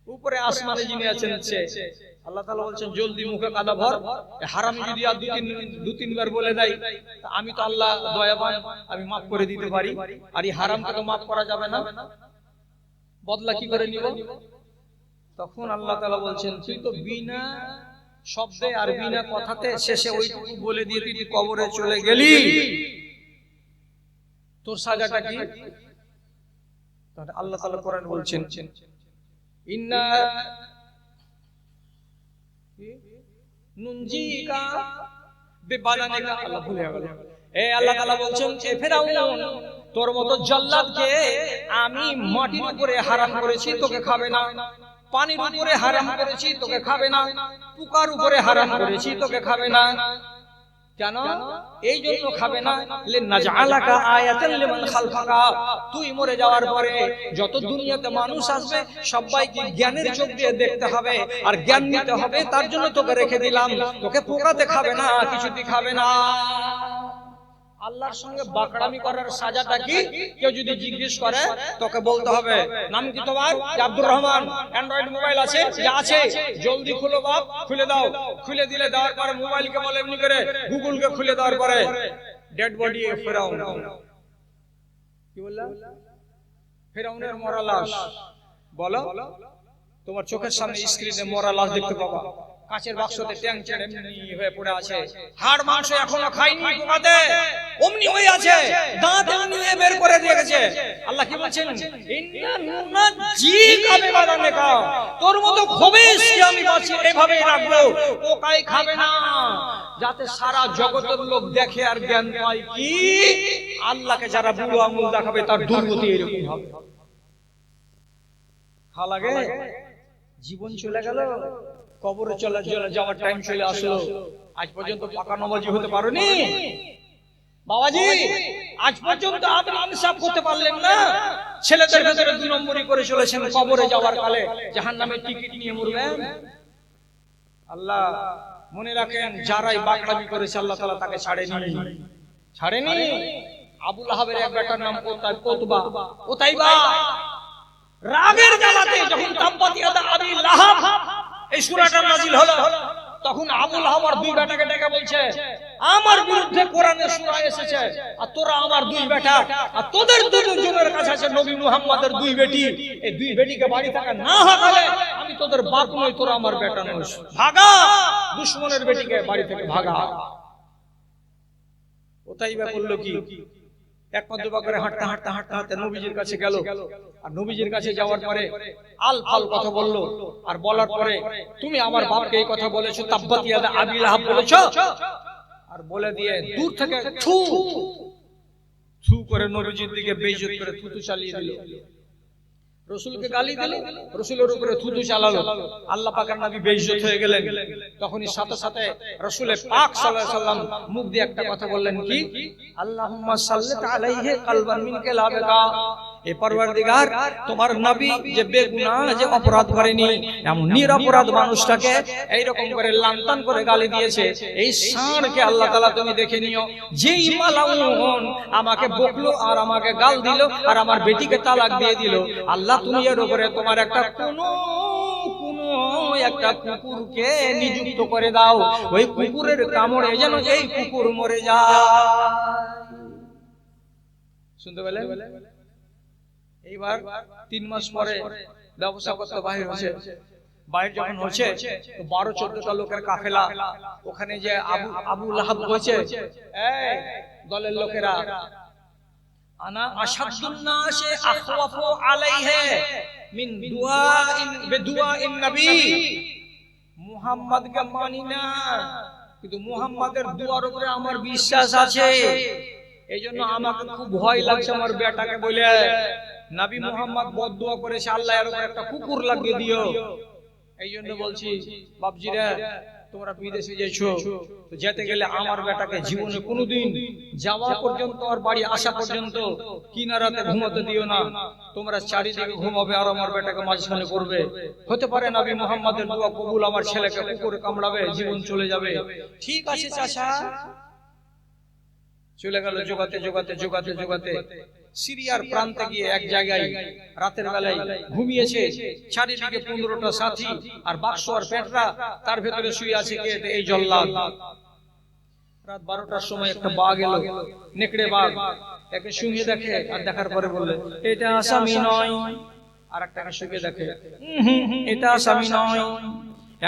উপরে আসমানে যিনি আছেন সে। আল্লাহ তাআলা বলছেন জলদি মুখে কাদা ভর, হারামি যদি আর দু তিনবার বলে দেয় আমি তো আল্লাহ দয়াবান, আমি মাফ করে দিতে পারি, আর এই হারামটাকে মাফ করা যাবে না, বদলা কি করে নিব? তখন আল্লাহ তাআলা বলছেন তুই তো বিনা শব্দে আর বিনা কথাতে শেষে ওইটুকু বলে দিয়ে তুই কবরে চলে গেলি, তোর সাজাটা কি? তাহলে আল্লাহ তাআলা কোরআন বলছেন ইন্না নুনজিকা বিবাদানিকা, আল্লাহ ভুলে গেল। আল্লাহ তাআলা বলছেন যে ফেরাউন তোর মতো জল্লাদকে আমি মাটির উপরে হারাম করেছি, তোকে খাবে না। পানির উপরে হারাম করেছি, তোকে খাবে না। পোকার উপরে হারাম করেছি, তোকে খাবে না। কেন? এই জন্য খাবে না, লিনাজআলাকা আয়াতান লিমান খালফাকা, তুই মরে যাওয়ার পরে যত দুনিয়াতে মানুষ আসবে সবাইকে জ্ঞানের চোখ দিয়ে দেখতে হবে আর জ্ঞান নিতে হবে, তার জন্য তোকে রেখে দিলাম। তোকে পোকাতে খাবে না, কিছুতে খাবে না। আল্লাহর সঙ্গে বাকড়ামি করার সাজাটা কি? কেউ যদি জিজ্ঞেস করে তোকে বলতে হবে নাম কি তোমার? আব্দুর রহমান। অ্যান্ড্রয়েড মোবাইল আছে? যা আছে জলদি খুলো বাপ, খুলে দাও। খুলে দিলে দেওয়ার পরে মোবাইলকে বলে এমনি করে গুগলকে খুলে দেওয়ার পরে ডেড বডি ফেরাউন। কি বললাম? ফেরাউনের মরা লাশ। বলো তোমার চোখের সামনে স্ক্রিনে মরা লাশ দেখতে পাবা, কাঁচের বাক্সতে ট্যাং ছেড়ে এমনি হয়ে পড়ে আছে, হাড় মাংস এখনো খাইনি, পোকাতে অমনি হয়ে আছে, দাঁত এমনি হয়ে বের করে রেখেছে। আল্লাহ কি বলছেন? ইন্না নুনাজ্জিকা বিবাদানিকা, তোর মতো খবিসকে আমি বাঁচিয়ে এভাবেই রাখবো, পোকাই খাবে না, যাতে সারা জগতের লোক দেখে আর জ্ঞান পায় কি আল্লাহকে যারা বুড়ো আঙুল দেখাবে তার দুর্গতি এরকম হবে। লাগে জীবন চলে গেল, কবরে চলে যাওয়ার টাইম চলে আসলো, আজ পর্যন্ত পাকা নমাজি হতে পারোনি বাবাজি, আজ পর্যন্ত আপনি ইনসাফ করতে পারলেন না। ছেলেদের ভেতরে 2 নম্বরই করে চলেছেন, কবরে যাওয়ার কালে জাহান্নামের টিকিট নিয়ে মরবেন। আল্লাহ মনে রাখেন যারাই বাকড়ামি করেছে আল্লাহ তাআলা তাকে ছাড়েনি। আবু লাহাবের এক বেটার নাম ওতাইবা, রাগের জ্বালাতে যখন তাব্বাত ইয়াদা আবি লাহাব এই সূরাটা নাযিল হলো, তখন আবু লাহাব আর 2 বেটাকে ডেকে বলছে আমার বিরুদ্ধে কোরআনের সূরা এসেছে আর তোরা আমার 2 বেটা, আর তোদের দুজনের কাছে আছে নবী মুহাম্মাদের 2 বেটি, এই 2 বেটিকে বাড়ি থেকে না হটালে আমি তোদের বাপ নই, তোরা আমার বেটা নস, ভাগা দুশমনের বেটিকে বাড়ি থেকে ভাগা। ওতাইবা বলল কি, এক পা দুপা করে হাঁটতে নবীজির কাছে গেল, আর নবীজির কাছে যাওয়ার পরে আল ফাল কথা বলল, আর বলার পরে তুমি আমার বাপকে এই কথা বলেছো, তাব্বাত ইয়াদা আবি লাহাব বলেছো, আর বলে দিয়ে দূর থেকে থু করে নবীজির দিকে বেইজ্জত করে থুতু চালিয়ে দিল। রাসূলকে গালি দিল, রাসূলের উপরে থুতু চালালো, আল্লাহ পাকের নবী বেইজ্জত হয়ে গেলেন। তখনই সাথে সাথে রাসূল পাক সাল্লাল্লাহু আলাইহি সাল্লাম মুখ দিয়ে একটা কথা বললেন কি, আল্লাহুম্মা সাল্লিত আলাইহি কালবান মিন কালাবিকা, এ পরওয়ারদিগার তোমার নবী যে বেগুনাহ, যে অপরাধ করেনি এমন নিরপরাধ মানুষটাকে এইরকম করে লান্তান করে গালি দিয়েছে, এই ষাঁড়কে আল্লাহ তাআলা তুমি দেখে নিও, যেই মালাউন আমাকে বকলো আর আমাকে গাল দিল আর আমার বেটিকে তালাক দিয়ে দিল, আল্লাহ তুমি এর উপরে তোমার একটা কোন একটা কুকুরকে নিযুক্ত করে দাও, ওই কুকুরের কামড়ে যেন এই কুকুর মরে যায়। শুনতে পেলেন? এইবার 3 মাস পরে ব্যবসা করতে বাহির হয়েছে, বাইরে যখন হচ্ছে 12-14টা লোকের কাফেলা, ওখানে যে আবু লাহাব হয়েছে, এই দলের লোকেরা, আনা আশাদুন নাসে আখওয়াফু আলাইহি মিন দুআইন বিদুআইন নবী, মুহাম্মদকে মানি না কিন্তু মুহাম্মাদের দুয়ার উপরে আমার বিশ্বাস আছে, এইজন্য আমাকে খুব ভয় লাগছে আমার বেটাকে বলে নবী মুহাম্মদ বদদুয়া করেছে আল্লাহ এর উপর একটা কুকুর লাগিয়ে দিও। এই জন্য বলছি বাপজিরা, তোমরা বিদেশে যাইছো তো যেতে গেলে আমার বেটাকে জীবনে কোনোদিন যাওয়া পর্যন্ত আর বাড়ি আসা পর্যন্ত কিনারাতে ঘুমাতে দিও না, তোমরা চারিদিকে ঘুমাবে আর আমার বেটাকে মাঝখানে করবে। হতে পারে নবী মুহাম্মাদের দোয়া কবুল, আমার ছেলেকে কুকুরে কামড়াবে, জীবন চলে যাবে। ঠিক আছে চাচা। চলে গেল জোগাতে জোগাতে জোগাতে জোগাতে সিরিয়ার প্রান্তে গিয়ে এক জায়গায় রাতের বেলায় ঘুমিয়েছে, চারিদিকে 15টা সাথী আর বাক্স আর পেটরা, তার ভেতরে শুয়ে আছে কে? এই জল্লাদ। রাত 12টার সময় একটা বাঘ এলো, নেকড়ে বাঘ, একে শুয়ে দেখে আর দেখার পরে বললে এটা আসামি নয়, আর একটাকে শুয়ে দেখে এটা আসামি নয়।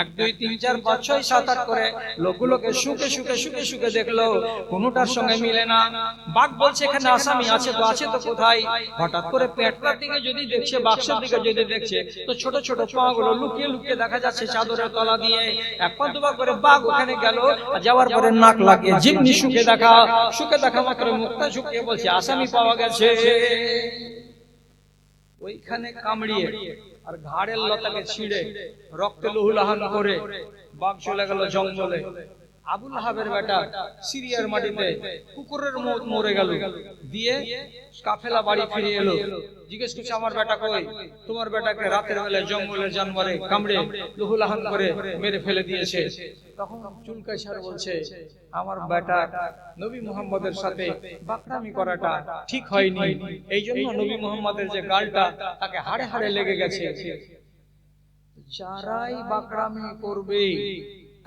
1 2 3 4 5 6 7 8 করে লোকগুলোকে শুকে শুকে শুকে শুকে দেখলো, কোনোটার সঙ্গে মিলে না। বাঘ বলছে এখানে আসামি আছে তো কোথায়? হঠাৎ করে পেটটার দিকে যদি দেখছে, বাক্সের দিকে যদি দেখছে, তো ছোট ছোট পাগুলো লুকিয়ে লুকিয়ে দেখা যাচ্ছে চাদরের তলা দিয়ে। এক পা দুবার করে বাঘ ওখানে গেল, যাওয়ার পরে নাক লাগিয়ে যেমনি শুকে দেখা মাত্র মুখটা শুকিয়ে বলছে আসামি পাওয়া গেছে। ওইখানে কামড়িয়ে আর ঘাড়ের লতাকে ছিঁড়ে রক্তে লহুলাহান করে বাঘ চলে গেল জঙ্গলে। আবু লাহাবের বেটা সিরিয়ার মাটিতে কুকুরের মত মরে গেল। দিয়ে কাফেলা বাড়ি ফিরে এলো, জিজ্ঞেস করছে আমার বেটা কই? তোমার বেটাকে রাতের বেলায় জঙ্গলের জানোয়ারে কামড়ে লহুলাহান করে মেরে ফেলে দিয়েছে। তখন চুলকাইসার বলছে আমার বেটা নবী মুহাম্মদের সাথে বাকরামি করাটা ঠিক হয়নি, এই জন্য নবী মুহাম্মদের যে গালটা তাকে হাড়ে হাড়ে লেগে গেছে। যারাই বাকরামি করবে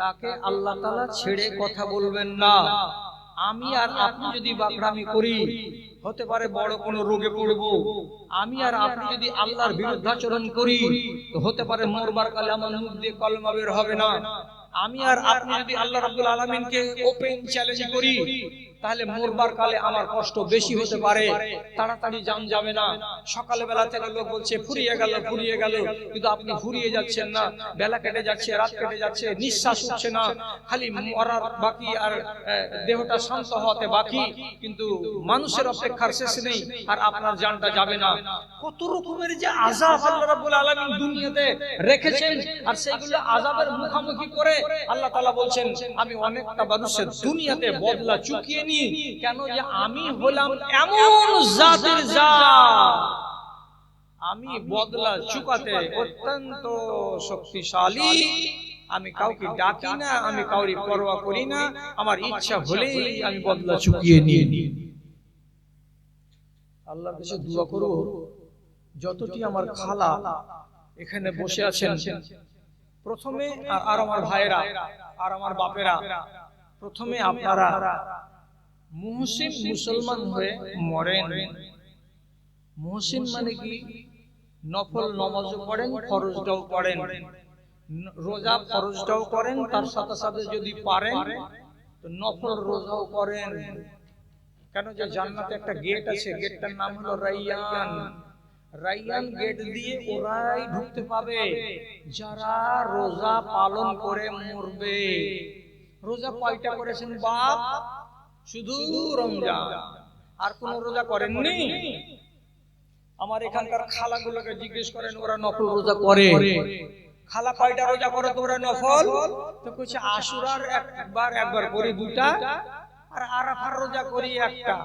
তাকে আল্লাহ তাআলা ছেড়ে কথা বলবেন না। আমি আর আপনি যদি বাকরামি করি, হতে পারে বড় কোনো রোগে পড়ব। আমি আর আপনি যদি আল্লাহর বিরুদ্ধাচরণ করি, তো হতে পারে মরবার কালে আমার মুখ দিয়ে কলমা বের হবে না। আমি আর আপনি যদি আল্লাহ রাব্বুল আলামিনকে ওপেন চ্যালেঞ্জ করি, তাহলে মরবার কালে আমার কষ্ট বেশি হতে পারে, তাড়াতাড়ি জান যাবে না। সকালে বেলা থেকে লোক বলছে ফুরিয়ে গেল, কিন্তু আপনি ফুরিয়ে যাচ্ছেন না। বেলা কেটে যাচ্ছে, রাত কেটে যাচ্ছে, নিঃশ্বাস উঠছে না, খালি মরার বাকি আর দেহটা শান্ত হতে বাকি, কিন্তু মানুষের অপেক্ষার শেষ নেই, আর আপনার জানটা যাবে না। কত রকমের যে আযাব আল্লাহ রাব্বুল আলামিন দুনিয়াতে রেখেছেন, আর সেইগুলো আযাবের মুখোমুখি করে আল্লাহ তাআলা বলছেন আমি অনেকটা মানুষের দুনিয়াতে বদলা চুকিয়ে নি। কেন? যে আমি হলাম এমন জাতের জাত, আমি বদলা চুকাতে অত্যন্ত শক্তিশালী। আমি কাউকে ডাকি না, আমি কাউরি পরোয়া করি না, আমার ইচ্ছা হলেই আমি বদলা চুকিয়ে নিই। আল্লাহর কাছে দোয়া করব, যতটি আমার খালা এখানে বসে আছেন, প্রথমে আর আমার ভাইয়েরা আর আমার বাপেরা, প্রথমে আপনারা মুহসিন মুসলমান হয়ে মরেন। মুহসিন মানে কি? নফল নামাজও পড়েন, ফরজটাও পড়েন, রোজা ফরজটাও করেন, তার সাথে সাথে যদি পারেন তো নফল রোজাও করেন। কেন? যে জান্নাতে একটা গেট আছে, গেটটার নাম হলো রাইয়ান। রাইয়ান গেট দিয়ে ওরাই ঢুকতে পাবে যারা রোজা পালন করে মরবে। রোজা কয়টা করেছেন বাপ? শুধু রমজান, আর কোন রোজা করেননি? আমার এখানকার খালাগুলোকে জিজ্ঞেস করেন, ওরা নফল রোজা করে। খালা কয়টা রোজা করো তোমরা নফল? তো কইছে আশুরার একবার করি 2টা, আর আরাফার রোজা করি 1টা।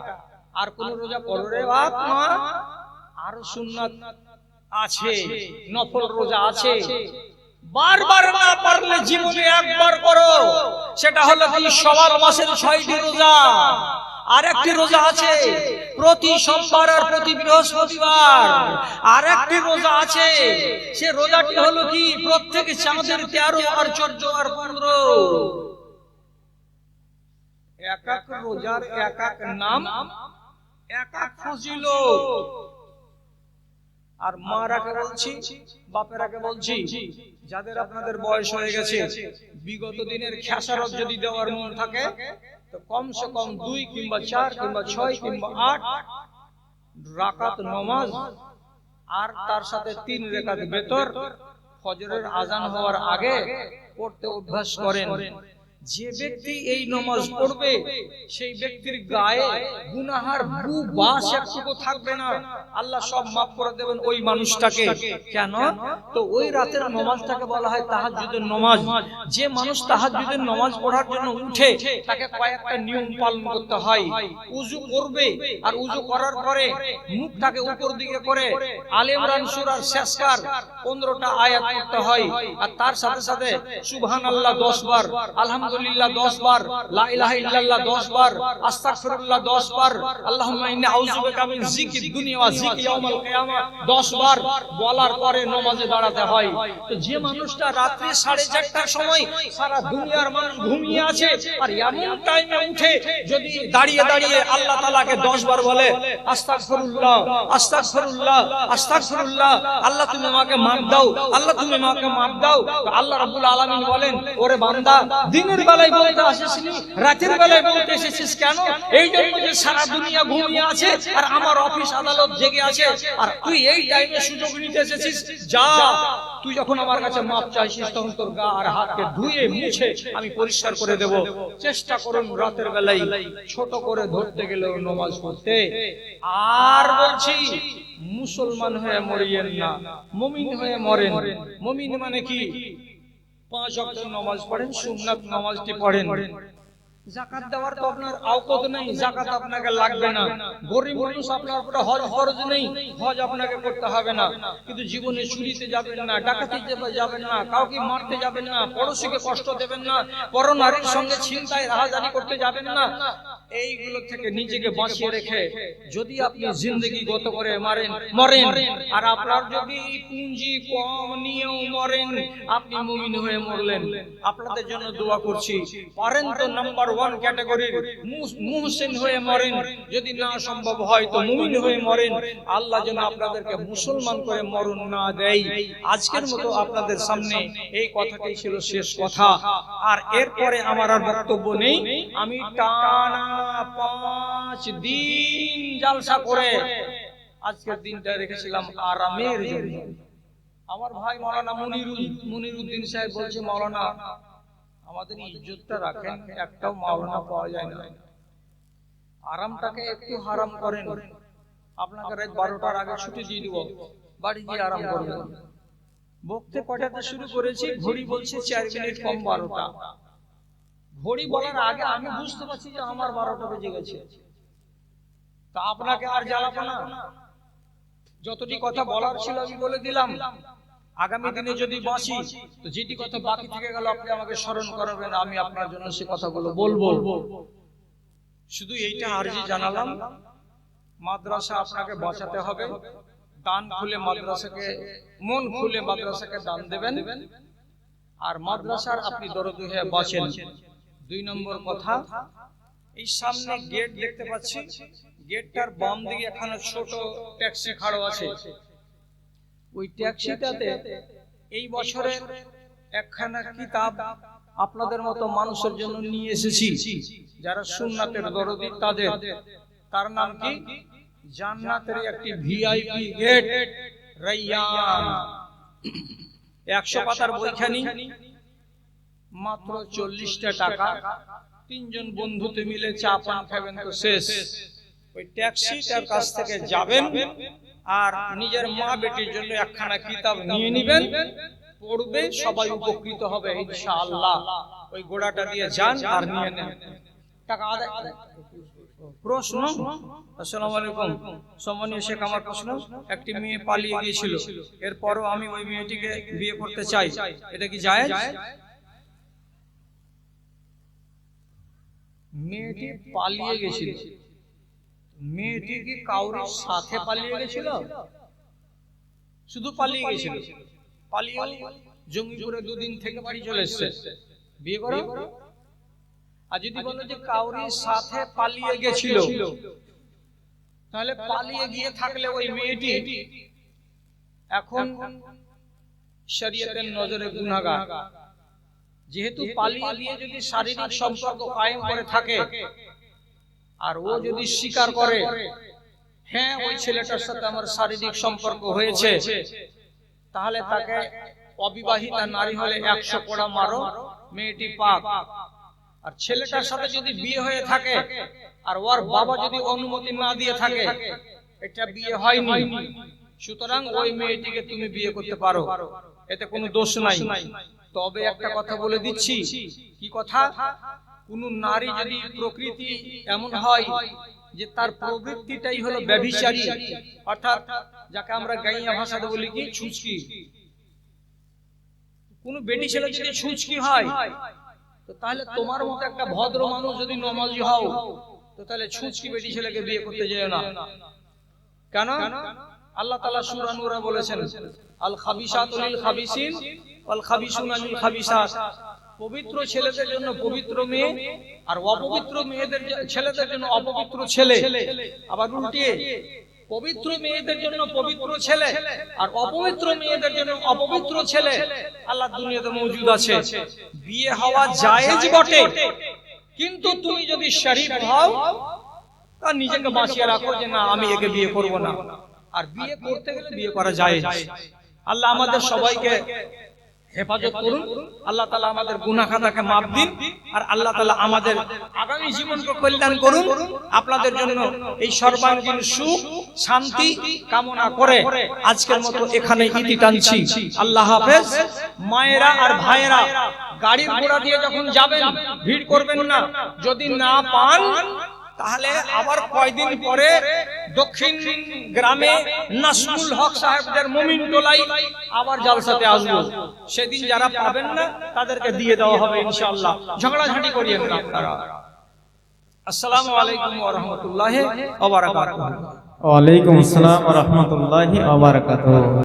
আর কোন রোজা করো রে বাপ? মা আরো সুন্নাত আছে, নফল রোজা আছে। বারবার না পারলে জীবনে একবার করো, সেটা হলো কি শাওয়াল মাসের 6টি রোজা। আর একটি রোজা আছে প্রতি সোমবার আর প্রতি বৃহস্পতিবার। আর একটি রোজা আছে, সে রোজাটি হলো কি প্রত্যেক চাঁদের 13 আর 14 আর 15। এক এক রোজার এক এক নাম, এক এক ফজিলত। আর মারাকে বলছি, বাপেরাকে বলছি, যাদের আপনাদের বয়স হয়ে গেছে, বিগত দিনের খেসারত যদি দেওয়ার মন থাকে তো কমসে কম 2 কিংবা 4 কিংবা 6 কিংবা 8 রাকাত নামাজ আর তার সাথে 3 রাকাত বেতর ফজরের আজান হওয়ার আগে পড়তে অভ্যাস করেন। যে ব্যক্তি এই নামাজ পড়বে সেই ব্যক্তির গায়ে গুনাহার বাস একটুকু থাকবে না, আল্লাহ সব মাফ করে দেবেন ওই মানুষটাকে। কেন? তো ওই রাতের নামাজটাকে বলা হয় তাহাজ্জুদের নামাজ। যে মানুষ তাহাজ্জুদের নামাজ পড়ার জন্য উঠে তাকে কয়েকটা নিয়ম পালন করতে হয়। উযু করবে, আর উযু করার পরে মুখটাকে উপর দিকে করে আলে ইমরান সূরার শেষকার 15টা আয়াত পড়তে হয়, আর তার সাথে সাথে সুবহানাল্লাহ 10 বার, আলহামদুলিল্লাহ 10 বার, লা ইলাহা ইল্লাল্লাহ 10 বার, আস্তাগফিরুল্লাহ 10 বার, আল্লাহুম্মা ইন্নী আউযু বিকা মিন যিকরিদ দুনিয়া ওয়া যিকরি ইয়াউমাল কিয়ামা 10 বার বলার পরে নামাজে দাঁড়াতে হয়। তো যে মানুষটা রাত্রি 4:30টার সময় সারা দুনিয়ার মানুষ ঘুমিয়ে আছে আর এমন টাইমে উঠে যদি দাঁড়িয়ে দাঁড়িয়ে আল্লাহ তাআলাকে 10 বার বলে আস্তাগফিরুল্লাহ আস্তাগফিরুল্লাহ আস্তাগফিরুল্লাহ, আল্লাহ তুমি আমাকে মাফ দাও, আল্লাহ তুমি আমাকে মাফ দাও, তো আল্লাহ রাব্বুল আলামিন বলেন, ওরে বান্দা, দিনের বেলায় বলতে আসিসনি, রাতের বেলায় বলতে এসেছিস কেন? এই জন্য যে সারা দুনিয়া ঘুমিয়ে আছে আর আমার অফিস আদালত জেগে আছে, আর তুই এই টাইমে সুযোগ নিতে এসেছিস। যা, তুই যখন আমার কাছে মাপ চাইছিস তখন তোর গা আর হাতকে ধুয়ে মুছে আমি পরিষ্কার করে দেব। চেষ্টা করুন রাতের বেলায় ছোট করে ধরতে গেলেও নামাজ পড়তে। আর বলছি, মুসলমান হয়ে মরিয়েন না, মুমিন হয়ে মরেন। মুমিন মানে কি? 5 ওয়াক্ত নামাজ পড়েন, সুন্নাত নামাজটি পড়েন। যাকাত দেওয়ার তো আপনার আওকাত নেই, যাকাত আপনাকে লাগবে না। গরিব মানুষ, আপনার উপরে হজ ফরজ নেই, হজ আপনাকে করতে হবে না। কিন্তু জীবনে চুরিতে যাবেন না, ডাকাতিতে যাবেন না, কাউকে মারতে যাবেন না, পড়োশিকে কষ্ট দেবেন না, পরনারীর সঙ্গে ছিনতাই রাহাজানি করতে যাবেন না। এইগুলো থেকে নিজেকে বাঁচিয়ে রেখে যদি আপনি জিন্দেগি গত করে মরেন, আর আপনার যদি পুঁজি কম নিয়েও মরেন, আপনি মুমিন হয়ে মরলেন। আপনাদের জন্য দোয়া করছি, পারেন তো নাম্বার 1 ক্যাটাগরির মুহসিন হয়ে মরেন, যদি না সম্ভব হয় তো মুমিন হয়ে মরেন। আল্লাহ যেন আপনাদেরকে মুসলমান করে মরণ না দেয়। আজকের মতো আপনাদের সামনে এই কথাটাই ছিল শেষ কথা, আর এরপরে আমার আর বক্তব্য নেই। আমি টানা 5 দিন জালসা করে আজকের দিনটা রেখেছিলাম আরামের জন্য। আমার ভাই মাওলানা মুনিরউদ্দিন সাহেব বলছে, মাওলানা আমাদের ইজ্জতটা রাখেন, একটাও মাওলানা পাওয়া যায় না, আরামটাকে একটু হারাম করেন। আপনাকে রাত 12টার আগে ছুটি দিয়ে দিব, বাড়ি গিয়ে আরাম করবেন। বকতে কটাতে শুরু করেছি, ঘড়ি বলছে 4 মিনিট কম 12টা। ঘড়ি বলার আগে আমি বুঝতে পারছি যে আমার 12টা বেজে গেছে। তা আপনাকে আর জ্বালাবো না, যতটি কথা বলার ছিল আমি বলে দিলাম। আগামী দিনে যদি বাঁচি তো যেটি কথা বাকি থেকে গেল আপনি আমাকে স্মরণ করাবেন, আমি আপনার জন্য সে কথাগুলো বলবো। শুধু এইটা আরজি জানালাম, মাদ্রাসা আপনাকে বাঁচাতে হবে। দান খুলে মাদ্রাসাকে, মন খুলে মাদ্রাসাকে দান দেবেন, আর মাদ্রাসার আপনি দরদি হয়ে বাঁচেন। 2 নম্বর কথা, এই সামনে গেট দেখতে পাচ্ছি, গেটটার বাম দিকে এখানে ছোট ট্যাক্সি খাড়ো আছে। ওই ট্যাক্সিটাতে এই বছরের একখানা কিতাব আপনাদের মতো মানুষের জন্য নিয়ে এসেছি, যারা সুন্নাতের দরদি তাদের। তার নাম কি? জান্নাতের একটি ভিআইপি গেট, রাইয়ান। 100 পাতার বইখানি, মাত্র 40টা টাকা। 3 জন বন্ধুতে মিলে চা পান খাবেন তো শেষ। ওই ট্যাক্সিটার কাছ থেকে যাবেন আর নিজের মা বেটির জন্য একখানা কিতাব নিয়ে নেবেন, পড়বে, সবাই উপকৃত হবে ইনশাআল্লাহ। ওই গোড়াটা দিয়ে যান আর নিয়ে নেন, টাকা আদায়। প্রশ্ন, আসসালামু আলাইকুম সম্মানীয় শেখ, আমার প্রশ্ন, একটি মেয়ে পালিয়ে গিয়েছিল, এরপরও আমি ওই মেয়েটিকে বিয়ে করতে চাই, এটা কি জায়েজ? মেয়েটি পালিয়ে গেছিল, মেয়েটি কি কাউরির সাথে পালিয়ে গেছিল? শুধু পালিয়ে গেছিল, পালিয়ে জঙ্গিপুরে 2 দিন থেকে বাড়ি চলে এসেছে, বিয়ে করো? আর যদি বলো যে কাউরির সাথে পালিয়ে গেছিল, তাহলে পালিয়ে গিয়ে থাকলে ওই মেয়েটি এখন শরীয়তের নজরে গুনাহগার, যেহেতু পালিয়ে গিয়ে যদি শারীরিক সম্পর্ক কায়েম করে থাকে আর ও যদি স্বীকার করে হ্যাঁ ওই ছেলেটার সাথে আমার শারীরিক সম্পর্ক হয়েছে, তাহলে তাকে অবিবাহিতা নারী হলে 100 কোড়া মারো, মেয়েটি পাক। আর ছেলেটার সাথে যদি বিয়ে হয়ে থাকে আর ওর বাবা যদি অনুমতি না দিয়ে থাকে, এটা বিয়ে হয়নি, সুতরাং ওই মেয়েটিকে তুমি বিয়ে করতে পারো, এতে কোনো দোষ নাই। তবে একটা কথা বলে দিচ্ছি, কি কথা, কোন নারী যদি প্রকৃতি এমন হয় যে তার প্রবৃত্তিটাই হলো ব্যভিচারী, অর্থাৎ যাকে আমরা গাইয়া ভাষাতে বলি কি ছুঁচকি, কোন বেটি ছেলে যদি ছুঁচকি হয়, তো তাহলে তোমার মতো একটা ভদ্র মানুষ যদি নমাজি হও, তো তাহলে ছুঁচকি বেটি ছেলেকে বিয়ে করতে যেও না। কেন? আল্লাহ তাআলা সূরা নূরে বলেছেন, আল খাবিসাতু লিল খাবিসিন ওয়াল খাবিসুনা লিল খাবিসাত, পবিত্র ছেলেদের জন্য পবিত্র মেয়ে আর অপবিত্র মেয়েদের ছেলেদের জন্য অপবিত্র ছেলে। আবার উল্টিয়ে পবিত্র মেয়েদের জন্য পবিত্র ছেলে আর অপবিত্র মেয়েদের জন্য অপবিত্র ছেলে আল্লাহ দুনিয়াতে মওজুদ আছে। বিয়ে হওয়া জায়েজ বটে, কিন্তু তুমি যদি শরীফ হও তা নিজেকে বাঁচিয়ে রাখো যে না আমি একে বিয়ে করব না। আর বিয়ে করতে গেলে বিয়ে করা জায়েজ। আল্লাহ আমাদের সবাইকে হেফাজত করুন, আল্লাহ তাআলা আমাদের গুনাহ খাতাকে মাফ দিন, আর আল্লাহ তাআলা আমাদের আগামী জীবনকে কল্যাণ করুন। আপনাদের জন্য এই সর্বাঙ্গীন সুখ শান্তি কামনা করে আজকের মতো এখানে ইতি টানছি। আল্লাহ হাফেজ। মায়েরা আর ভাইয়েরা গাড়ির ঘোড়া দিয়ে যখন যাবেন ভিড় করবেন না, যদি না পান তাহলে আবার কয়দিন পরে দক্ষিণ গ্রামে নাসমুল হক সাহেবদের মুমিন টোলাই আবার জলসাতে আসবো, সেদিন যারা পাবেন না তাদেরকে দিয়ে দেওয়া হবে ইনশাআল্লাহ। ঝগড়াঝাটি করিয়েন না আপনারা। আসসালামু আলাইকুম ওয়া রাহমাতুল্লাহি ওয়া বারাকাতুহু। ওয়া আলাইকুম আসসালাম ওয়া রাহমাতুল্লাহি ওয়া বারাকাতুহু।